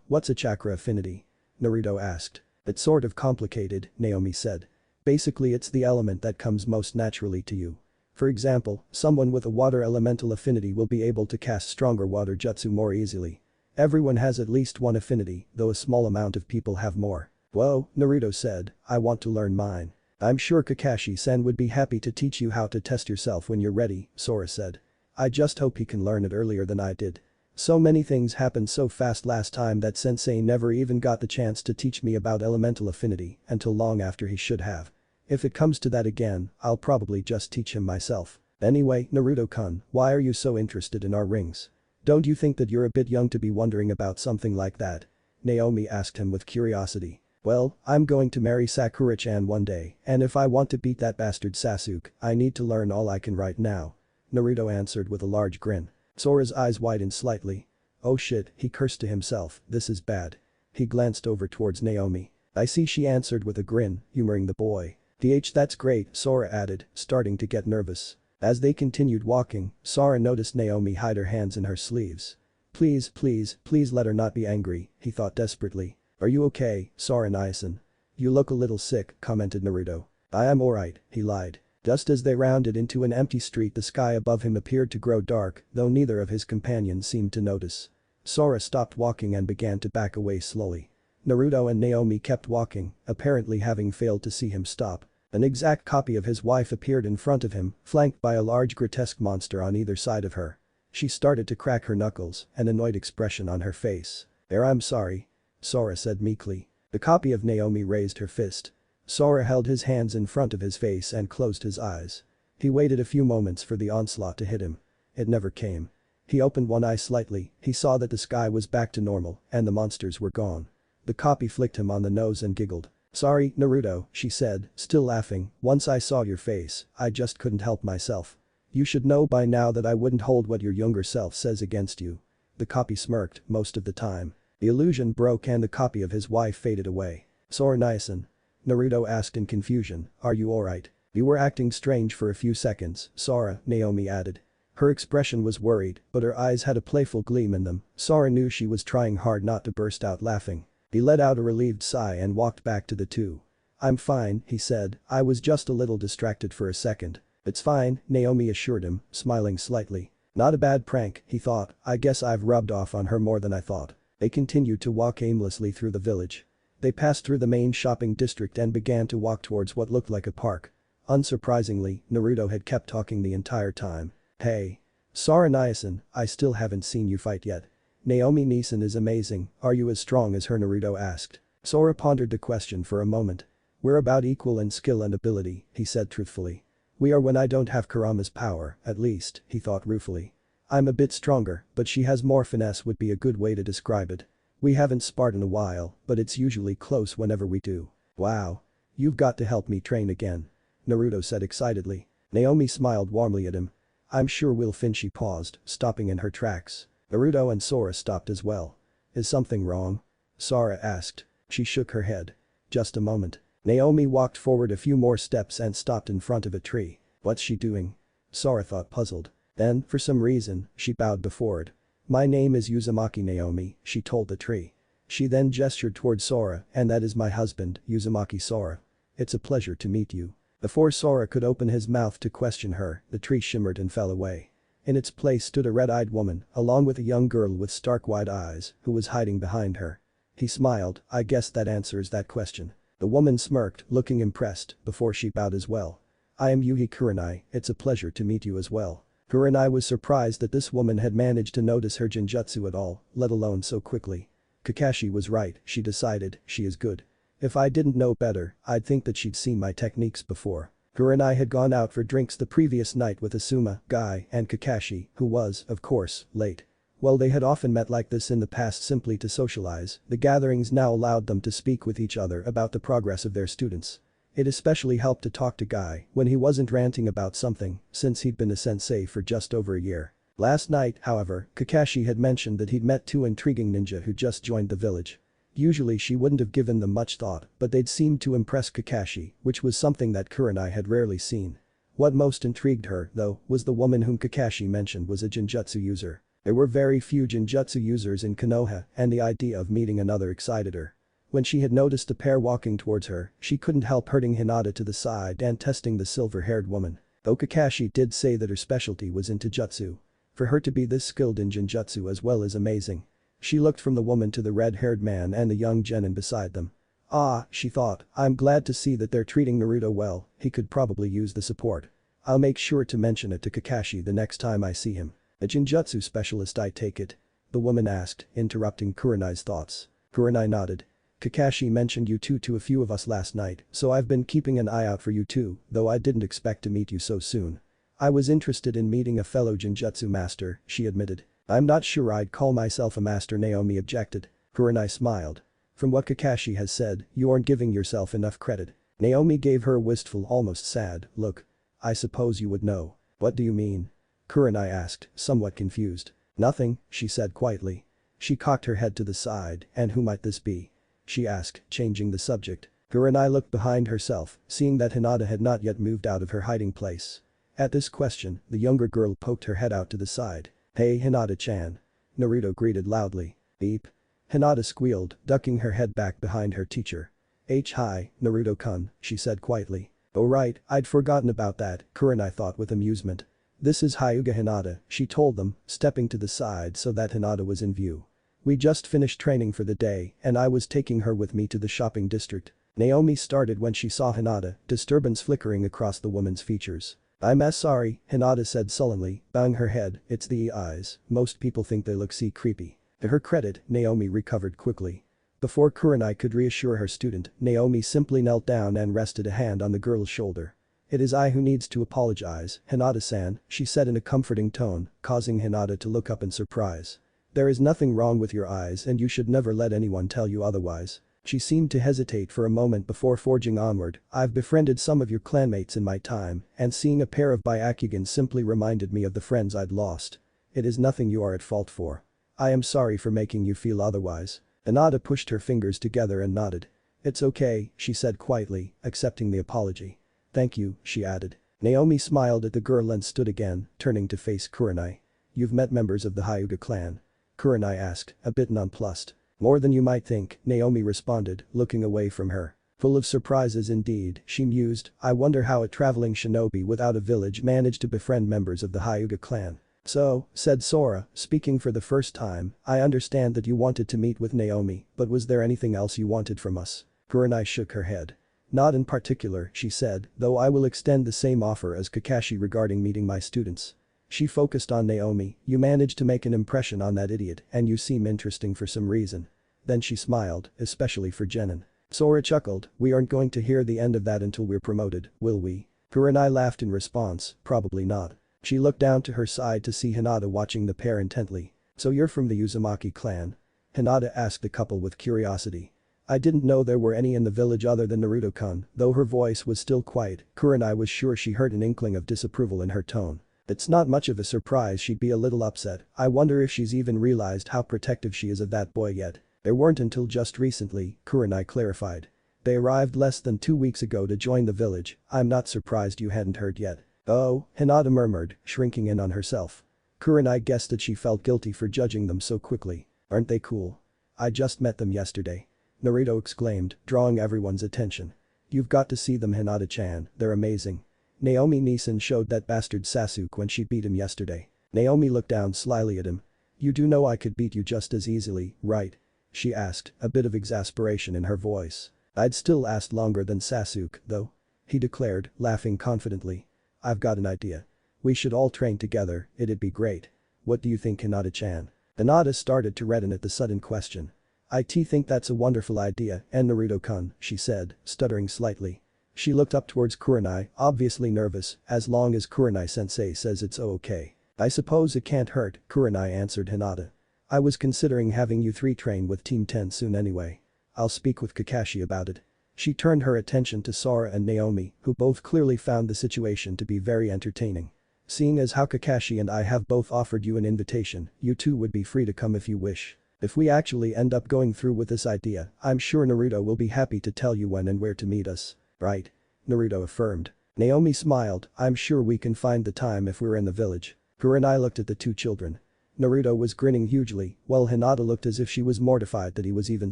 What's a chakra affinity? Naruto asked. It's sort of complicated, Naomi said. Basically it's the element that comes most naturally to you. For example, someone with a water elemental affinity will be able to cast stronger water jutsu more easily. Everyone has at least one affinity, though a small amount of people have more. Whoa, Naruto said, I want to learn mine. I'm sure Kakashi-sen would be happy to teach you how to test yourself when you're ready, Sora said. I just hope he can learn it earlier than I did. So many things happened so fast last time that sensei never even got the chance to teach me about elemental affinity until long after he should have. If it comes to that again, I'll probably just teach him myself. Anyway, Naruto-kun, why are you so interested in our rings? Don't you think that you're a bit young to be wondering about something like that? Naomi asked him with curiosity. Well, I'm going to marry Sakura-chan one day, and if I want to beat that bastard Sasuke, I need to learn all I can right now. Naruto answered with a large grin. Sora's eyes widened slightly. Oh shit, he cursed to himself, this is bad. He glanced over towards Naomi. I see, she answered with a grin, humoring the boy. That's great, Sora added, starting to get nervous. As they continued walking, Sora noticed Naomi hide her hands in her sleeves. Please, please, please let her not be angry, he thought desperately. Are you okay, Sora-san? You look a little sick, commented Naruto. I am alright, he lied. Just as they rounded into an empty street, the sky above him appeared to grow dark, though neither of his companions seemed to notice. Sora stopped walking and began to back away slowly. Naruto and Naomi kept walking, apparently having failed to see him stop. An exact copy of his wife appeared in front of him, flanked by a large grotesque monster on either side of her. She started to crack her knuckles, an annoyed expression on her face. I'm sorry, Sora said meekly. The copy of Naomi raised her fist. Sora held his hands in front of his face and closed his eyes. He waited a few moments for the onslaught to hit him. It never came. He opened one eye slightly, he saw that the sky was back to normal and the monsters were gone. The copy flicked him on the nose and giggled. Sorry, Naruto, she said, still laughing, once I saw your face, I just couldn't help myself. You should know by now that I wouldn't hold what your younger self says against you. The copy smirked, most of the time. The illusion broke and the copy of his wife faded away. Sora-san? Naruto asked in confusion, are you alright? You were acting strange for a few seconds, Sora, Naomi added. Her expression was worried, but her eyes had a playful gleam in them. Sora knew she was trying hard not to burst out laughing. He let out a relieved sigh and walked back to the two. I'm fine, he said, I was just a little distracted for a second. It's fine, Naomi assured him, smiling slightly. Not a bad prank, he thought, I guess I've rubbed off on her more than I thought. They continued to walk aimlessly through the village. They passed through the main shopping district and began to walk towards what looked like a park. Unsurprisingly, Naruto had kept talking the entire time. Hey. Sora-san, I still haven't seen you fight yet. Naomi-san is amazing, are you as strong as her? Naruto asked. Sora pondered the question for a moment. We're about equal in skill and ability, he said truthfully. We are when I don't have Kurama's power, at least, he thought ruefully. I'm a bit stronger, but she has more finesse would be a good way to describe it. We haven't sparred in a while, but it's usually close whenever we do. Wow. You've got to help me train again. Naruto said excitedly. Naomi smiled warmly at him. I'm sure we'll finish. She paused, stopping in her tracks. Naruto and Sora stopped as well. Is something wrong? Sora asked. She shook her head. Just a moment. Naomi walked forward a few more steps and stopped in front of a tree. What's she doing? Sora thought, puzzled. Then, for some reason, she bowed before it. My name is Uzumaki Naomi, she told the tree. She then gestured toward Sora, and that is my husband, Uzumaki Sora. It's a pleasure to meet you. Before Sora could open his mouth to question her, the tree shimmered and fell away. In its place stood a red-eyed woman, along with a young girl with stark wide eyes, who was hiding behind her. He smiled, I guess that answers that question. The woman smirked, looking impressed, before she bowed as well. I am Yuhi Kurenai, it's a pleasure to meet you as well. Kurenai was surprised that this woman had managed to notice her genjutsu at all, let alone so quickly. Kakashi was right, she decided, she is good. If I didn't know better, I'd think that she'd seen my techniques before. Kurenai had gone out for drinks the previous night with Asuma, Guy, and Kakashi, who was, of course, late. While they had often met like this in the past simply to socialize, the gatherings now allowed them to speak with each other about the progress of their students. It especially helped to talk to Guy when he wasn't ranting about something, since he'd been a sensei for just over a year. Last night, however, Kakashi had mentioned that he'd met two intriguing ninja who just joined the village. Usually she wouldn't have given them much thought, but they'd seemed to impress Kakashi, which was something that Kurenai had rarely seen. What most intrigued her, though, was the woman whom Kakashi mentioned was a genjutsu user. There were very few genjutsu users in Konoha, and the idea of meeting another excited her. When she had noticed a pair walking towards her, she couldn't help hurting Hinata to the side and testing the silver-haired woman. Though Kakashi did say that her specialty was in jutsu. For her to be this skilled in genjutsu as well is amazing. She looked from the woman to the red-haired man and the young genin beside them. Ah, she thought, I'm glad to see that they're treating Naruto well, he could probably use the support. I'll make sure to mention it to Kakashi the next time I see him. A Jinjutsu specialist, I take it? The woman asked, interrupting Kurenai's thoughts. Kurenai nodded. Kakashi mentioned you two to a few of us last night, so I've been keeping an eye out for you too, though I didn't expect to meet you so soon. I was interested in meeting a fellow Jinjutsu master, she admitted. I'm not sure I'd call myself a master, Naomi objected. Kurenai smiled. From what Kakashi has said, you aren't giving yourself enough credit. Naomi gave her a wistful, almost sad look. I suppose you would know. What do you mean? Kurenai asked, somewhat confused. Nothing, she said quietly. She cocked her head to the side, and who might this be? She asked, changing the subject. Kurenai looked behind herself, seeing that Hinata had not yet moved out of her hiding place. At this question, the younger girl poked her head out to the side. Hey Hinata-chan. Naruto greeted loudly. Beep. Hinata squealed, ducking her head back behind her teacher. Hi, Naruto-kun, she said quietly. Oh right, I'd forgotten about that, Kurenai thought with amusement. This is Hyuga Hinata, she told them, stepping to the side so that Hinata was in view. We just finished training for the day and I was taking her with me to the shopping district. Naomi started when she saw Hinata, disturbance flickering across the woman's features. I'm sorry, Hinata said sullenly, bowing her head, it's the eyes, most people think they look creepy. To her credit, Naomi recovered quickly. Before Kurenai could reassure her student, Naomi simply knelt down and rested a hand on the girl's shoulder. It is I who needs to apologize, Hinata-san, she said in a comforting tone, causing Hinata to look up in surprise. There is nothing wrong with your eyes and you should never let anyone tell you otherwise. She seemed to hesitate for a moment before forging onward. I've befriended some of your clanmates in my time, and seeing a pair of Bakugan simply reminded me of the friends I'd lost. It is nothing you are at fault for. I am sorry for making you feel otherwise. Hinata pushed her fingers together and nodded. It's okay, she said quietly, accepting the apology. Thank you, she added. Naomi smiled at the girl and stood again, turning to face Kurenai. You've met members of the Hyuga clan? Kurenai asked, a bit nonplussed. More than you might think, Naomi responded, looking away from her. Full of surprises indeed, she mused, I wonder how a traveling shinobi without a village managed to befriend members of the Hyuga clan. So, said Sora, speaking for the first time, I understand that you wanted to meet with Naomi, but was there anything else you wanted from us? Kurenai shook her head. Not in particular, she said, though I will extend the same offer as Kakashi regarding meeting my students. She focused on Naomi, you managed to make an impression on that idiot and you seem interesting for some reason. Then she smiled, especially for Genin. Sora chuckled, we aren't going to hear the end of that until we're promoted, will we? Kurenai laughed in response, probably not. She looked down to her side to see Hinata watching the pair intently. So you're from the Uzumaki clan? Hinata asked the couple with curiosity. I didn't know there were any in the village other than Naruto-kun, though her voice was still quiet, Kurenai was sure she heard an inkling of disapproval in her tone. It's not much of a surprise she'd be a little upset, I wonder if she's even realized how protective she is of that boy yet. They weren't until just recently, Kurenai clarified. They arrived less than 2 weeks ago to join the village, I'm not surprised you hadn't heard yet. Oh, Hinata murmured, shrinking in on herself. Kurenai guessed that she felt guilty for judging them so quickly. Aren't they cool? I just met them yesterday. Naruto exclaimed, drawing everyone's attention. You've got to see them, Hinata-chan, they're amazing. Naomi Neeson showed that bastard Sasuke when she beat him yesterday. Naomi looked down slyly at him. You do know I could beat you just as easily, right? She asked, a bit of exasperation in her voice. I'd still last longer than Sasuke, though. He declared, laughing confidently. I've got an idea. We should all train together, it'd be great. What do you think, Hinata-chan? Hinata started to redden at the sudden question. I think that's a wonderful idea, and Naruto-kun, she said, stuttering slightly. She looked up towards Kurenai, obviously nervous, as long as Kurenai-sensei says it's okay. I suppose it can't hurt, Kurenai answered Hinata. I was considering having you three train with Team 10 soon anyway. I'll speak with Kakashi about it. She turned her attention to Sora and Naomi, who both clearly found the situation to be very entertaining. Seeing as how Kakashi and I have both offered you an invitation, you two would be free to come if you wish. If we actually end up going through with this idea, I'm sure Naruto will be happy to tell you when and where to meet us. Right? Naruto affirmed. Naomi smiled, I'm sure we can find the time if we're in the village. Kurenai looked at the two children. Naruto was grinning hugely, while Hinata looked as if she was mortified that he was even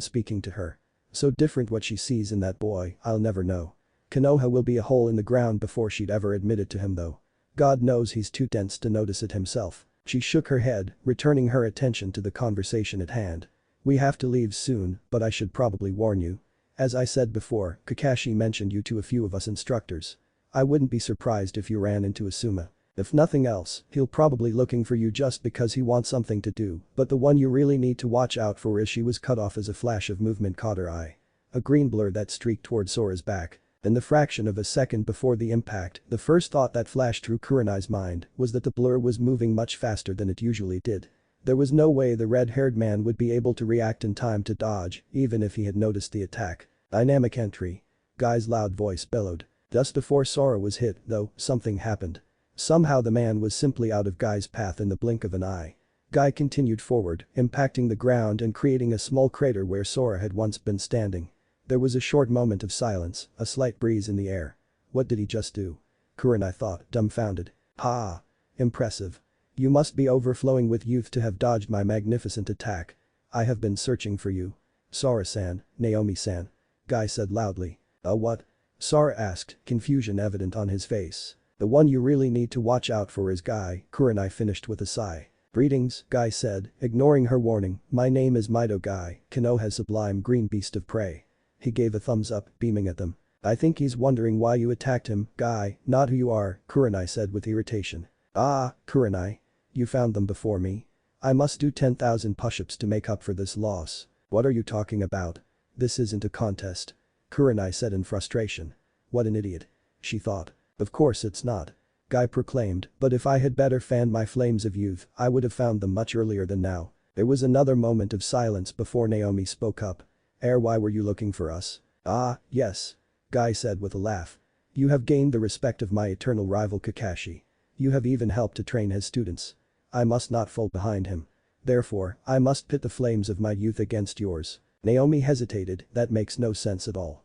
speaking to her. So different what she sees in that boy, I'll never know. Konoha will be a hole in the ground before she'd ever admit it to him though. God knows he's too dense to notice it himself. She shook her head, returning her attention to the conversation at hand. We have to leave soon, but I should probably warn you. As I said before, Kakashi mentioned you to a few of us instructors. I wouldn't be surprised if you ran into Asuma. If nothing else, he'll probably looking for you just because he wants something to do, but the one you really need to watch out for is she was cut off as a flash of movement caught her eye. A green blur that streaked towards Sora's back. In the fraction of a second before the impact, the first thought that flashed through Kurenai's mind was that the blur was moving much faster than it usually did. There was no way the red-haired man would be able to react in time to dodge, even if he had noticed the attack. Dynamic entry. Guy's loud voice bellowed. Just before Sora was hit, though, something happened. Somehow the man was simply out of Guy's path in the blink of an eye. Guy continued forward, impacting the ground and creating a small crater where Sora had once been standing. There was a short moment of silence, a slight breeze in the air. What did he just do? Kurenai thought, dumbfounded. Ha! Impressive. You must be overflowing with youth to have dodged my magnificent attack. I have been searching for you. Sora-san, Naomi-san. Guy said loudly. What? Sora asked, confusion evident on his face. The one you really need to watch out for is Guy, Kurenai finished with a sigh. Greetings, Guy said, ignoring her warning. My name is Mido Guy, Konoha's sublime green beast of prey. He gave a thumbs up, beaming at them. I think he's wondering why you attacked him, Guy, not who you are, Kurenai said with irritation. Ah, Kurenai. You found them before me. I must do 10,000 push-ups to make up for this loss. What are you talking about? This isn't a contest. Kurenai said in frustration. What an idiot. She thought. Of course it's not. Guy proclaimed, but if I had better fanned my flames of youth, I would have found them much earlier than now. There was another moment of silence before Naomi spoke up. Why were you looking for us? Ah, yes. Guy said with a laugh. You have gained the respect of my eternal rival Kakashi. You have even helped to train his students. I must not fall behind him. Therefore, I must pit the flames of my youth against yours. Naomi hesitated, that makes no sense at all.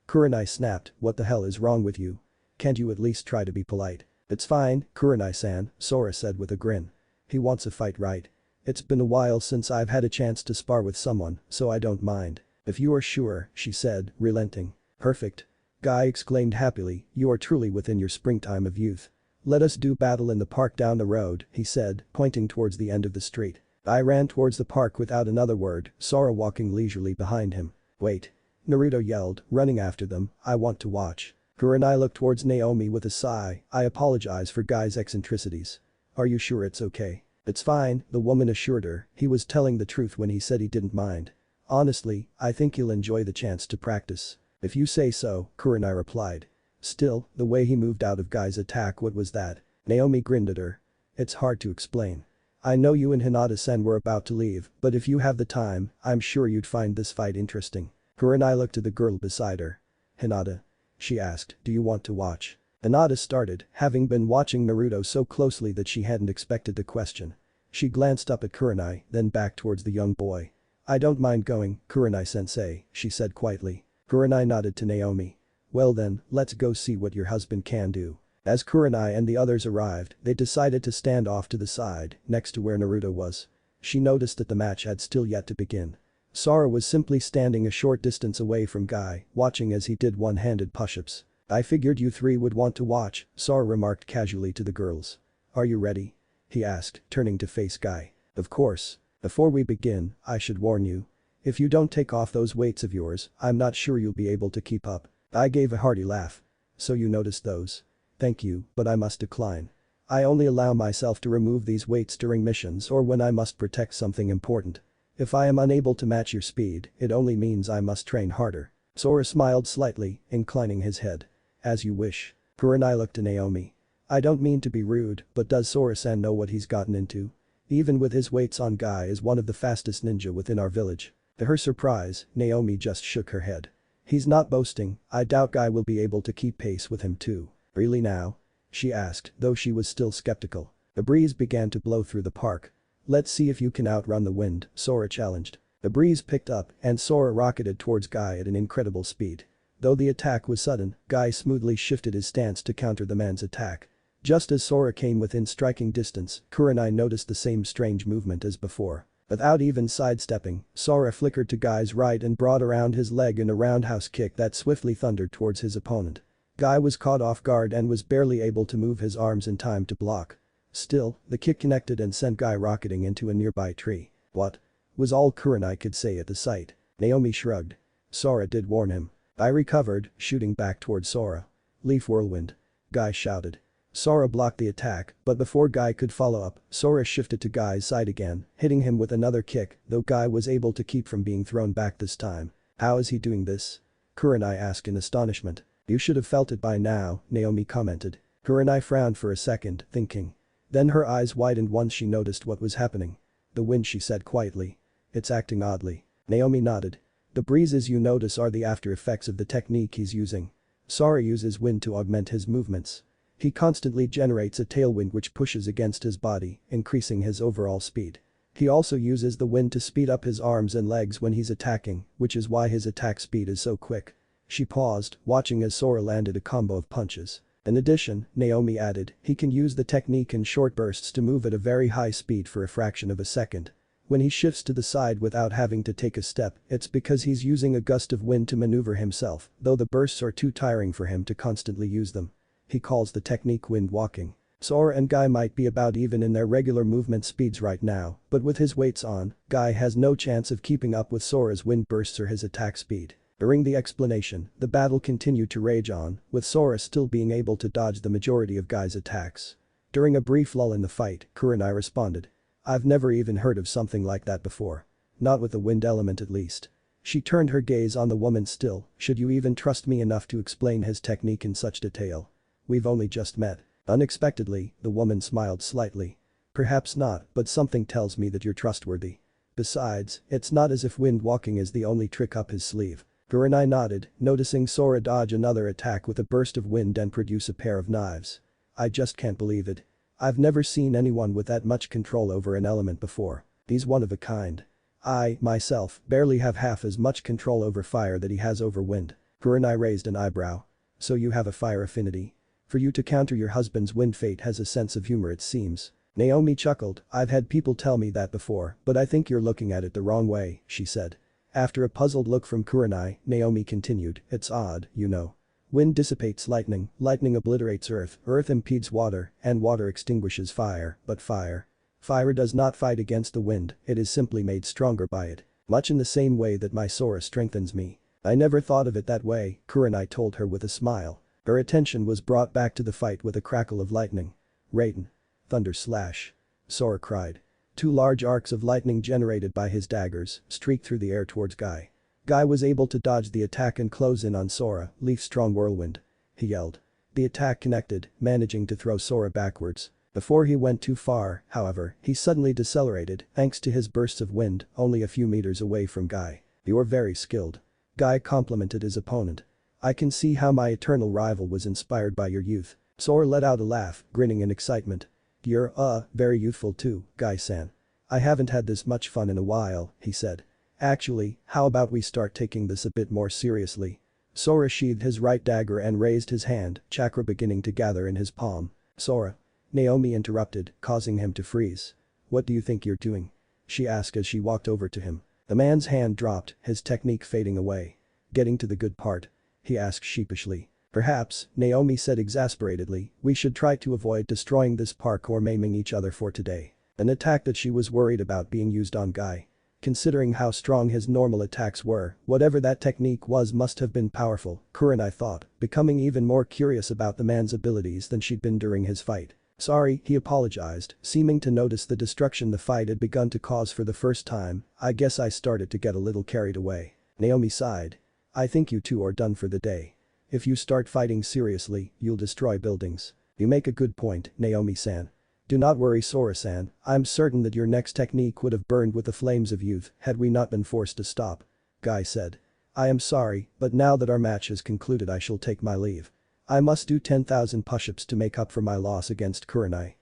Kurenai snapped, what the hell is wrong with you? Can't you at least try to be polite? It's fine, Kurenai-san, Sora said with a grin. He wants a fight, right? It's been a while since I've had a chance to spar with someone, so I don't mind. If you are sure, she said, relenting. Perfect. Guy exclaimed happily, you are truly within your springtime of youth. Let us do battle in the park down the road, he said, pointing towards the end of the street. I ran towards the park without another word, Sora walking leisurely behind him. Wait. Naruto yelled, running after them, I want to watch. Kurenai looked towards Naomi with a sigh, I apologize for Guy's eccentricities. Are you sure it's okay? It's fine, the woman assured her, he was telling the truth when he said he didn't mind. Honestly, I think he'll enjoy the chance to practice. If you say so, Kurenai replied. Still, the way he moved out of Guy's attack, what was that? Naomi grinned at her. It's hard to explain. I know you and Hinata-sen were about to leave, but if you have the time, I'm sure you'd find this fight interesting. Kurenai looked at the girl beside her. Hinata? She asked, do you want to watch? Hinata started, having been watching Naruto so closely that she hadn't expected the question. She glanced up at Kurenai, then back towards the young boy. I don't mind going, Kurenai-sensei, she said quietly. Kurenai nodded to Naomi. Well then, let's go see what your husband can do. As Kurenai and the others arrived, they decided to stand off to the side, next to where Naruto was. She noticed that the match had still yet to begin. Sora was simply standing a short distance away from Guy, watching as he did one-handed push-ups. I figured you three would want to watch, Sora remarked casually to the girls. Are you ready? He asked, turning to face Guy. Of course. Before we begin, I should warn you. If you don't take off those weights of yours, I'm not sure you'll be able to keep up. I gave a hearty laugh. So you noticed those? Thank you, but I must decline. I only allow myself to remove these weights during missions or when I must protect something important. If I am unable to match your speed, it only means I must train harder. Sora smiled slightly, inclining his head. As you wish. Kurenai looked to Naomi. I don't mean to be rude, but does Sora-san know what he's gotten into? Even with his weights on, Guy is one of the fastest ninja within our village. To her surprise, Naomi just shook her head. He's not boasting, I doubt Guy will be able to keep pace with him too. Really now? She asked, though she was still skeptical. The breeze began to blow through the park. Let's see if you can outrun the wind, Sora challenged. The breeze picked up and Sora rocketed towards Guy at an incredible speed. Though the attack was sudden, Guy smoothly shifted his stance to counter the man's attack. Just as Sora came within striking distance, Kurenai noticed the same strange movement as before. Without even sidestepping, Sora flickered to Guy's right and brought around his leg in a roundhouse kick that swiftly thundered towards his opponent. Guy was caught off guard and was barely able to move his arms in time to block. Still, the kick connected and sent Guy rocketing into a nearby tree. What? Was all Kurenai could say at the sight. Naomi shrugged. Sora did warn him. I recovered, shooting back towards Sora. Leaf whirlwind. Guy shouted. Sora blocked the attack, but before Guy could follow up, Sora shifted to Guy's side again, hitting him with another kick, though Guy was able to keep from being thrown back this time. How is he doing this? Kurenai asked in astonishment. You should have felt it by now, Naomi commented. Kurenai frowned for a second, thinking. Then her eyes widened once she noticed what was happening. The wind, she said quietly. It's acting oddly. Naomi nodded. The breezes you notice are the after effects of the technique he's using. Sora uses wind to augment his movements. He constantly generates a tailwind which pushes against his body, increasing his overall speed. He also uses the wind to speed up his arms and legs when he's attacking, which is why his attack speed is so quick. She paused, watching as Sora landed a combo of punches. In addition, Naomi added, he can use the technique in short bursts to move at a very high speed for a fraction of a second. When he shifts to the side without having to take a step, it's because he's using a gust of wind to maneuver himself, though the bursts are too tiring for him to constantly use them. He calls the technique wind walking. Sora and Guy might be about even in their regular movement speeds right now, but with his weights on, Guy has no chance of keeping up with Sora's wind bursts or his attack speed. During the explanation, the battle continued to rage on, with Sora still being able to dodge the majority of Guy's attacks. During a brief lull in the fight, Kurenai responded. I've never even heard of something like that before. Not with the wind element at least. She turned her gaze on the woman still, should you even trust me enough to explain his technique in such detail? We've only just met. Unexpectedly, the woman smiled slightly. Perhaps not, but something tells me that you're trustworthy. Besides, it's not as if wind walking is the only trick up his sleeve. Kurenai nodded, noticing Sora dodge another attack with a burst of wind and produce a pair of knives. I just can't believe it. I've never seen anyone with that much control over an element before. He's one of a kind. I, myself, barely have half as much control over fire that he has over wind. Kurenai raised an eyebrow. So you have a fire affinity? For you to counter your husband's wind fate has a sense of humor it seems. Naomi chuckled. I've had people tell me that before, but I think you're looking at it the wrong way, she said. After a puzzled look from Kurenai, Naomi continued, it's odd, you know. Wind dissipates lightning, lightning obliterates earth, earth impedes water, and water extinguishes fire, but fire does not fight against the wind, it is simply made stronger by it. Much in the same way that my Sora strengthens me. I never thought of it that way, Kurenai told her with a smile. Her attention was brought back to the fight with a crackle of lightning. Raiden. Thunder slash. Sora cried. Two large arcs of lightning generated by his daggers streaked through the air towards Guy. Guy was able to dodge the attack and close in on Sora, leaf strong whirlwind. He yelled. The attack connected, managing to throw Sora backwards. Before he went too far, however, he suddenly decelerated thanks to his bursts of wind only a few meters away from Guy. You're very skilled. Guy complimented his opponent. I can see how my eternal rival was inspired by your youth. Sora let out a laugh, grinning in excitement. You're, very youthful too, Guy-san. I haven't had this much fun in a while, he said. Actually, how about we start taking this a bit more seriously? Sora sheathed his right dagger and raised his hand, chakra beginning to gather in his palm. Sora. Naomi interrupted, causing him to freeze. What do you think you're doing? She asked as she walked over to him. The man's hand dropped, his technique fading away. Getting to the good part? He asked sheepishly. Perhaps, Naomi said exasperatedly, we should try to avoid destroying this park or maiming each other for today. An attack that she was worried about being used on Guy. Considering how strong his normal attacks were, whatever that technique was must have been powerful, Kurenai thought, becoming even more curious about the man's abilities than she'd been during his fight. Sorry, he apologized, seeming to notice the destruction the fight had begun to cause for the first time. I guess I started to get a little carried away. Naomi sighed. I think you two are done for the day. If you start fighting seriously, you'll destroy buildings. You make a good point, Naomi-san. Do not worry, Sora-san, I'm certain that your next technique would have burned with the flames of youth had we not been forced to stop. Guy said. I am sorry, but now that our match has concluded I shall take my leave. I must do 10,000 push-ups to make up for my loss against Kurenai.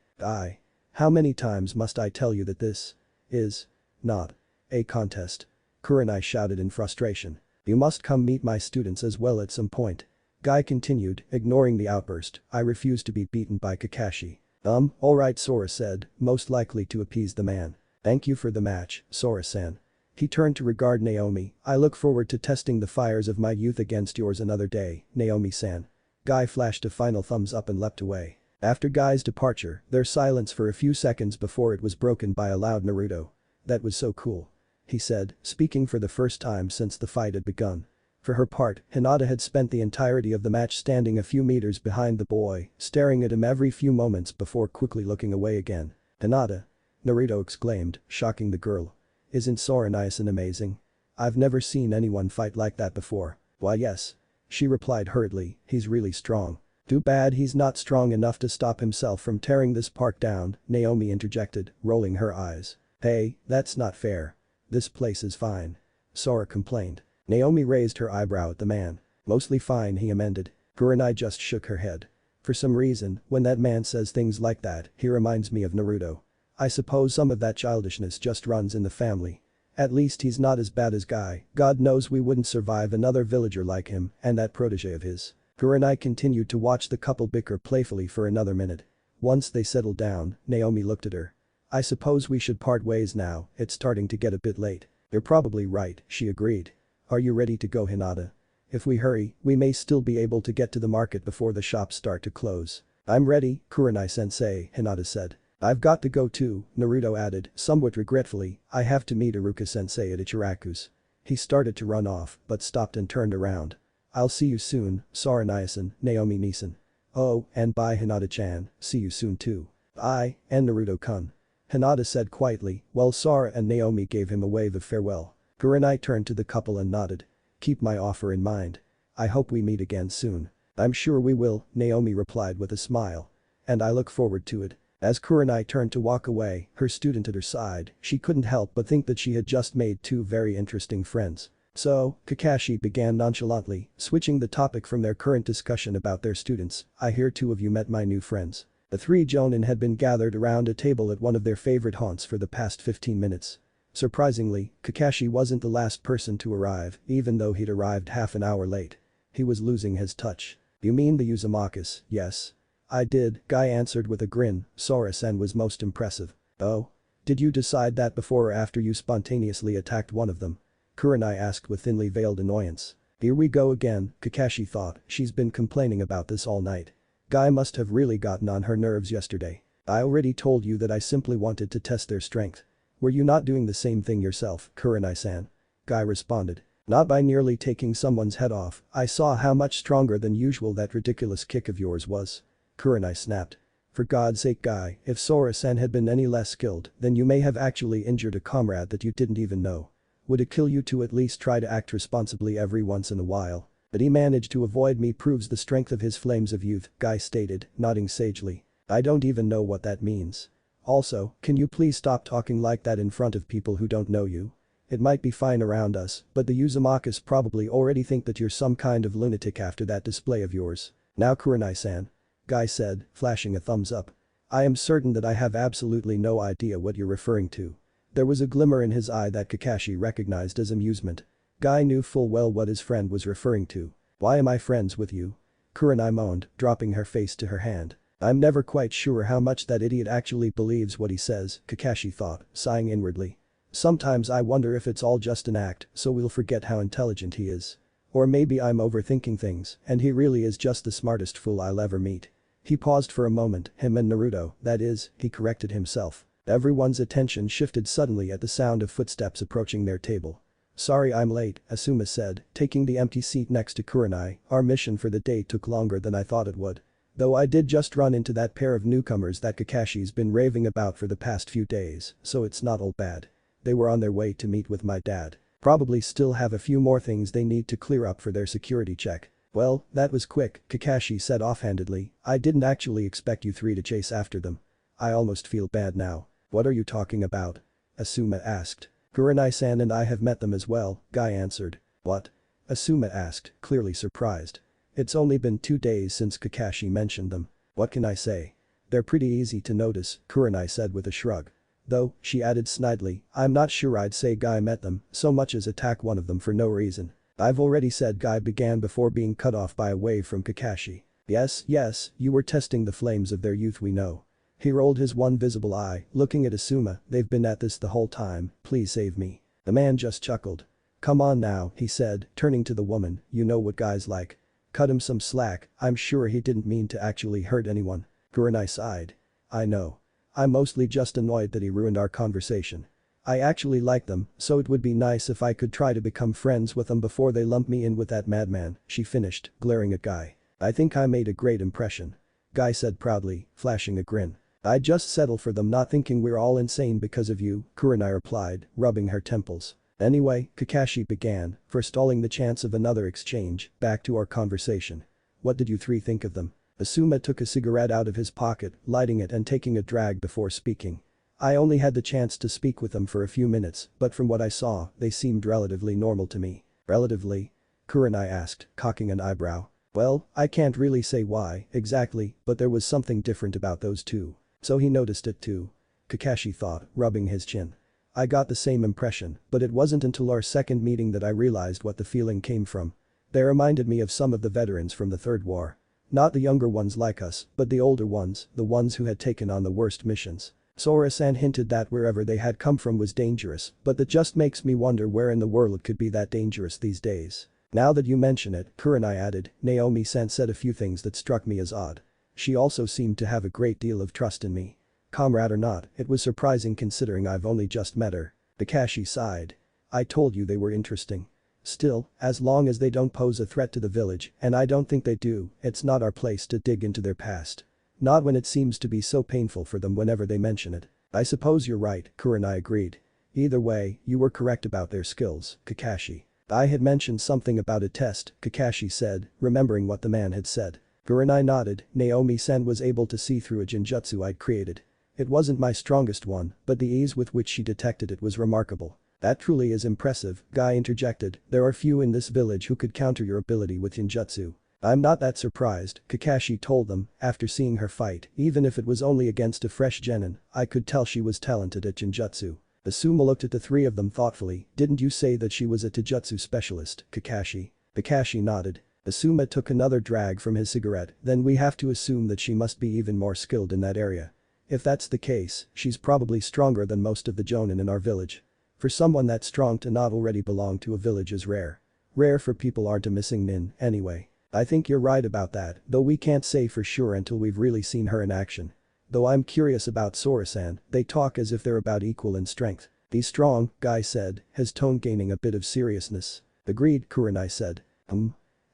How many times must I tell you that this is not a contest? Kurenai shouted in frustration. You must come meet my students as well at some point. Guy continued, ignoring the outburst. I refuse to be beaten by Kakashi. Alright, Sora said, most likely to appease the man. Thank you for the match, Sora-san. He turned to regard Naomi. I look forward to testing the fires of my youth against yours another day, Naomi-san. Guy flashed a final thumbs up and leapt away. After Guy's departure, their silence for a few seconds before it was broken by a loud Naruto. That was so cool. He said, speaking for the first time since the fight had begun. For her part, Hinata had spent the entirety of the match standing a few meters behind the boy, staring at him every few moments before quickly looking away again. "Hinata!" Naruto exclaimed, shocking the girl. "Isn't Sora nice and amazing? I've never seen anyone fight like that before." "Why yes." She replied hurriedly, "He's really strong." "Too bad he's not strong enough to stop himself from tearing this park down," Naomi interjected, rolling her eyes. "Hey, that's not fair. This place is fine." Sora complained. Naomi raised her eyebrow at the man. "Mostly fine," he amended. Kurenai just shook her head. "For some reason, when that man says things like that, he reminds me of Naruto. I suppose some of that childishness just runs in the family. At least he's not as bad as Guy. God knows we wouldn't survive another villager like him and that protege of his." Kurenai continued to watch the couple bicker playfully for another minute. Once they settled down, Naomi looked at her. "I suppose we should part ways now, it's starting to get a bit late." "You're probably right," she agreed. "Are you ready to go, Hinata? If we hurry, we may still be able to get to the market before the shops start to close." "I'm ready, Kurenai-sensei," Hinata said. "I've got to go too," Naruto added, somewhat regretfully. "I have to meet Iruka-sensei at Ichiraku's." He started to run off, but stopped and turned around. "I'll see you soon, Sora Niasen, Naomi Nisan." "Oh, and bye Hinata-chan, see you soon too." "Bye, and Naruto-kun." Hinata said quietly, while Sora and Naomi gave him a wave of farewell. Kurenai turned to the couple and nodded. "Keep my offer in mind. I hope we meet again soon." "I'm sure we will," Naomi replied with a smile. "And I look forward to it." As Kurenai turned to walk away, her student at her side, she couldn't help but think that she had just made two very interesting friends. "So," Kakashi began nonchalantly, switching the topic from their current discussion about their students, "I hear two of you met my new friends." The three Jonin had been gathered around a table at one of their favorite haunts for the past 15 minutes. Surprisingly, Kakashi wasn't the last person to arrive, even though he'd arrived half an hour late. He was losing his touch. "You mean the Uzumakas, yes?" "I did," Guy answered with a grin. "Sora-sen was most impressive." "Oh? Did you decide that before or after you spontaneously attacked one of them?" Kurenai asked with thinly veiled annoyance. "Here we go again," Kakashi thought, "she's been complaining about this all night. Guy must have really gotten on her nerves yesterday. I already told you that I simply wanted to test their strength." "Were you not doing the same thing yourself, Kurenai-san?" Guy responded. "Not by nearly taking someone's head off, I saw how much stronger than usual that ridiculous kick of yours was." Kurenai snapped. "For God's sake Guy, if Sora-san had been any less skilled, then you may have actually injured a comrade that you didn't even know. Would it kill you to at least try to act responsibly every once in a while? But he managed to avoid me proves the strength of his flames of youth," Guy stated, nodding sagely. "I don't even know what that means. Also, can you please stop talking like that in front of people who don't know you? It might be fine around us, but the Uzumakas probably already think that you're some kind of lunatic after that display of yours." "Now Kurenai-san," Guy said, flashing a thumbs up. "I am certain that I have absolutely no idea what you're referring to." There was a glimmer in his eye that Kakashi recognized as amusement. Guy knew full well what his friend was referring to. "Why am I friends with you?" Kurenai moaned, dropping her face to her hand. "I'm never quite sure how much that idiot actually believes what he says," Kakashi thought, sighing inwardly. "Sometimes I wonder if it's all just an act so we'll forget how intelligent he is. Or maybe I'm overthinking things and he really is just the smartest fool I'll ever meet." He paused for a moment, him and Naruto, that is, he corrected himself. Everyone's attention shifted suddenly at the sound of footsteps approaching their table. "Sorry I'm late," Asuma said, taking the empty seat next to Kurenai. "Our mission for the day took longer than I thought it would. Though I did just run into that pair of newcomers that Kakashi's been raving about for the past few days, so it's not all bad. They were on their way to meet with my dad. Probably still have a few more things they need to clear up for their security check." "Well, that was quick," Kakashi said offhandedly. "I didn't actually expect you three to chase after them. I almost feel bad now." "What are you talking about?" Asuma asked. "Kurenai-san and I have met them as well," Guy answered. "What?" Asuma asked, clearly surprised. "It's only been 2 days since Kakashi mentioned them. What can I say? They're pretty easy to notice," Kurenai said with a shrug. "Though," she added snidely, "I'm not sure I'd say Guy met them so much as attack one of them for no reason." "I've already said," Guy began before being cut off by a wave from Kakashi. Yes, you were testing the flames of their youth we know." He rolled his one visible eye, looking at Asuma. "They've been at this the whole time, please save me." The man just chuckled. "Come on now," he said, turning to the woman, "you know what Guy's like. Cut him some slack, I'm sure he didn't mean to actually hurt anyone." Kurenai sighed. "I know. I'm mostly just annoyed that he ruined our conversation." I actually like them, so it would be nice if I could try to become friends with them before they lump me in with that madman," she finished, glaring at Guy. "I think I made a great impression," Guy said proudly, flashing a grin. "I'd just settle for them not thinking we're all insane because of you," Kurenai replied, rubbing her temples. "Anyway," Kakashi began, forestalling the chance of another exchange, "back to our conversation. What did you three think of them?" Asuma took a cigarette out of his pocket, lighting it and taking a drag before speaking. "I only had the chance to speak with them for a few minutes, but from what I saw, they seemed relatively normal to me." "Relatively?" Kurenai asked, cocking an eyebrow. "Well, I can't really say why, exactly, but there was something different about those two." "So he noticed it too?" Kakashi thought, rubbing his chin. "I got the same impression, but it wasn't until our second meeting that I realized what the feeling came from. They reminded me of some of the veterans from the Third War. Not the younger ones like us, but the older ones, the ones who had taken on the worst missions. Sora-san hinted that wherever they had come from was dangerous, but that just makes me wonder where in the world it could be that dangerous these days." "Now that you mention it," Kurenai added, "Naomi-san said a few things that struck me as odd. She also seemed to have a great deal of trust in me. Comrade or not, it was surprising considering I've only just met her." Kakashi sighed. "I told you they were interesting. Still, as long as they don't pose a threat to the village, and I don't think they do, it's not our place to dig into their past. Not when it seems to be so painful for them whenever they mention it." "I suppose you're right," Kurenai agreed. "Either way, you were correct about their skills, Kakashi." "I had mentioned something about a test," Kakashi said, remembering what the man had said. Kurenai nodded. "Naomi-san was able to see through a genjutsu I'd created. It wasn't my strongest one, but the ease with which she detected it was remarkable." "That truly is impressive," Guy interjected. "There are few in this village who could counter your ability with genjutsu." "I'm not that surprised," Kakashi told them, after seeing her fight, even if it was only against a fresh genin, I could tell she was talented at genjutsu. Asuma looked at the three of them thoughtfully. "Didn't you say that she was a taijutsu specialist, Kakashi?" Kakashi nodded. Asuma took another drag from his cigarette. "Then we have to assume that she must be even more skilled in that area. If that's the case, she's probably stronger than most of the jonin in our village. For someone that strong to not already belong to a village is rare. Rare for people aren't a missing nin, anyway." "I think you're right about that, though we can't say for sure until we've really seen her in action. Though I'm curious about Sora-san, they talk as if they're about equal in strength." "He's strong," Guy said, his tone gaining a bit of seriousness. "Agreed," Kurenai said.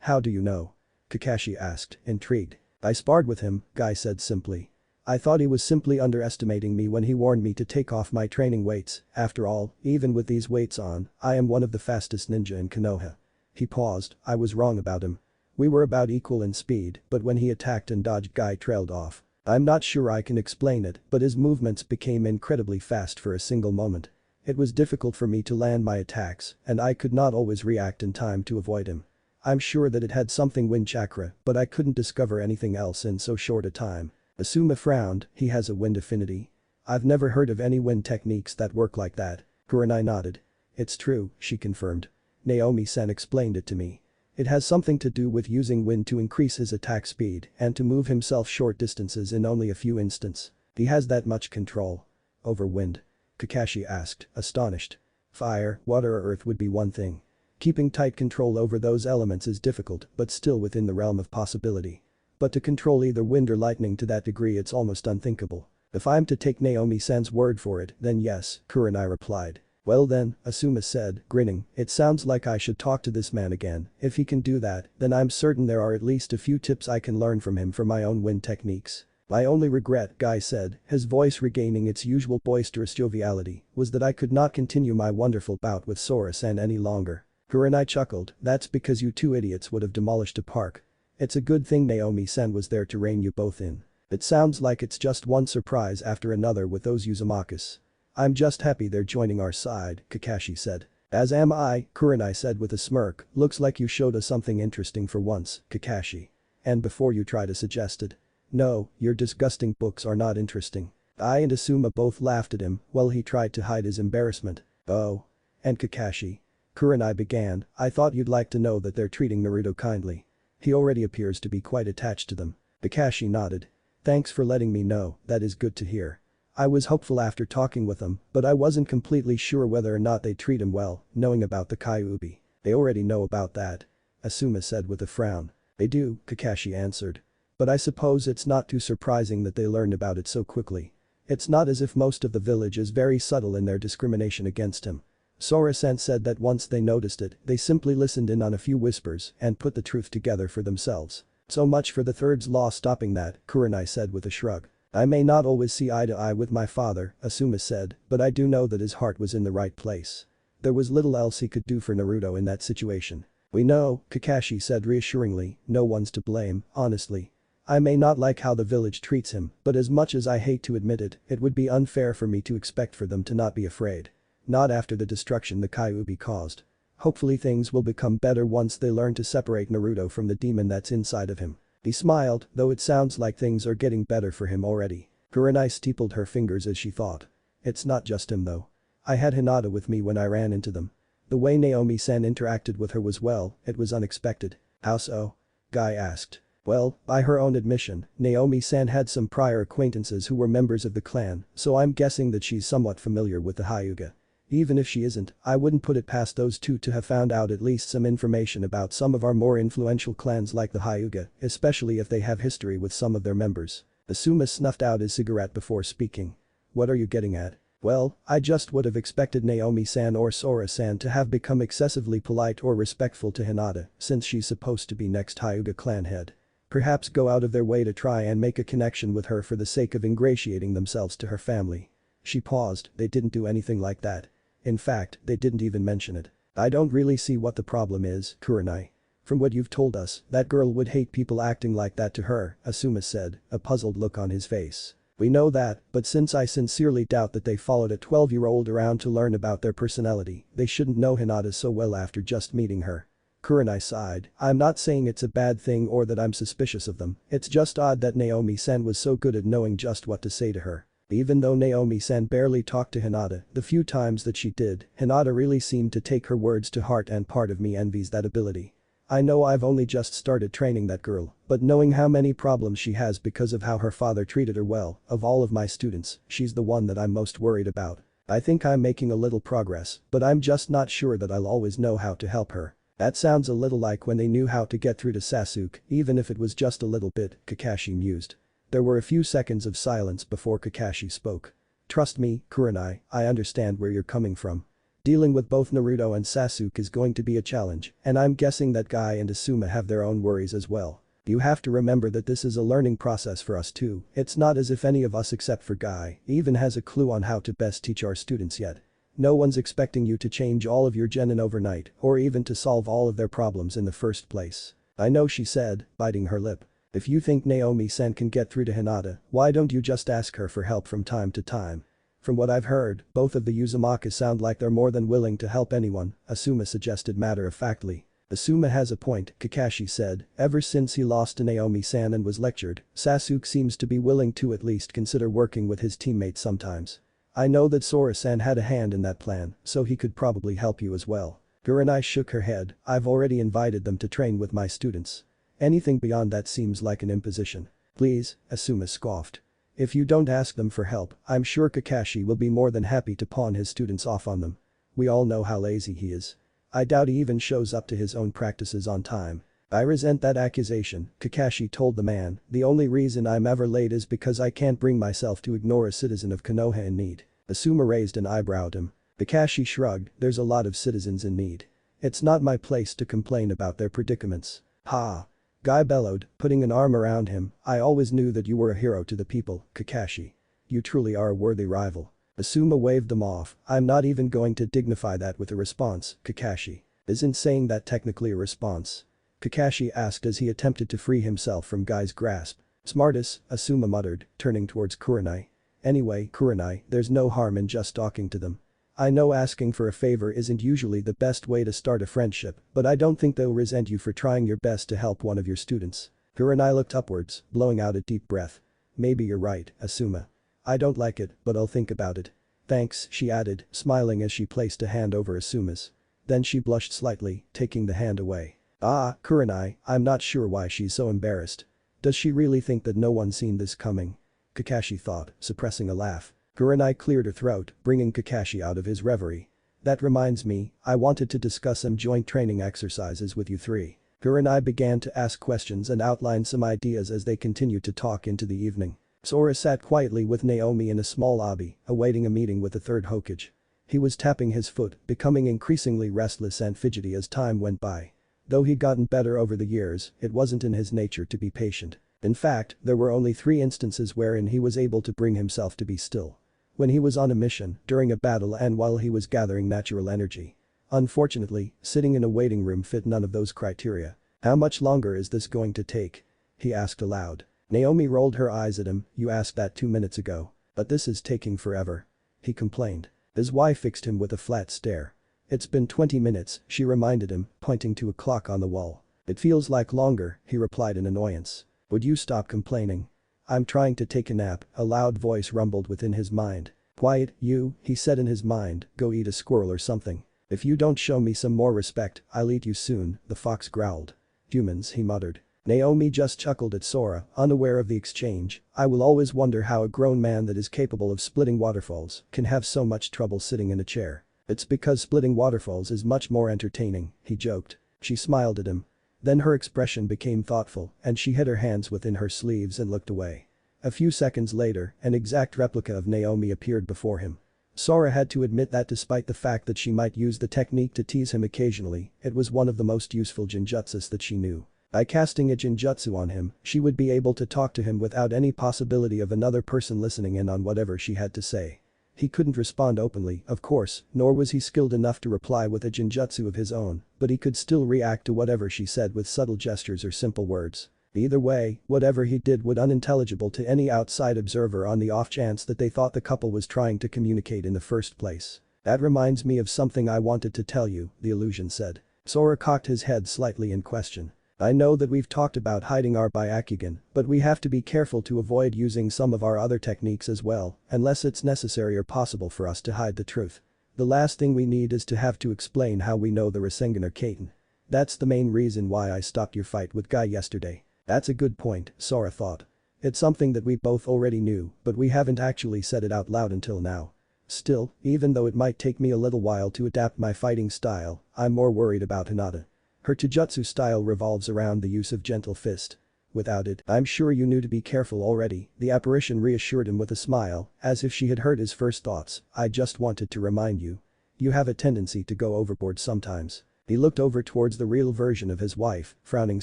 How do you know?" Kakashi asked, intrigued. "I sparred with him," Guy said simply. "I thought he was simply underestimating me when he warned me to take off my training weights. After all, even with these weights on, I am one of the fastest ninja in Konoha." He paused. "I was wrong about him. We were about equal in speed, but when he attacked and dodged, Guy trailed off. I'm not sure I can explain it, but his movements became incredibly fast for a single moment. It was difficult for me to land my attacks, and I could not always react in time to avoid him. I'm sure that it had something wind chakra, but I couldn't discover anything else in so short a time." Asuma frowned. "He has a wind affinity? I've never heard of any wind techniques that work like that." Kurenai nodded. "It's true," she confirmed. "Naomi-san explained it to me. It has something to do with using wind to increase his attack speed and to move himself short distances in only a few instants. He has that much control." "Over wind?" Kakashi asked, astonished. "Fire, water or earth would be one thing. Keeping tight control over those elements is difficult but still within the realm of possibility. But to control either wind or lightning to that degree, it's almost unthinkable." "If I'm to take Naomi-san's word for it, then yes," Kurenai replied. "Well then," Asuma said, grinning, "it sounds like I should talk to this man again. If he can do that, then I'm certain there are at least a few tips I can learn from him for my own wind techniques." "My only regret," Guy said, his voice regaining its usual boisterous joviality, "was that I could not continue my wonderful bout with Sora-san any longer." Kurenai chuckled. "That's because you two idiots would have demolished a park. It's a good thing Naomi-san was there to rein you both in. It sounds like it's just one surprise after another with those Uzumakas." "I'm just happy they're joining our side," Kakashi said. "As am I," Kurenai said with a smirk. "Looks like you showed us something interesting for once, Kakashi. And before you try to suggest it. No, your disgusting books are not interesting." I and Asuma both laughed at him while he tried to hide his embarrassment. "Oh. And Kakashi," Kurenai began, "I thought you'd like to know that they're treating Naruto kindly. He already appears to be quite attached to them." Kakashi nodded. "Thanks for letting me know, that is good to hear. I was hopeful after talking with him, but I wasn't completely sure whether or not they treat him well, knowing about the Kyuubi." "They already know about that," Asuma said with a frown. "They do," Kakashi answered. "But I suppose it's not too surprising that they learned about it so quickly. It's not as if most of the village is very subtle in their discrimination against him. Sora-san said that once they noticed it, they simply listened in on a few whispers and put the truth together for themselves. So much for the third's law stopping that, Kurenai said with a shrug. I may not always see eye to eye with my father, Asuma said, but I do know that his heart was in the right place. There was little else he could do for Naruto in that situation. We know, Kakashi said reassuringly, no one's to blame, honestly. I may not like how the village treats him, but as much as I hate to admit it, it would be unfair for me to expect for them to not be afraid. Not after the destruction the Kyuubi caused. Hopefully things will become better once they learn to separate Naruto from the demon that's inside of him. He smiled, though it sounds like things are getting better for him already. Kurenai steepled her fingers as she thought. It's not just him though. I had Hinata with me when I ran into them. The way Naomi-san interacted with her was it was unexpected. How so? Guy asked. Well, by her own admission, Naomi-san had some prior acquaintances who were members of the clan, so I'm guessing that she's somewhat familiar with the Hyuga. Even if she isn't, I wouldn't put it past those two to have found out at least some information about some of our more influential clans like the Hyuga, especially if they have history with some of their members. Asuma snuffed out his cigarette before speaking. What are you getting at? Well, I just would have expected Naomi-san or Sora-san to have become excessively polite or respectful to Hinata, since she's supposed to be next Hyuga clan head. Perhaps go out of their way to try and make a connection with her for the sake of ingratiating themselves to her family. She paused, they didn't do anything like that. In fact, they didn't even mention it. I don't really see what the problem is, Kurenai. From what you've told us, that girl would hate people acting like that to her, Asuma said, a puzzled look on his face. We know that, but since I sincerely doubt that they followed a 12-year-old around to learn about their personality, they shouldn't know Hinata so well after just meeting her. Kurenai sighed. I'm not saying it's a bad thing or that I'm suspicious of them, it's just odd that Naomi-san was so good at knowing just what to say to her. Even though Naomi-san barely talked to Hinata, the few times that she did, Hinata really seemed to take her words to heart and part of me envies that ability. I know I've only just started training that girl, but knowing how many problems she has because of how her father treated her well, of all of my students, she's the one that I'm most worried about. I think I'm making a little progress, but I'm just not sure that I'll always know how to help her. That sounds a little like when they knew how to get through to Sasuke, even if it was just a little bit, Kakashi mused. There were a few seconds of silence before Kakashi spoke. Trust me, Kurenai, I understand where you're coming from. Dealing with both Naruto and Sasuke is going to be a challenge, and I'm guessing that Guy and Asuma have their own worries as well. You have to remember that this is a learning process for us too. It's not as if any of us except for Guy even has a clue on how to best teach our students yet. No one's expecting you to change all of your genin overnight or even to solve all of their problems in the first place. I know, she said, biting her lip. If you think Naomi-san can get through to Hinata, why don't you just ask her for help from time to time? From what I've heard, both of the Uzumaki sound like they're more than willing to help anyone, Asuma suggested matter-of-factly. Asuma has a point, Kakashi said. Ever since he lost to Naomi-san and was lectured, Sasuke seems to be willing to at least consider working with his teammates sometimes. I know that Sora-san had a hand in that plan, so he could probably help you as well. Kurenai shook her head. I've already invited them to train with my students. Anything beyond that seems like an imposition. Please, Asuma scoffed. If you don't ask them for help, I'm sure Kakashi will be more than happy to pawn his students off on them. We all know how lazy he is. I doubt he even shows up to his own practices on time. I resent that accusation, Kakashi told the man. The only reason I'm ever late is because I can't bring myself to ignore a citizen of Konoha in need. Asuma raised an eyebrow at him. Kakashi shrugged. There's a lot of citizens in need. It's not my place to complain about their predicaments. Ha! Guy bellowed, putting an arm around him. I always knew that you were a hero to the people, Kakashi. You truly are a worthy rival. Asuma waved them off. I'm not even going to dignify that with a response, Kakashi. Isn't saying that technically a response? Kakashi asked as he attempted to free himself from Guy's grasp. Smartus, Asuma muttered, turning towards Kurenai. Anyway, Kurenai, there's no harm in just talking to them. I know asking for a favor isn't usually the best way to start a friendship, but I don't think they'll resent you for trying your best to help one of your students. Kurenai looked upwards, blowing out a deep breath. Maybe you're right, Asuma. I don't like it, but I'll think about it. Thanks, she added, smiling as she placed a hand over Asuma's. Then she blushed slightly, taking the hand away. Ah, Kurenai, I'm not sure why she's so embarrassed. Does she really think that no one's seen this coming? Kakashi thought, suppressing a laugh. Kurenai cleared her throat, bringing Kakashi out of his reverie. That reminds me, I wanted to discuss some joint training exercises with you three. Kurenai began to ask questions and outline some ideas as they continued to talk into the evening. Sora sat quietly with Naomi in a small lobby, awaiting a meeting with the third Hokage. He was tapping his foot, becoming increasingly restless and fidgety as time went by. Though he'd gotten better over the years, it wasn't in his nature to be patient. In fact, there were only 3 instances wherein he was able to bring himself to be still. When he was on a mission, during a battle and while he was gathering natural energy. Unfortunately, sitting in a waiting room fit none of those criteria. How much longer is this going to take? He asked aloud. Naomi rolled her eyes at him, you asked that 2 minutes ago. But this is taking forever. He complained. His wife fixed him with a flat stare. It's been 20 minutes, she reminded him, pointing to a clock on the wall. It feels like longer, he replied in annoyance. Would you stop complaining? I'm trying to take a nap, a loud voice rumbled within his mind. Quiet, you, he said in his mind, go eat a squirrel or something. If you don't show me some more respect, I'll eat you soon, the fox growled. Humans, he muttered. Naomi just chuckled at Sora, unaware of the exchange. I will always wonder how a grown man that is capable of splitting waterfalls can have so much trouble sitting in a chair. It's because splitting waterfalls is much more entertaining, he joked. She smiled at him. Then her expression became thoughtful and she hid her hands within her sleeves and looked away. A few seconds later, an exact replica of Naomi appeared before him. Sora had to admit that despite the fact that she might use the technique to tease him occasionally, it was one of the most useful genjutsus that she knew. By casting a genjutsu on him, she would be able to talk to him without any possibility of another person listening in on whatever she had to say. He couldn't respond openly, of course, nor was he skilled enough to reply with a genjutsu of his own, but he could still react to whatever she said with subtle gestures or simple words. Either way, whatever he did would unintelligible to any outside observer on the off chance that they thought the couple was trying to communicate in the first place. That reminds me of something I wanted to tell you, the illusion said. Sora cocked his head slightly in question. I know that we've talked about hiding our Bakugan, but we have to be careful to avoid using some of our other techniques as well, unless it's necessary or possible for us to hide the truth. The last thing we need is to have to explain how we know the Rasengan are Kaiten. That's the main reason why I stopped your fight with Guy yesterday. That's a good point, Sora thought. It's something that we both already knew, but we haven't actually said it out loud until now. Still, even though it might take me a little while to adapt my fighting style, I'm more worried about Hinata. Her Taijutsu style revolves around the use of gentle fist. Without it, I'm sure you knew to be careful already, the apparition reassured him with a smile, as if she had heard his first thoughts. I just wanted to remind you. You have a tendency to go overboard sometimes. He looked over towards the real version of his wife, frowning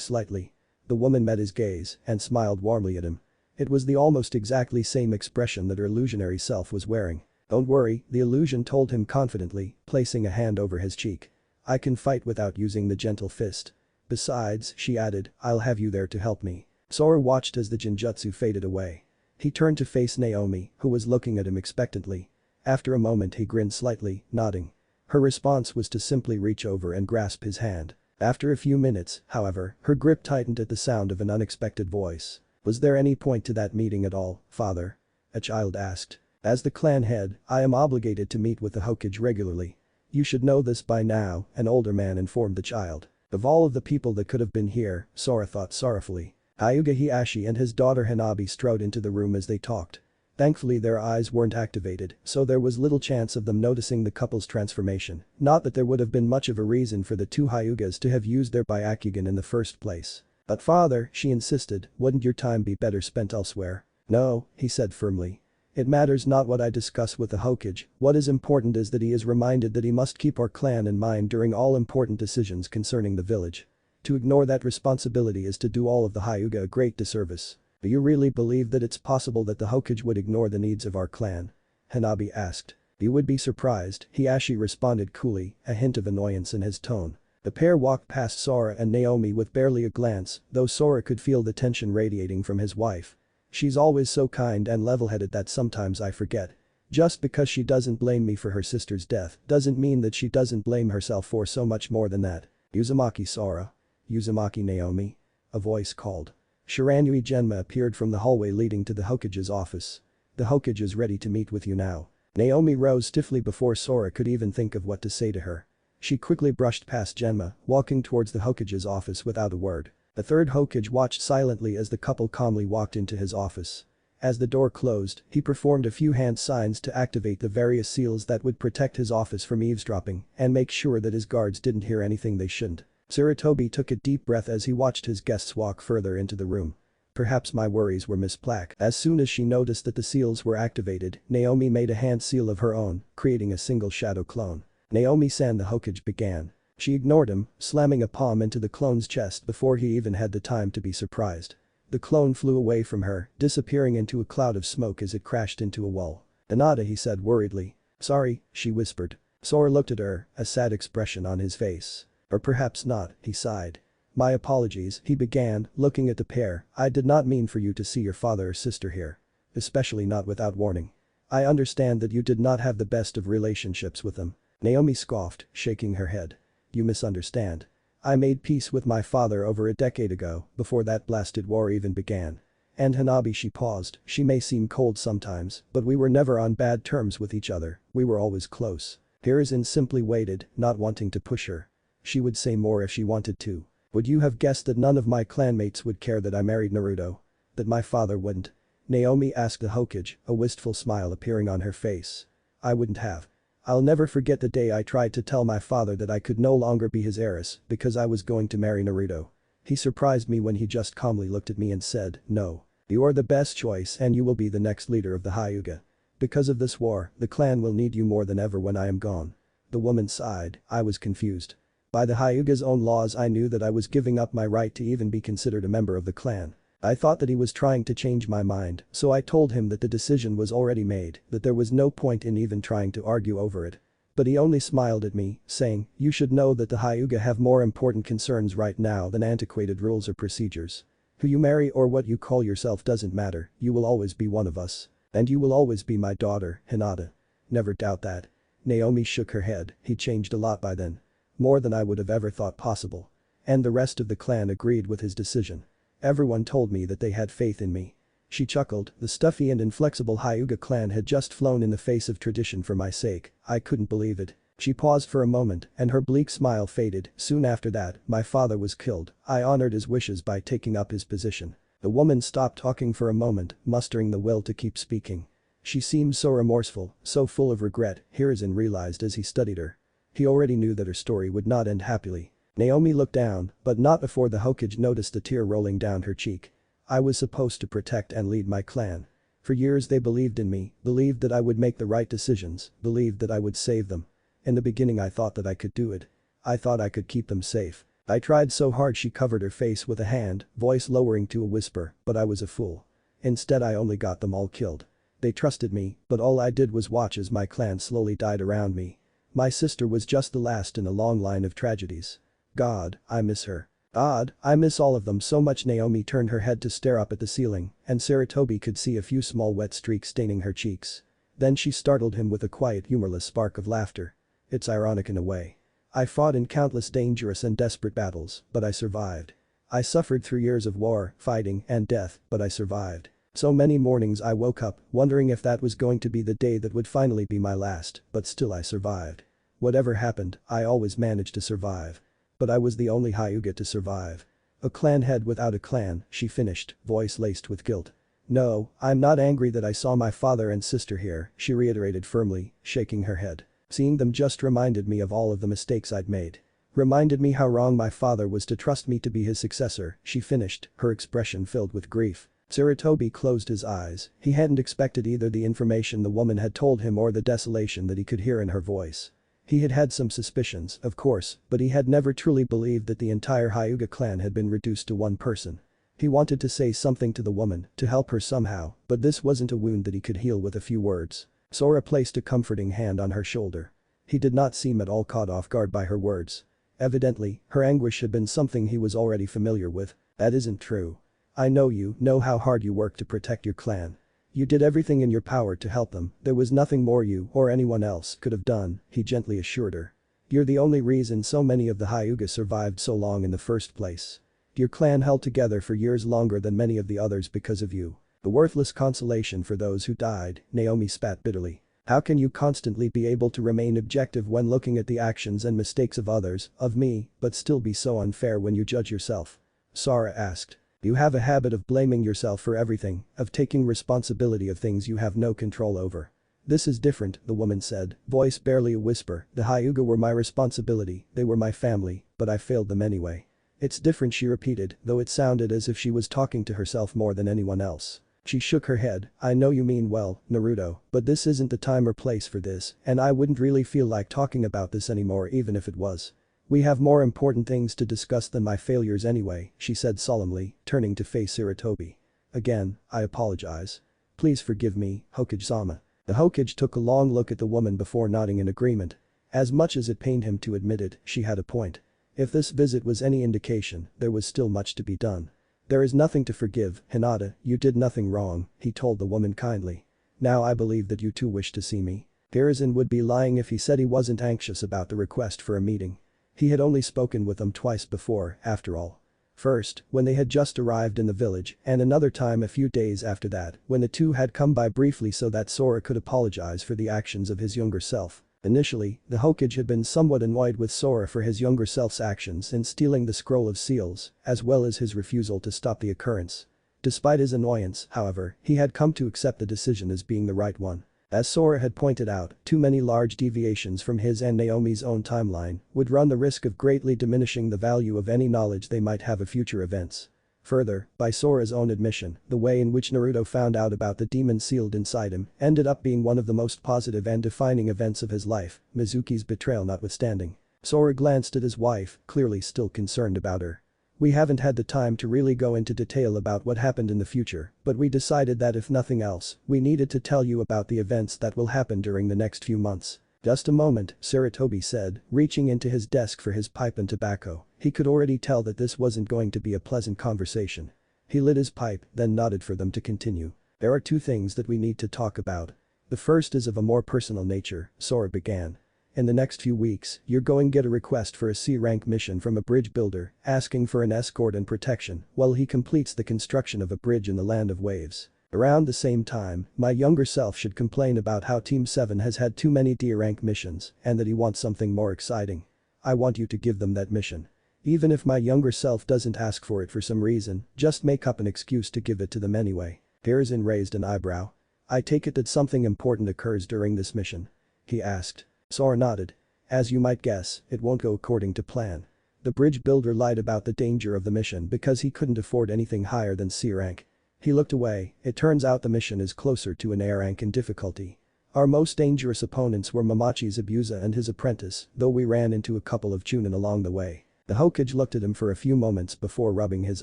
slightly. The woman met his gaze and smiled warmly at him. It was the almost exactly same expression that her illusionary self was wearing. Don't worry, the illusion told him confidently, placing a hand over his cheek. I can fight without using the gentle fist. Besides, she added, I'll have you there to help me. Sora watched as the genjutsu faded away. He turned to face Naomi, who was looking at him expectantly. After a moment he grinned slightly, nodding. Her response was to simply reach over and grasp his hand. After a few minutes, however, her grip tightened at the sound of an unexpected voice. Was there any point to that meeting at all, father? A child asked. As the clan head, I am obligated to meet with the Hokage regularly. You should know this by now, an older man informed the child. Of all of the people that could have been here, Sora thought sorrowfully. Hyuga Hiashi and his daughter Hanabi strode into the room as they talked. Thankfully their eyes weren't activated, so there was little chance of them noticing the couple's transformation. Not that there would have been much of a reason for the 2 Hyugas to have used their Bakugan in the first place. But father, she insisted, wouldn't your time be better spent elsewhere? No, he said firmly. It matters not what I discuss with the Hokage, what is important is that he is reminded that he must keep our clan in mind during all important decisions concerning the village. To ignore that responsibility is to do all of the Hyuga a great disservice. Do you really believe that it's possible that the Hokage would ignore the needs of our clan? Hanabi asked. You would be surprised, Hiashi responded coolly, a hint of annoyance in his tone. The pair walked past Sora and Naomi with barely a glance, though Sora could feel the tension radiating from his wife. She's always so kind and level-headed that sometimes I forget. Just because she doesn't blame me for her sister's death doesn't mean that she doesn't blame herself for so much more than that. Uzumaki Sora. Uzumaki Naomi. A voice called. Shiranui Genma appeared from the hallway leading to the Hokage's office. The Hokage is ready to meet with you now. Naomi rose stiffly before Sora could even think of what to say to her. She quickly brushed past Genma, walking towards the Hokage's office without a word. The third Hokage watched silently as the couple calmly walked into his office. As the door closed, he performed a few hand signs to activate the various seals that would protect his office from eavesdropping and make sure that his guards didn't hear anything they shouldn't. Sarutobi took a deep breath as he watched his guests walk further into the room. Perhaps my worries were misplaced. As soon as she noticed that the seals were activated, Naomi made a hand seal of her own, creating a single shadow clone. Naomi-san, the Hokage began. She ignored him, slamming a palm into the clone's chest before he even had the time to be surprised. The clone flew away from her, disappearing into a cloud of smoke as it crashed into a wall. "Hinata," he said worriedly. "Sorry," she whispered. Sora looked at her, a sad expression on his face. "Or perhaps not," he sighed. "My apologies," he began, looking at the pair. "I did not mean for you to see your father or sister here. Especially not without warning. I understand that you did not have the best of relationships with them." Naomi scoffed, shaking her head. "You misunderstand. I made peace with my father over a decade ago, before that blasted war even began. And Hanabi," she paused, "she may seem cold sometimes, but we were never on bad terms with each other, we were always close." Hiruzen simply waited, not wanting to push her. She would say more if she wanted to. "Would you have guessed that none of my clanmates would care that I married Naruto? That my father wouldn't?" Naomi asked the Hokage, a wistful smile appearing on her face. "I wouldn't have. I'll never forget the day I tried to tell my father that I could no longer be his heiress because I was going to marry Naruto. He surprised me when he just calmly looked at me and said, 'No. You are the best choice and you will be the next leader of the Hyuga. Because of this war, the clan will need you more than ever when I am gone.'" The woman sighed. "I was confused. By the Hyuga's own laws I knew that I was giving up my right to even be considered a member of the clan. I thought that he was trying to change my mind, so I told him that the decision was already made, that there was no point in even trying to argue over it. But he only smiled at me, saying, 'You should know that the Hyuga have more important concerns right now than antiquated rules or procedures. Who you marry or what you call yourself doesn't matter, you will always be one of us. And you will always be my daughter, Hinata. Never doubt that.'" Naomi shook her head. "He changed a lot by then. More than I would have ever thought possible. And the rest of the clan agreed with his decision. Everyone told me that they had faith in me." She chuckled. "The stuffy and inflexible Hyuga clan had just flown in the face of tradition for my sake. I couldn't believe it." She paused for a moment and her bleak smile faded. "Soon after that, my father was killed. I honored his wishes by taking up his position." The woman stopped talking for a moment, mustering the will to keep speaking. She seemed so remorseful, so full of regret, Hiruzen realized as he studied her. He already knew that her story would not end happily. Naomi looked down, but not before the Hokage noticed a tear rolling down her cheek. "I was supposed to protect and lead my clan. For years they believed in me, believed that I would make the right decisions, believed that I would save them. In the beginning I thought that I could do it. I thought I could keep them safe. I tried so hard." She covered her face with a hand, voice lowering to a whisper, "But I was a fool. Instead I only got them all killed. They trusted me, but all I did was watch as my clan slowly died around me. My sister was just the last in a long line of tragedies. God, I miss her. God, I miss all of them so much." Naomi turned her head to stare up at the ceiling, and Saratobi could see a few small wet streaks staining her cheeks. Then she startled him with a quiet humorless spark of laughter. "It's ironic in a way. I fought in countless dangerous and desperate battles, but I survived. I suffered through years of war, fighting, and death, but I survived. So many mornings I woke up, wondering if that was going to be the day that would finally be my last, but still I survived. Whatever happened, I always managed to survive. But I was the only Hyuga to survive. A clan head without a clan," she finished, voice laced with guilt. "No, I'm not angry that I saw my father and sister here," she reiterated firmly, shaking her head. "Seeing them just reminded me of all of the mistakes I'd made. Reminded me how wrong my father was to trust me to be his successor," she finished, her expression filled with grief. Saratobi closed his eyes. He hadn't expected either the information the woman had told him or the desolation that he could hear in her voice. He had had some suspicions, of course, but he had never truly believed that the entire Hyuga clan had been reduced to one person. He wanted to say something to the woman, to help her somehow, but this wasn't a wound that he could heal with a few words. Sora placed a comforting hand on her shoulder. He did not seem at all caught off guard by her words. Evidently, her anguish had been something he was already familiar with. "That isn't true. I know you know how hard you worked to protect your clan. You did everything in your power to help them, there was nothing more you or anyone else could have done," he gently assured her. "You're the only reason so many of the Hyuga survived so long in the first place. Your clan held together for years longer than many of the others because of you. A worthless consolation for those who died," Naomi spat bitterly. "How can you constantly be able to remain objective when looking at the actions and mistakes of others, of me, but still be so unfair when you judge yourself?" Sora asked. "You have a habit of blaming yourself for everything, of taking responsibility of things you have no control over." "This is different," the woman said, voice barely a whisper. "The Hyuga were my responsibility, they were my family, but I failed them anyway. It's different, she repeated, though it sounded as if she was talking to herself more than anyone else. She shook her head. I know you mean well, Naruto, but this isn't the time or place for this, and I wouldn't really feel like talking about this anymore even if it was. We have more important things to discuss than my failures anyway, she said solemnly, turning to face Sarutobi. Again, I apologize. Please forgive me, Hokage-sama. The Hokage took a long look at the woman before nodding in agreement. As much as it pained him to admit it, she had a point. If this visit was any indication, there was still much to be done. There is nothing to forgive, Hinata, you did nothing wrong, he told the woman kindly. Now I believe that you too wish to see me. Hiruzen would be lying if he said he wasn't anxious about the request for a meeting. He had only spoken with them twice before, after all. First, when they had just arrived in the village, and another time a few days after that, when the two had come by briefly so that Sora could apologize for the actions of his younger self. Initially, the Hokage had been somewhat annoyed with Sora for his younger self's actions in stealing the scroll of seals, as well as his refusal to stop the occurrence. Despite his annoyance, however, he had come to accept the decision as being the right one. As Sora had pointed out, too many large deviations from his and Naomi's own timeline would run the risk of greatly diminishing the value of any knowledge they might have of future events. Further, by Sora's own admission, the way in which Naruto found out about the demon sealed inside him ended up being one of the most positive and defining events of his life, Mizuki's betrayal notwithstanding. Sora glanced at his wife, clearly still concerned about her. We haven't had the time to really go into detail about what happened in the future, but we decided that if nothing else, we needed to tell you about the events that will happen during the next few months. Just a moment, Sarutobi said, reaching into his desk for his pipe and tobacco. He could already tell that this wasn't going to be a pleasant conversation. He lit his pipe, then nodded for them to continue. There are two things that we need to talk about. The first is of a more personal nature, Sora began. In the next few weeks, you're going to get a request for a C-rank mission from a bridge builder, asking for an escort and protection while he completes the construction of a bridge in the Land of Waves. Around the same time, my younger self should complain about how Team 7 has had too many D-rank missions and that he wants something more exciting. I want you to give them that mission. Even if my younger self doesn't ask for it for some reason, just make up an excuse to give it to them anyway. Hiruzen raised an eyebrow. I take it that something important occurs during this mission? He asked. Sora nodded. As you might guess, it won't go according to plan. The bridge builder lied about the danger of the mission because he couldn't afford anything higher than C rank. He looked away. It turns out the mission is closer to an A rank in difficulty. Our most dangerous opponents were Momochi Zabuza and his apprentice, though we ran into a couple of Chunin along the way. The Hokage looked at him for a few moments before rubbing his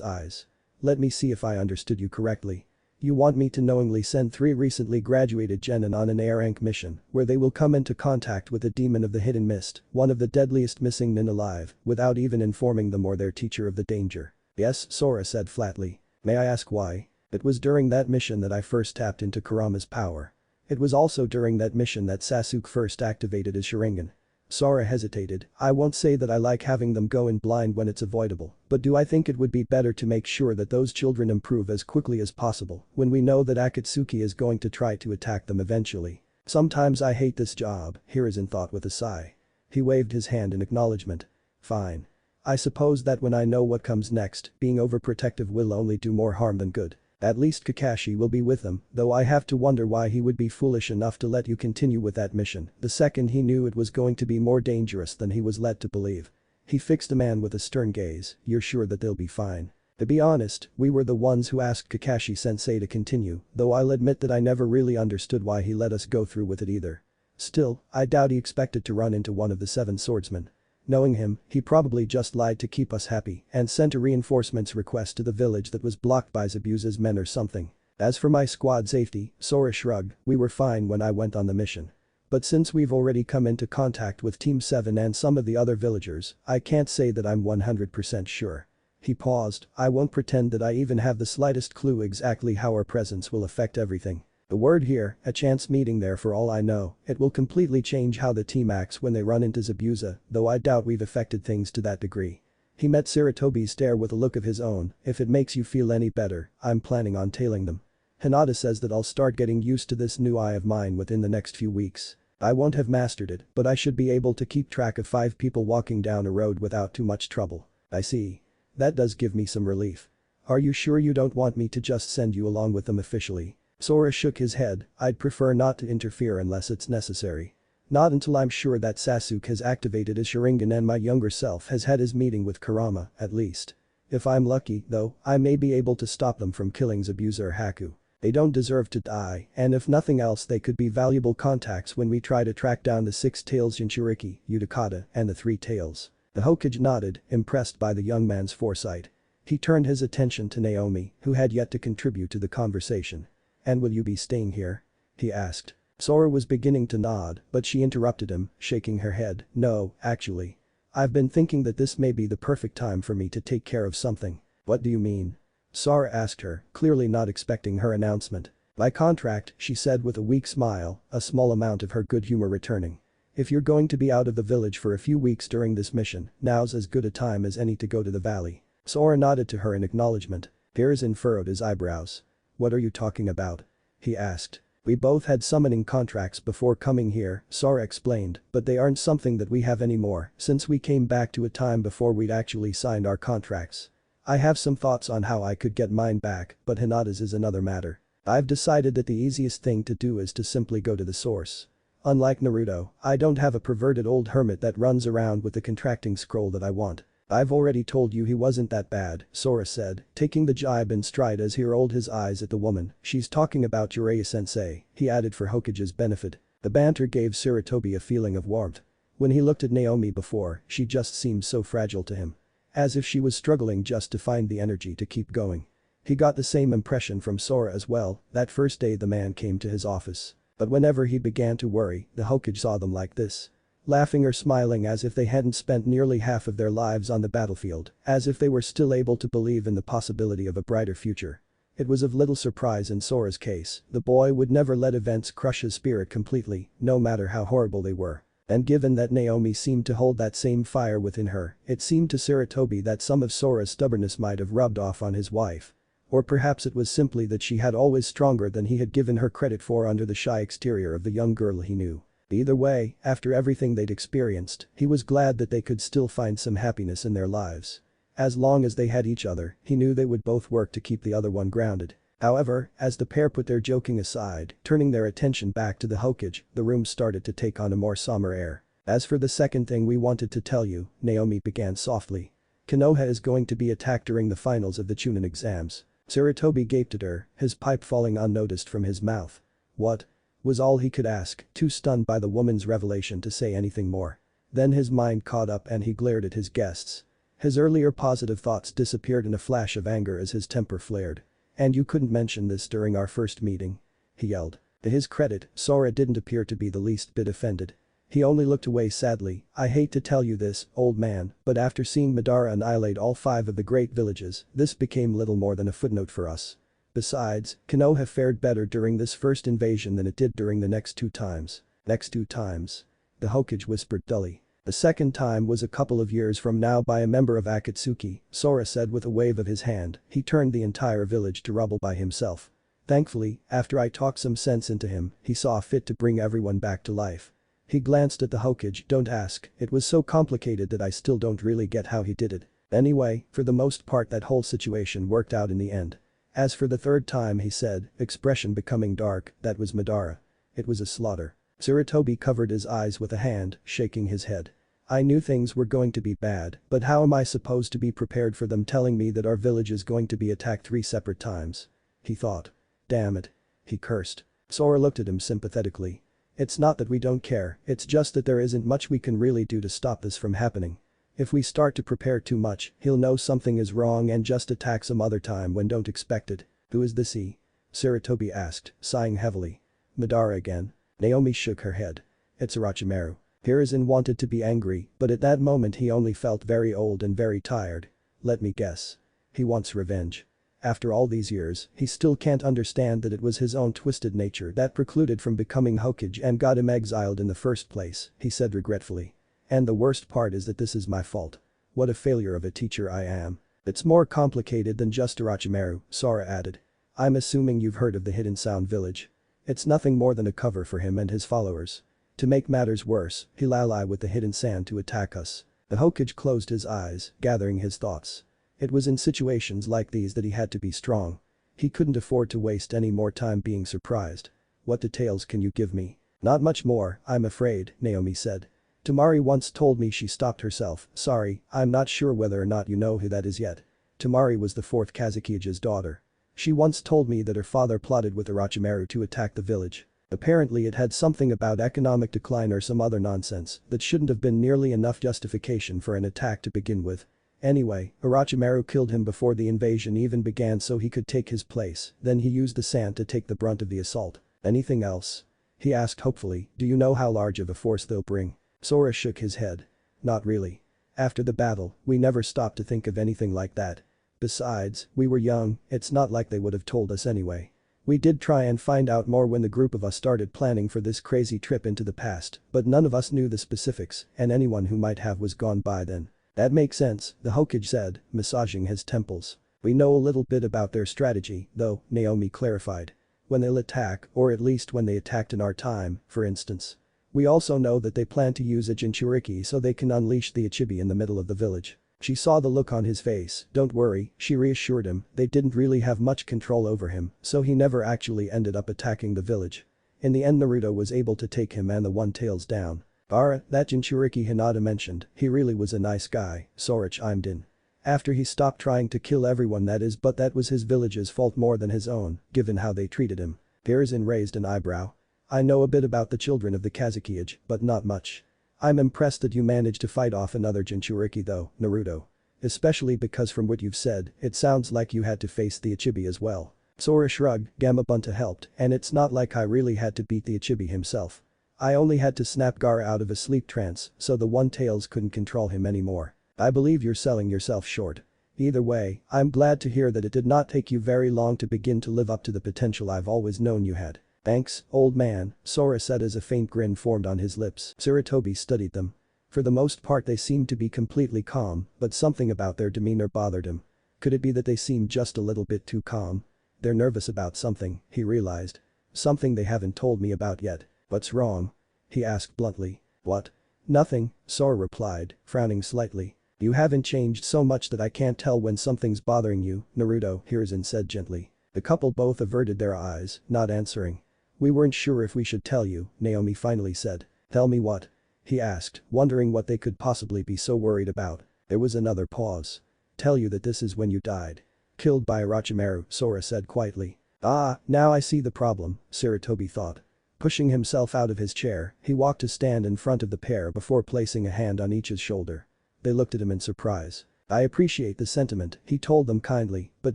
eyes. Let me see if I understood you correctly. You want me to knowingly send 3 recently graduated genin on an A rank mission, where they will come into contact with a demon of the hidden mist, one of the deadliest missing nin alive, without even informing them or their teacher of the danger. Yes, Sora said flatly. May I ask why? It was during that mission that I first tapped into Kurama's power. It was also during that mission that Sasuke first activated his Sharingan. Sora hesitated. I won't say that I like having them go in blind when it's avoidable, but do I think it would be better to make sure that those children improve as quickly as possible when we know that Akatsuki is going to try to attack them eventually? Sometimes I hate this job, Hiruzen thought with a sigh. He waved his hand in acknowledgement. Fine. I suppose that when I know what comes next, being overprotective will only do more harm than good. At least Kakashi will be with them, though I have to wonder why he would be foolish enough to let you continue with that mission the second he knew it was going to be more dangerous than he was led to believe. He fixed the man with a stern gaze. You're sure that they'll be fine? To be honest, we were the ones who asked Kakashi-sensei to continue, though I'll admit that I never really understood why he let us go through with it either. Still, I doubt he expected to run into one of the 7 swordsmen. Knowing him, he probably just lied to keep us happy and sent a reinforcements request to the village that was blocked by Zabuza's men or something. As for my squad safety, Sora shrugged, we were fine when I went on the mission. But since we've already come into contact with Team 7 and some of the other villagers, I can't say that I'm 100% sure. He paused. I won't pretend that I even have the slightest clue exactly how our presence will affect everything. The word here, a chance meeting there for all I know, it will completely change how the team acts when they run into Zabuza, though I doubt we've affected things to that degree. He met Sarutobi's stare with a look of his own. If it makes you feel any better, I'm planning on tailing them. Hinata says that I'll start getting used to this new eye of mine within the next few weeks. I won't have mastered it, but I should be able to keep track of 5 people walking down a road without too much trouble. I see. That does give me some relief. Are you sure you don't want me to just send you along with them officially? Sora shook his head. I'd prefer not to interfere unless it's necessary. Not until I'm sure that Sasuke has activated his Sharingan and my younger self has had his meeting with Kurama, at least. If I'm lucky, though, I may be able to stop them from killing Zabuza or Haku. They don't deserve to die, and if nothing else they could be valuable contacts when we try to track down the 6 tails Jinchuriki, Utakata, and the 3 tails. The Hokage nodded, impressed by the young man's foresight. He turned his attention to Naomi, who had yet to contribute to the conversation. "And will you be staying here?" he asked. Sora was beginning to nod, but she interrupted him, shaking her head. "No, actually. I've been thinking that this may be the perfect time for me to take care of something." "What do you mean?" Sora asked her, clearly not expecting her announcement. "By contract," she said with a weak smile, a small amount of her good humor returning. "If you're going to be out of the village for a few weeks during this mission, now's as good a time as any to go to the valley." Sora nodded to her in acknowledgement. Hiruzen furrowed his eyebrows. "What are you talking about?" he asked. "We both had summoning contracts before coming here," Sora explained, "but they aren't something that we have anymore since we came back to a time before we'd actually signed our contracts. I have some thoughts on how I could get mine back, but Hinata's is another matter. I've decided that the easiest thing to do is to simply go to the source. Unlike Naruto, I don't have a perverted old hermit that runs around with the contracting scroll that I want." "I've already told you he wasn't that bad," Sora said, taking the jibe in stride as he rolled his eyes at the woman. "She's talking about Jiraiya-sensei," he added for Hokage's benefit. The banter gave Sarutobi a feeling of warmth. When he looked at Naomi before, she just seemed so fragile to him. As if she was struggling just to find the energy to keep going. He got the same impression from Sora as well, that first day the man came to his office. But whenever he began to worry, the Hokage saw them like this. Laughing or smiling as if they hadn't spent nearly half of their lives on the battlefield, as if they were still able to believe in the possibility of a brighter future. It was of little surprise in Sora's case, the boy would never let events crush his spirit completely, no matter how horrible they were. And given that Naomi seemed to hold that same fire within her, it seemed to Sarutobi that some of Sora's stubbornness might have rubbed off on his wife. Or perhaps it was simply that she had always stronger than he had given her credit for under the shy exterior of the young girl he knew. Either way, after everything they'd experienced, he was glad that they could still find some happiness in their lives. As long as they had each other, he knew they would both work to keep the other one grounded. However, as the pair put their joking aside, turning their attention back to the Hokage, the room started to take on a more somber air. "As for the second thing we wanted to tell you," Naomi began softly. "Konoha is going to be attacked during the finals of the Chunin exams." Sarutobi gaped at her, his pipe falling unnoticed from his mouth. "What?" was all he could ask, too stunned by the woman's revelation to say anything more. Then his mind caught up and he glared at his guests. His earlier positive thoughts disappeared in a flash of anger as his temper flared. "And you couldn't mention this during our first meeting?" he yelled. To his credit, Sora didn't appear to be the least bit offended. He only looked away sadly. "I hate to tell you this, old man, but after seeing Madara annihilate all 5 of the great villages, this became little more than a footnote for us. Besides, Konoha fared better during this first invasion than it did during the next 2 times. Next 2 times?" the Hokage whispered dully. "The second time was a couple of years from now by a member of Akatsuki," Sora said with a wave of his hand. "He turned the entire village to rubble by himself. Thankfully, after I talked some sense into him, he saw fit to bring everyone back to life." He glanced at the Hokage. "Don't ask, it was so complicated that I still don't really get how he did it. Anyway, for the most part that whole situation worked out in the end." "As for the third time," he said, expression becoming dark, "that was Madara. It was a slaughter." Sarutobi covered his eyes with a hand, shaking his head. "I knew things were going to be bad, but how am I supposed to be prepared for them telling me that our village is going to be attacked 3 separate times?" he thought. "Damn it." he cursed. Sora looked at him sympathetically. "It's not that we don't care, it's just that there isn't much we can really do to stop this from happening. If we start to prepare too much, he'll know something is wrong and just attack some other time when don't expect it." "Who is this he?" Sarutobi asked, sighing heavily. "Madara again?" Naomi shook her head. "It's Orochimaru." Hiruzen wanted to be angry, but at that moment he only felt very old and very tired. "Let me guess. He wants revenge. After all these years, he still can't understand that it was his own twisted nature that precluded from becoming Hokage and got him exiled in the first place," he said regretfully. "And the worst part is that this is my fault. What a failure of a teacher I am." "It's more complicated than just Orochimaru," Sora added. "I'm assuming you've heard of the Hidden Sound Village. It's nothing more than a cover for him and his followers. To make matters worse, he'll ally with the Hidden Sand to attack us." The Hokage closed his eyes, gathering his thoughts. It was in situations like these that he had to be strong. He couldn't afford to waste any more time being surprised. "What details can you give me?" Not much more, I'm afraid, Naomi said. Tamari once told me. She stopped herself. Sorry, I'm not sure whether or not you know who that is yet. Tamari was the fourth Kazukiya's daughter. She once told me that her father plotted with Orochimaru to attack the village. Apparently it had something about economic decline or some other nonsense that shouldn't have been nearly enough justification for an attack to begin with. Anyway, Orochimaru killed him before the invasion even began so he could take his place, then he used the sand to take the brunt of the assault. Anything else? He asked hopefully. Do you know how large of a force they'll bring? Sora shook his head. Not really. After the battle, we never stopped to think of anything like that. Besides, we were young, it's not like they would have told us anyway. We did try and find out more when the group of us started planning for this crazy trip into the past, but none of us knew the specifics, and anyone who might have was gone by then. That makes sense, the Hokage said, massaging his temples. We know a little bit about their strategy, though, Naomi clarified. When they'll attack, or at least when they attacked in our time, for instance. We also know that they plan to use a Jinchuriki so they can unleash the Ichibi in the middle of the village. She saw the look on his face. Don't worry, she reassured him, they didn't really have much control over him, so he never actually ended up attacking the village. In the end Naruto was able to take him and the One Tails down. That Jinchuriki Hinata mentioned, he really was a nice guy, Sora chimed in. After he stopped trying to kill everyone that is, but that was his village's fault more than his own, given how they treated him. Hiruzen raised an eyebrow. I know a bit about the children of the Kazukiage, but not much. I'm impressed that you managed to fight off another Jinchuriki though, Naruto. Especially because from what you've said, it sounds like you had to face the Ichibi as well. Sora shrugged, Gamabunta helped, and it's not like I really had to beat the Ichibi himself. I only had to snap Gaara out of a sleep trance, so the One Tails couldn't control him anymore. I believe you're selling yourself short. Either way, I'm glad to hear that it did not take you very long to begin to live up to the potential I've always known you had. Thanks, old man, Sora said as a faint grin formed on his lips. Sarutobi studied them. For the most part they seemed to be completely calm, but something about their demeanor bothered him. Could it be that they seemed just a little bit too calm? They're nervous about something, he realized. Something they haven't told me about yet. What's wrong? He asked bluntly. What? Nothing, Sora replied, frowning slightly. You haven't changed so much that I can't tell when something's bothering you, Naruto, Hiruzen said gently. The couple both averted their eyes, not answering. We weren't sure if we should tell you, Naomi finally said. Tell me what? He asked, wondering what they could possibly be so worried about. There was another pause. Tell you that this is when you died. Killed by Orochimaru, Sora said quietly. Ah, now I see the problem, Sarutobi thought. Pushing himself out of his chair, he walked to stand in front of the pair before placing a hand on each's shoulder. They looked at him in surprise. I appreciate the sentiment, he told them kindly, but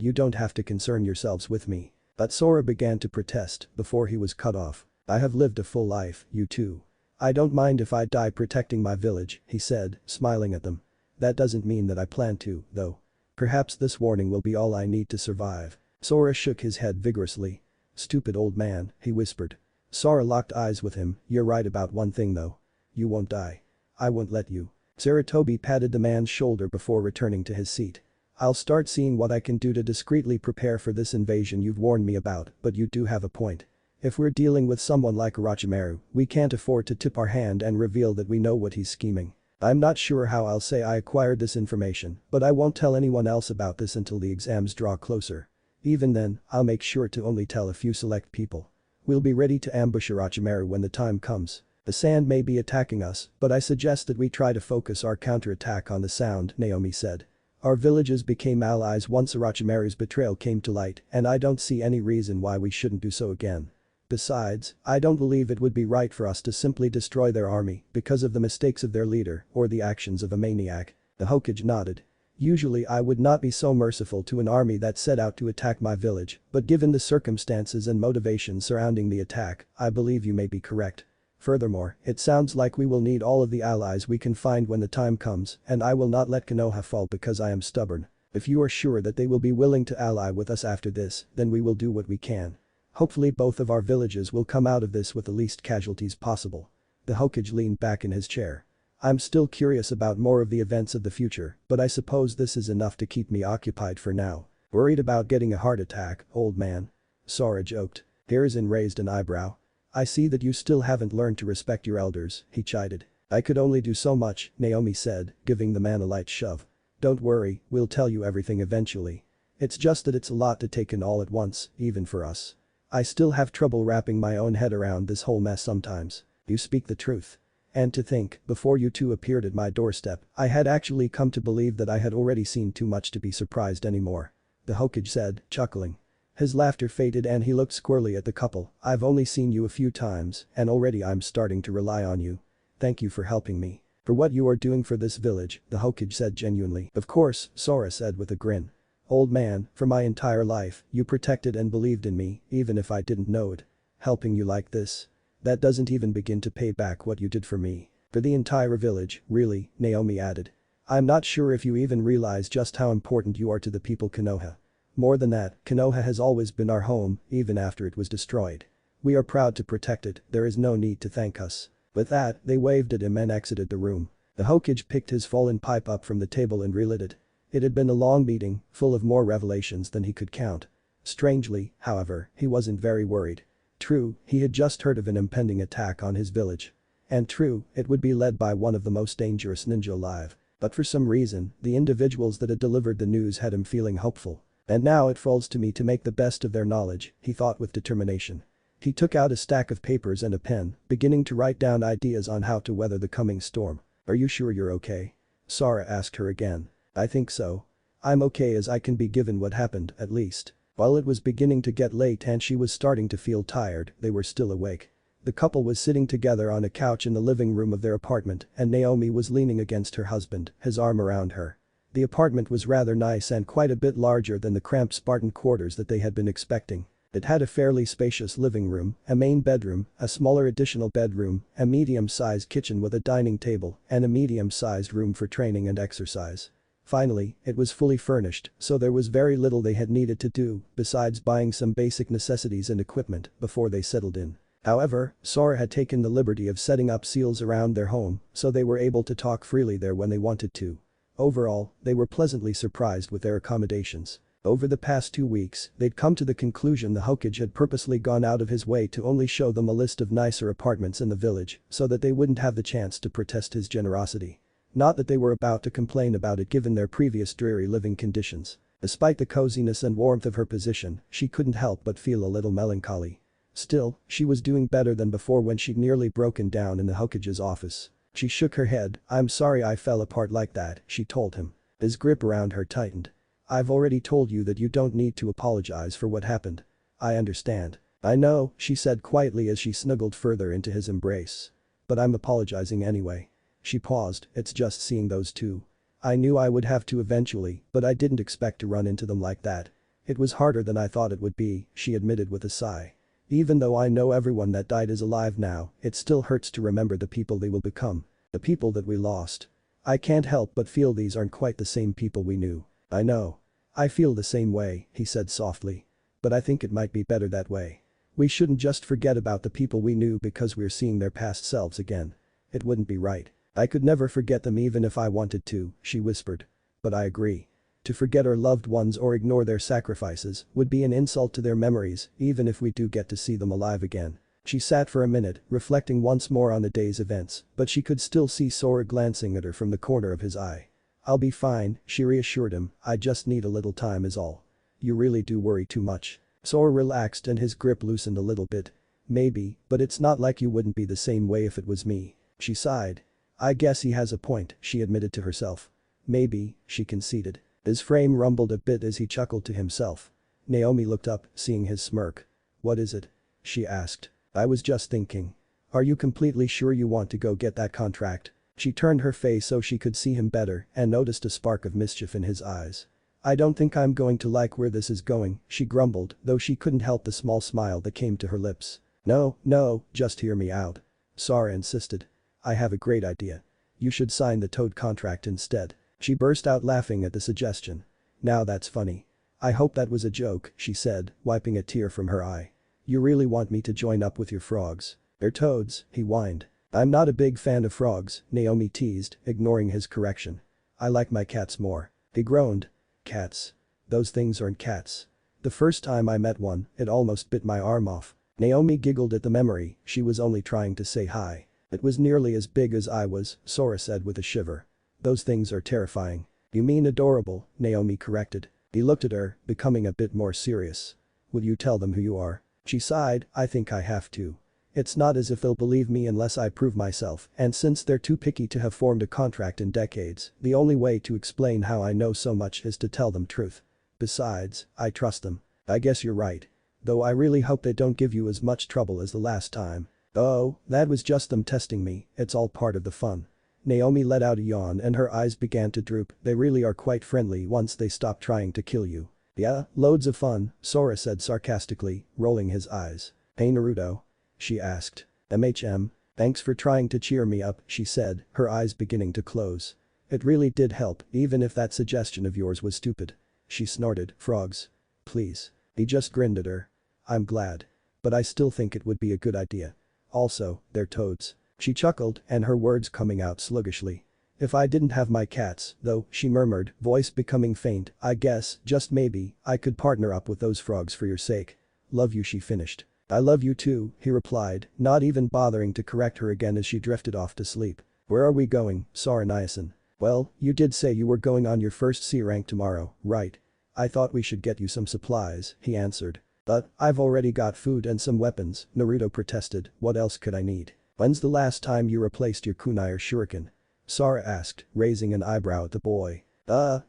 you don't have to concern yourselves with me. But Sora began to protest before he was cut off. I have lived a full life, you too. I don't mind if I die protecting my village, he said, smiling at them. That doesn't mean that I plan to, though. Perhaps this warning will be all I need to survive. Sora shook his head vigorously. Stupid old man, he whispered. Sora locked eyes with him. You're right about one thing though. You won't die. I won't let you. Sarutobi patted the man's shoulder before returning to his seat. I'll start seeing what I can do to discreetly prepare for this invasion you've warned me about, but you do have a point. If we're dealing with someone like Orochimaru, we can't afford to tip our hand and reveal that we know what he's scheming. I'm not sure how I'll say I acquired this information, but I won't tell anyone else about this until the exams draw closer. Even then, I'll make sure to only tell a few select people. We'll be ready to ambush Orochimaru when the time comes. The sand may be attacking us, but I suggest that we try to focus our counterattack on the sound, Naomi said. Our villages became allies once Orochimaru's betrayal came to light, and I don't see any reason why we shouldn't do so again. Besides, I don't believe it would be right for us to simply destroy their army because of the mistakes of their leader or the actions of a maniac. The Hokage nodded. Usually I would not be so merciful to an army that set out to attack my village, but given the circumstances and motivations surrounding the attack, I believe you may be correct. Furthermore, it sounds like we will need all of the allies we can find when the time comes, and I will not let Konoha fall because I am stubborn. If you are sure that they will be willing to ally with us after this, then we will do what we can. Hopefully both of our villages will come out of this with the least casualties possible. The Hokage leaned back in his chair. I'm still curious about more of the events of the future, but I suppose this is enough to keep me occupied for now. Worried about getting a heart attack, old man? Sora joked. Hiruzen raised an eyebrow. I see that you still haven't learned to respect your elders, he chided. I could only do so much, Naomi said, giving the man a light shove. Don't worry, we'll tell you everything eventually. It's just that it's a lot to take in all at once, even for us. I still have trouble wrapping my own head around this whole mess sometimes. You speak the truth. And to think, before you two appeared at my doorstep, I had actually come to believe that I had already seen too much to be surprised anymore. The Hokage said, chuckling. His laughter faded and he looked squarely at the couple. I've only seen you a few times, and already I'm starting to rely on you. Thank you for helping me. For what you are doing for this village, the Hokage said genuinely. Of course, Sora said with a grin. Old man, for my entire life, you protected and believed in me, even if I didn't know it. Helping you like this. That doesn't even begin to pay back what you did for me. For the entire village, really, Naomi added. I'm not sure if you even realize just how important you are to the people Konoha. More than that, Konoha has always been our home, even after it was destroyed. We are proud to protect it, there is no need to thank us. With that, they waved at him and exited the room. The Hokage picked his fallen pipe up from the table and relit it. It had been a long meeting, full of more revelations than he could count. Strangely, however, he wasn't very worried. True, he had just heard of an impending attack on his village. And true, it would be led by one of the most dangerous ninja alive. But for some reason, the individuals that had delivered the news had him feeling hopeful. And now it falls to me to make the best of their knowledge, he thought with determination. He took out a stack of papers and a pen, beginning to write down ideas on how to weather the coming storm. Are you sure you're okay? Sora asked her again. I think so. I'm okay as I can be given what happened, at least. While it was beginning to get late and she was starting to feel tired, they were still awake. The couple was sitting together on a couch in the living room of their apartment and Naomi was leaning against her husband, his arm around her. The apartment was rather nice and quite a bit larger than the cramped Spartan quarters that they had been expecting. It had a fairly spacious living room, a main bedroom, a smaller additional bedroom, a medium-sized kitchen with a dining table, and a medium-sized room for training and exercise. Finally, it was fully furnished, so there was very little they had needed to do besides buying some basic necessities and equipment before they settled in. However, Sora had taken the liberty of setting up seals around their home, so they were able to talk freely there when they wanted to. Overall, they were pleasantly surprised with their accommodations. Over the past 2 weeks, they'd come to the conclusion the Hokage had purposely gone out of his way to only show them a list of nicer apartments in the village so that they wouldn't have the chance to protest his generosity. Not that they were about to complain about it given their previous dreary living conditions. Despite the coziness and warmth of her position, she couldn't help but feel a little melancholy. Still, she was doing better than before when she'd nearly broken down in the Hokage's office. She shook her head. I'm sorry I fell apart like that, she told him. His grip around her tightened. I've already told you that you don't need to apologize for what happened. I understand. I know, she said quietly as she snuggled further into his embrace. But I'm apologizing anyway. She paused, it's just seeing those two. I knew I would have to eventually, but I didn't expect to run into them like that. It was harder than I thought it would be, she admitted with a sigh. Even though I know everyone that died is alive now, it still hurts to remember the people they will become. The people that we lost. I can't help but feel these aren't quite the same people we knew. I know. I feel the same way, he said softly. But I think it might be better that way. We shouldn't just forget about the people we knew because we're seeing their past selves again. It wouldn't be right. I could never forget them even if I wanted to, she whispered. But I agree. To forget our loved ones or ignore their sacrifices would be an insult to their memories, even if we do get to see them alive again. She sat for a minute, reflecting once more on the day's events, but she could still see Sora glancing at her from the corner of his eye. I'll be fine, she reassured him, I just need a little time is all. You really do worry too much. Sora relaxed and his grip loosened a little bit. Maybe, but it's not like you wouldn't be the same way if it was me. She sighed. I guess he has a point, she admitted to herself. Maybe, she conceded. His frame rumbled a bit as he chuckled to himself. Naomi looked up, seeing his smirk. What is it? She asked. I was just thinking. Are you completely sure you want to go get that contract? She turned her face so she could see him better and noticed a spark of mischief in his eyes. I don't think I'm going to like where this is going, she grumbled, though she couldn't help the small smile that came to her lips. No, just hear me out. Sora insisted. I have a great idea. You should sign the Toad contract instead. She burst out laughing at the suggestion. Now that's funny. I hope that was a joke, she said, wiping a tear from her eye. You really want me to join up with your frogs? They're toads, he whined. I'm not a big fan of frogs, Naomi teased, ignoring his correction. I like my cats more. He groaned. Cats. Those things aren't cats. The first time I met one, it almost bit my arm off. Naomi giggled at the memory, she was only trying to say hi. It was nearly as big as I was, Sora said with a shiver. Those things are terrifying. You mean adorable, Naomi corrected. He looked at her, becoming a bit more serious. Will you tell them who you are? She sighed, I think I have to. It's not as if they'll believe me unless I prove myself, and since they're too picky to have formed a contract in decades, the only way to explain how I know so much is to tell them truth. Besides, I trust them. I guess you're right. Though I really hope they don't give you as much trouble as the last time. Oh, that was just them testing me, it's all part of the fun. Naomi let out a yawn and her eyes began to droop, they really are quite friendly once they stop trying to kill you. Yeah, loads of fun, Sora said sarcastically, rolling his eyes. Hey Naruto? She asked. Thanks for trying to cheer me up, she said, her eyes beginning to close. It really did help, even if that suggestion of yours was stupid. She snorted, frogs. Please. He just grinned at her. I'm glad. But I still think it would be a good idea. Also, they're toads. She chuckled and her words coming out sluggishly. If I didn't have my cats, though, she murmured, voice becoming faint, I guess, just maybe, I could partner up with those frogs for your sake. Love you, she finished. I love you too, he replied, not even bothering to correct her again as she drifted off to sleep. Where are we going, Sora Niacin? Well, you did say you were going on your first C rank tomorrow, right? I thought we should get you some supplies, he answered. But, I've already got food and some weapons, Naruto protested, what else could I need? When's the last time you replaced your kunai or shuriken? Sora asked, raising an eyebrow at the boy.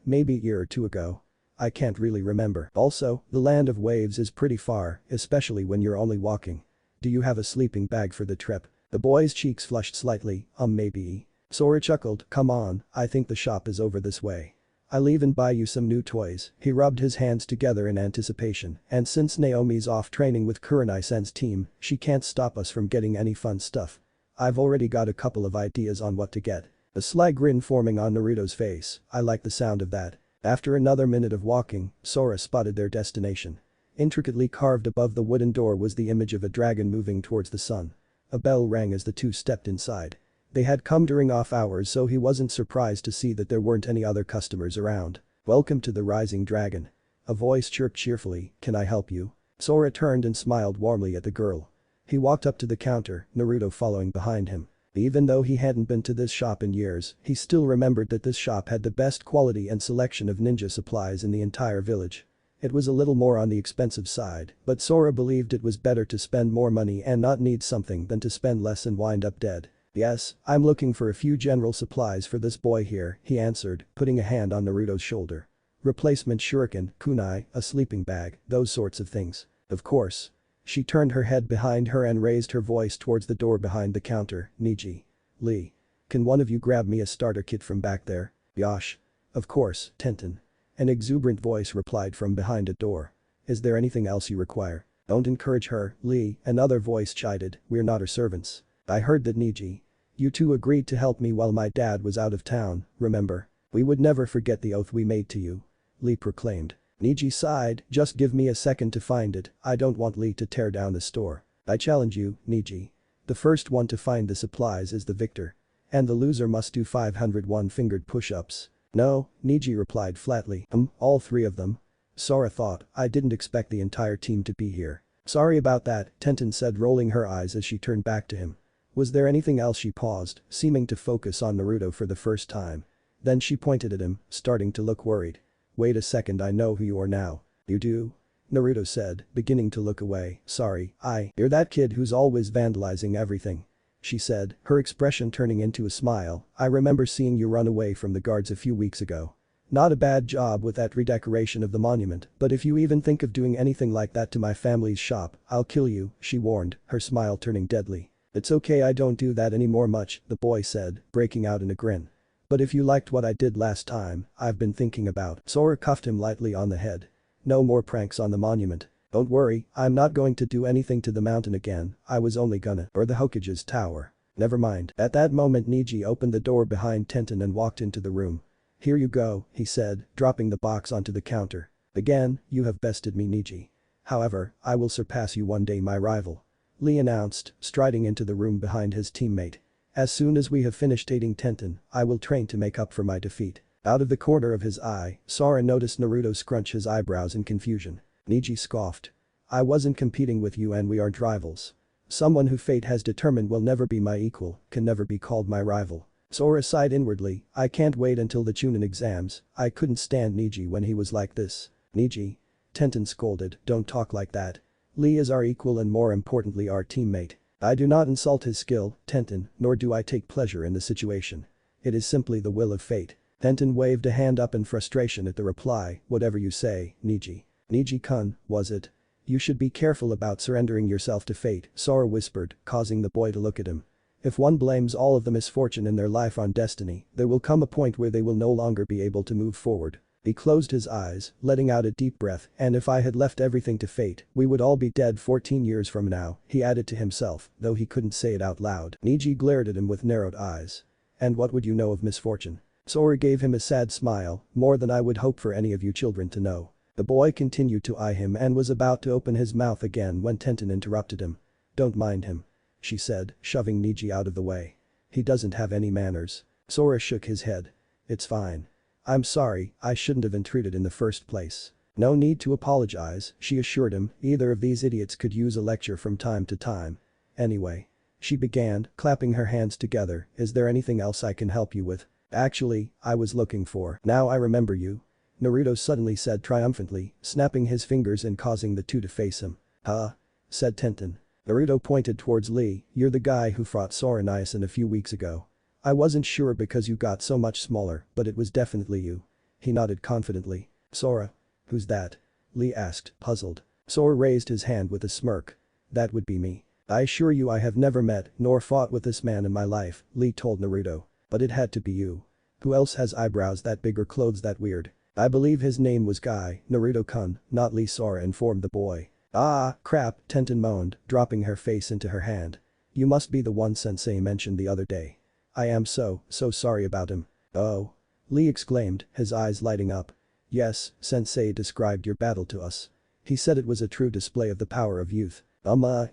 Maybe a year or two ago. I can't really remember. Also, the land of waves is pretty far, especially when you're only walking. Do you have a sleeping bag for the trip? The boy's cheeks flushed slightly, maybe. Sora chuckled, come on, I think the shop is over this way. I'll even buy you some new toys. He rubbed his hands together in anticipation, and since Naomi's off training with Kurenai-sen's team, she can't stop us from getting any fun stuff. I've already got a couple of ideas on what to get. A sly grin forming on Naruto's face, I like the sound of that. After another minute of walking, Sora spotted their destination. Intricately carved above the wooden door was the image of a dragon moving towards the sun. A bell rang as the two stepped inside. They had come during off hours so he wasn't surprised to see that there weren't any other customers around. Welcome to the Rising Dragon. A voice chirped cheerfully, can I help you? Sora turned and smiled warmly at the girl. He walked up to the counter, Naruto following behind him. Even though he hadn't been to this shop in years, he still remembered that this shop had the best quality and selection of ninja supplies in the entire village. It was a little more on the expensive side, but Sora believed it was better to spend more money and not need something than to spend less and wind up dead. Yes, I'm looking for a few general supplies for this boy here, he answered, putting a hand on Naruto's shoulder. Replacement shuriken, kunai, a sleeping bag, those sorts of things. Of course. She turned her head behind her and raised her voice towards the door behind the counter, Niji. Lee. Can one of you grab me a starter kit from back there? Yosh. Of course, Tenten. An exuberant voice replied from behind a door. Is there anything else you require? Don't encourage her, Lee, another voice chided, we're not her servants. I heard that Niji. You two agreed to help me while my dad was out of town, remember? We would never forget the oath we made to you. Lee proclaimed. Niji sighed, just give me a second to find it, I don't want Lee to tear down the store. I challenge you, Niji. The first one to find the supplies is the victor. And the loser must do 500 one-fingered push-ups. No, Niji replied flatly, all three of them. Sora thought, I didn't expect the entire team to be here. Sorry about that, Tenten said rolling her eyes as she turned back to him. Was there anything else? She paused, seeming to focus on Naruto for the first time. Then she pointed at him, starting to look worried. Wait a second, I know who you are now. You do? Naruto said, beginning to look away, sorry, you're that kid who's always vandalizing everything. She said, her expression turning into a smile, I remember seeing you run away from the guards a few weeks ago. Not a bad job with that redecoration of the monument, but if you even think of doing anything like that to my family's shop, I'll kill you, she warned, her smile turning deadly. It's okay, I don't do that anymore much, the boy said, breaking out in a grin. But if you liked what I did last time, I've been thinking about. Sora cuffed him lightly on the head. No more pranks on the monument. Don't worry, I'm not going to do anything to the mountain again, I was only gonna, or the Hokage's tower. Never mind. At that moment Niji opened the door behind Tenten and walked into the room. Here you go, he said, dropping the box onto the counter. Again, you have bested me, Niji. However, I will surpass you one day, my rival. Lee announced, striding into the room behind his teammate. As soon as we have finished aiding Tenten, I will train to make up for my defeat. Out of the corner of his eye, Sora noticed Naruto scrunch his eyebrows in confusion. Niji scoffed. I wasn't competing with you and we aren't rivals. Someone who fate has determined will never be my equal, can never be called my rival. Sora sighed inwardly, I can't wait until the Chunin exams, I couldn't stand Niji when he was like this. Niji. Tenten scolded, don't talk like that. Lee is our equal and more importantly our teammate. I do not insult his skill, Tenten, nor do I take pleasure in the situation. It is simply the will of fate. Tenten waved a hand up in frustration at the reply, whatever you say, Niji. Niji-kun, was it? You should be careful about surrendering yourself to fate, Sora whispered, causing the boy to look at him. If one blames all of the misfortune in their life on destiny, there will come a point where they will no longer be able to move forward. He closed his eyes, letting out a deep breath, and if I had left everything to fate, we would all be dead 14 years from now, he added to himself, though he couldn't say it out loud. Niji glared at him with narrowed eyes. And what would you know of misfortune? Sora gave him a sad smile, more than I would hope for any of you children to know. The boy continued to eye him and was about to open his mouth again when Tenten interrupted him. Don't mind him, she said, shoving Niji out of the way. He doesn't have any manners. Sora shook his head. It's fine. I'm sorry, I shouldn't have intruded in the first place. No need to apologize, she assured him, either of these idiots could use a lecture from time to time. Anyway. She began, clapping her hands together, is there anything else I can help you with? Actually, I was looking for. Now I remember you. Naruto suddenly said triumphantly, snapping his fingers and causing the two to face him. Huh? Said Tenten. Naruto pointed towards Lee, you're the guy who fought Sora Niacin a few weeks ago. I wasn't sure because you got so much smaller, but it was definitely you. He nodded confidently. Sora? Who's that? Lee asked, puzzled. Sora raised his hand with a smirk. That would be me. I assure you I have never met nor fought with this man in my life, Lee told Naruto. But it had to be you. Who else has eyebrows that big or clothes that weird? I believe his name was Guy, Naruto-kun, not Lee, Sora informed the boy. Ah, crap, Tenten moaned, dropping her face into her hand. You must be the one Sensei mentioned the other day. I am so sorry about him. Oh. Lee exclaimed, his eyes lighting up. Yes, Sensei described your battle to us. He said it was a true display of the power of youth.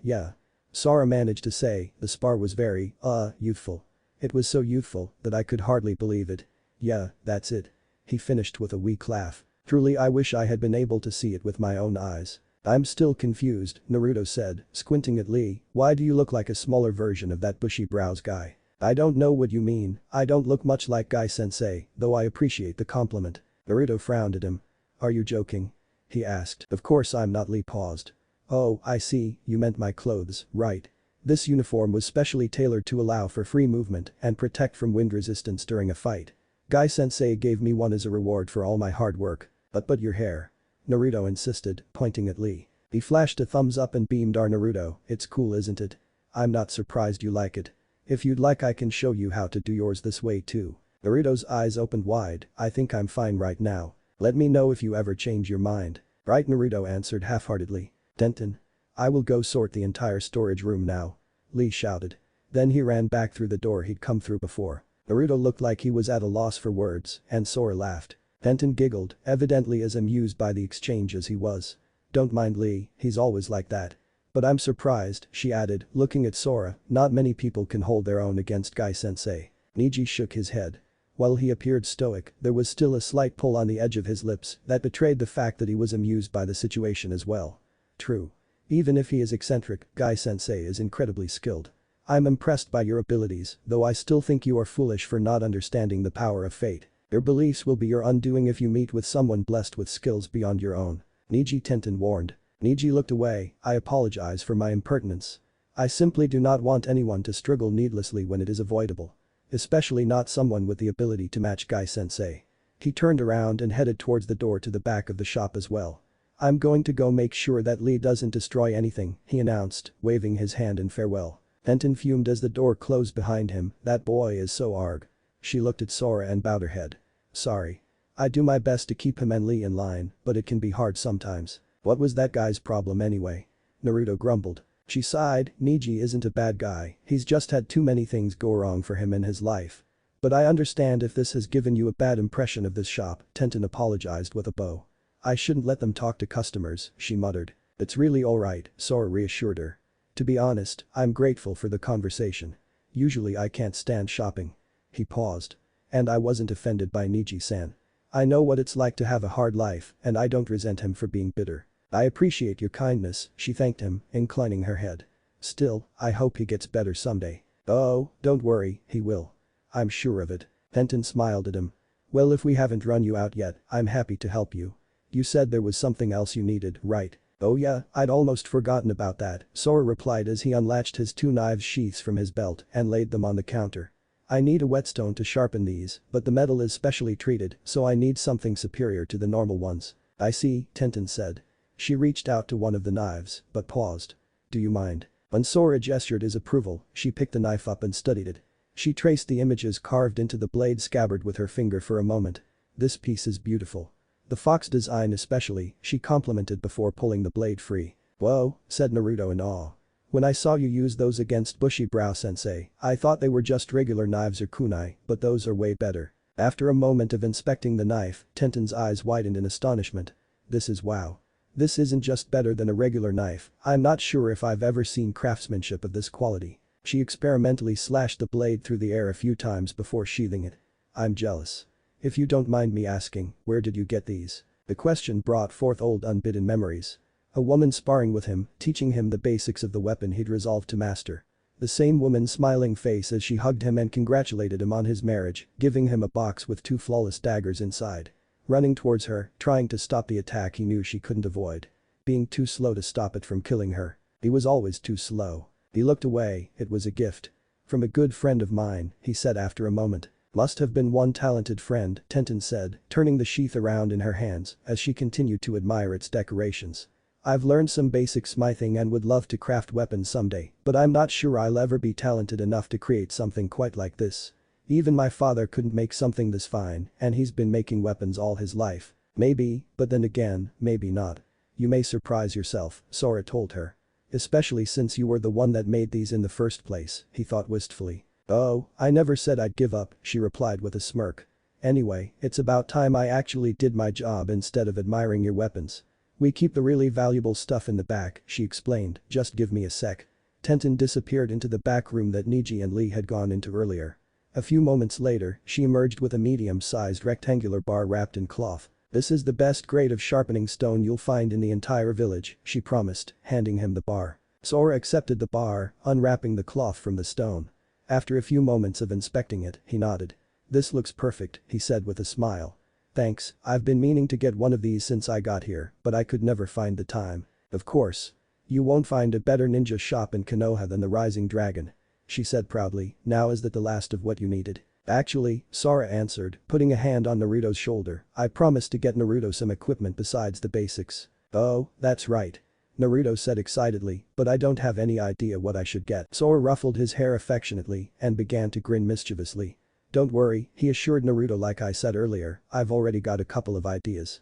Yeah. Sora managed to say, the spar was very, youthful. It was so youthful that I could hardly believe it. Yeah, that's it. He finished with a weak laugh. Truly I wish I had been able to see it with my own eyes. I'm still confused, Naruto said, squinting at Lee, why do you look like a smaller version of that bushy brows guy? I don't know what you mean, I don't look much like Guy Sensei, though I appreciate the compliment. Naruto frowned at him. Are you joking? He asked. Of course I'm not. Lee paused. Oh, I see, you meant my clothes, right. This uniform was specially tailored to allow for free movement and protect from wind resistance during a fight. Guy Sensei gave me one as a reward for all my hard work. But your hair. Naruto insisted, pointing at Lee. He flashed a thumbs up and beamed our Naruto, it's cool isn't it? I'm not surprised you like it. If you'd like I can show you how to do yours this way too. Naruto's eyes opened wide, I think I'm fine right now. Let me know if you ever change your mind. Right, Naruto answered half-heartedly. Tenten. I will go sort the entire storage room now. Lee shouted. Then he ran back through the door he'd come through before. Naruto looked like he was at a loss for words, and Sora laughed. Tenten giggled, evidently as amused by the exchange as he was. Don't mind Lee, he's always like that. But I'm surprised, she added, looking at Sora, not many people can hold their own against Guy Sensei. Niji shook his head. While he appeared stoic, there was still a slight pull on the edge of his lips that betrayed the fact that he was amused by the situation as well. True. Even if he is eccentric, Guy Sensei is incredibly skilled. I'm impressed by your abilities, though I still think you are foolish for not understanding the power of fate. Your beliefs will be your undoing if you meet with someone blessed with skills beyond your own. Niji Tenten warned. Niji looked away, I apologize for my impertinence. I simply do not want anyone to struggle needlessly when it is avoidable. Especially not someone with the ability to match Guy Sensei. He turned around and headed towards the door to the back of the shop as well. I'm going to go make sure that Lee doesn't destroy anything, he announced, waving his hand in farewell. Tenten fumed as the door closed behind him, that boy is so arg. She looked at Sora and bowed her head. Sorry. I do my best to keep him and Lee in line, but it can be hard sometimes. What was that guy's problem anyway? Naruto grumbled. She sighed, Niji isn't a bad guy, he's just had too many things go wrong for him in his life. But I understand if this has given you a bad impression of this shop, Tenten apologized with a bow. I shouldn't let them talk to customers, she muttered. It's really alright, Sora reassured her. To be honest, I'm grateful for the conversation. Usually I can't stand shopping. He paused. And I wasn't offended by Niji-san. I know what it's like to have a hard life and I don't resent him for being bitter. I appreciate your kindness, she thanked him, inclining her head. Still, I hope he gets better someday. Oh, don't worry, he will. I'm sure of it. Tenten smiled at him. Well if we haven't run you out yet, I'm happy to help you. You said there was something else you needed, right? Oh yeah, I'd almost forgotten about that, Sora replied as he unlatched his two knives sheaths from his belt and laid them on the counter. I need a whetstone to sharpen these, but the metal is specially treated, so I need something superior to the normal ones. I see, Tenten said. She reached out to one of the knives, but paused. Do you mind? When Sora gestured his approval, she picked the knife up and studied it. She traced the images carved into the blade scabbard with her finger for a moment. This piece is beautiful. The fox design especially, she complimented before pulling the blade free. Whoa, said Naruto in awe. When I saw you use those against Bushy-Brow-sensei, I thought they were just regular knives or kunai, but those are way better. After a moment of inspecting the knife, Tenten's eyes widened in astonishment. This is wow. This isn't just better than a regular knife, I'm not sure if I've ever seen craftsmanship of this quality. She experimentally slashed the blade through the air a few times before sheathing it. I'm jealous. If you don't mind me asking, where did you get these? The question brought forth old unbidden memories. A woman sparring with him, teaching him the basics of the weapon he'd resolved to master. The same woman's smiling face as she hugged him and congratulated him on his marriage, giving him a box with two flawless daggers inside. Running towards her, trying to stop the attack he knew she couldn't avoid. Being too slow to stop it from killing her. He was always too slow. He looked away, it was a gift. From a good friend of mine, he said after a moment. Must have been one talented friend, Tenten said, turning the sheath around in her hands as she continued to admire its decorations. I've learned some basic smithing and would love to craft weapons someday, but I'm not sure I'll ever be talented enough to create something quite like this. Even my father couldn't make something this fine, and he's been making weapons all his life. Maybe, but then again, maybe not. You may surprise yourself, Sora told her. Especially since you were the one that made these in the first place, he thought wistfully. Oh, I never said I'd give up, she replied with a smirk. Anyway, it's about time I actually did my job instead of admiring your weapons. We keep the really valuable stuff in the back, she explained, just give me a sec. Tenten disappeared into the back room that Neji and Lee had gone into earlier. A few moments later, she emerged with a medium-sized rectangular bar wrapped in cloth. This is the best grade of sharpening stone you'll find in the entire village, she promised, handing him the bar. Sora accepted the bar, unwrapping the cloth from the stone. After a few moments of inspecting it, he nodded. This looks perfect, he said with a smile. Thanks, I've been meaning to get one of these since I got here, but I could never find the time. Of course. You won't find a better ninja shop in Konoha than the Rising Dragon. She said proudly, now is that the last of what you needed? Actually, Sora answered, putting a hand on Naruto's shoulder, I promised to get Naruto some equipment besides the basics. Oh, that's right. Naruto said excitedly, but I don't have any idea what I should get. Sora ruffled his hair affectionately and began to grin mischievously. Don't worry, he assured Naruto like I said earlier, I've already got a couple of ideas.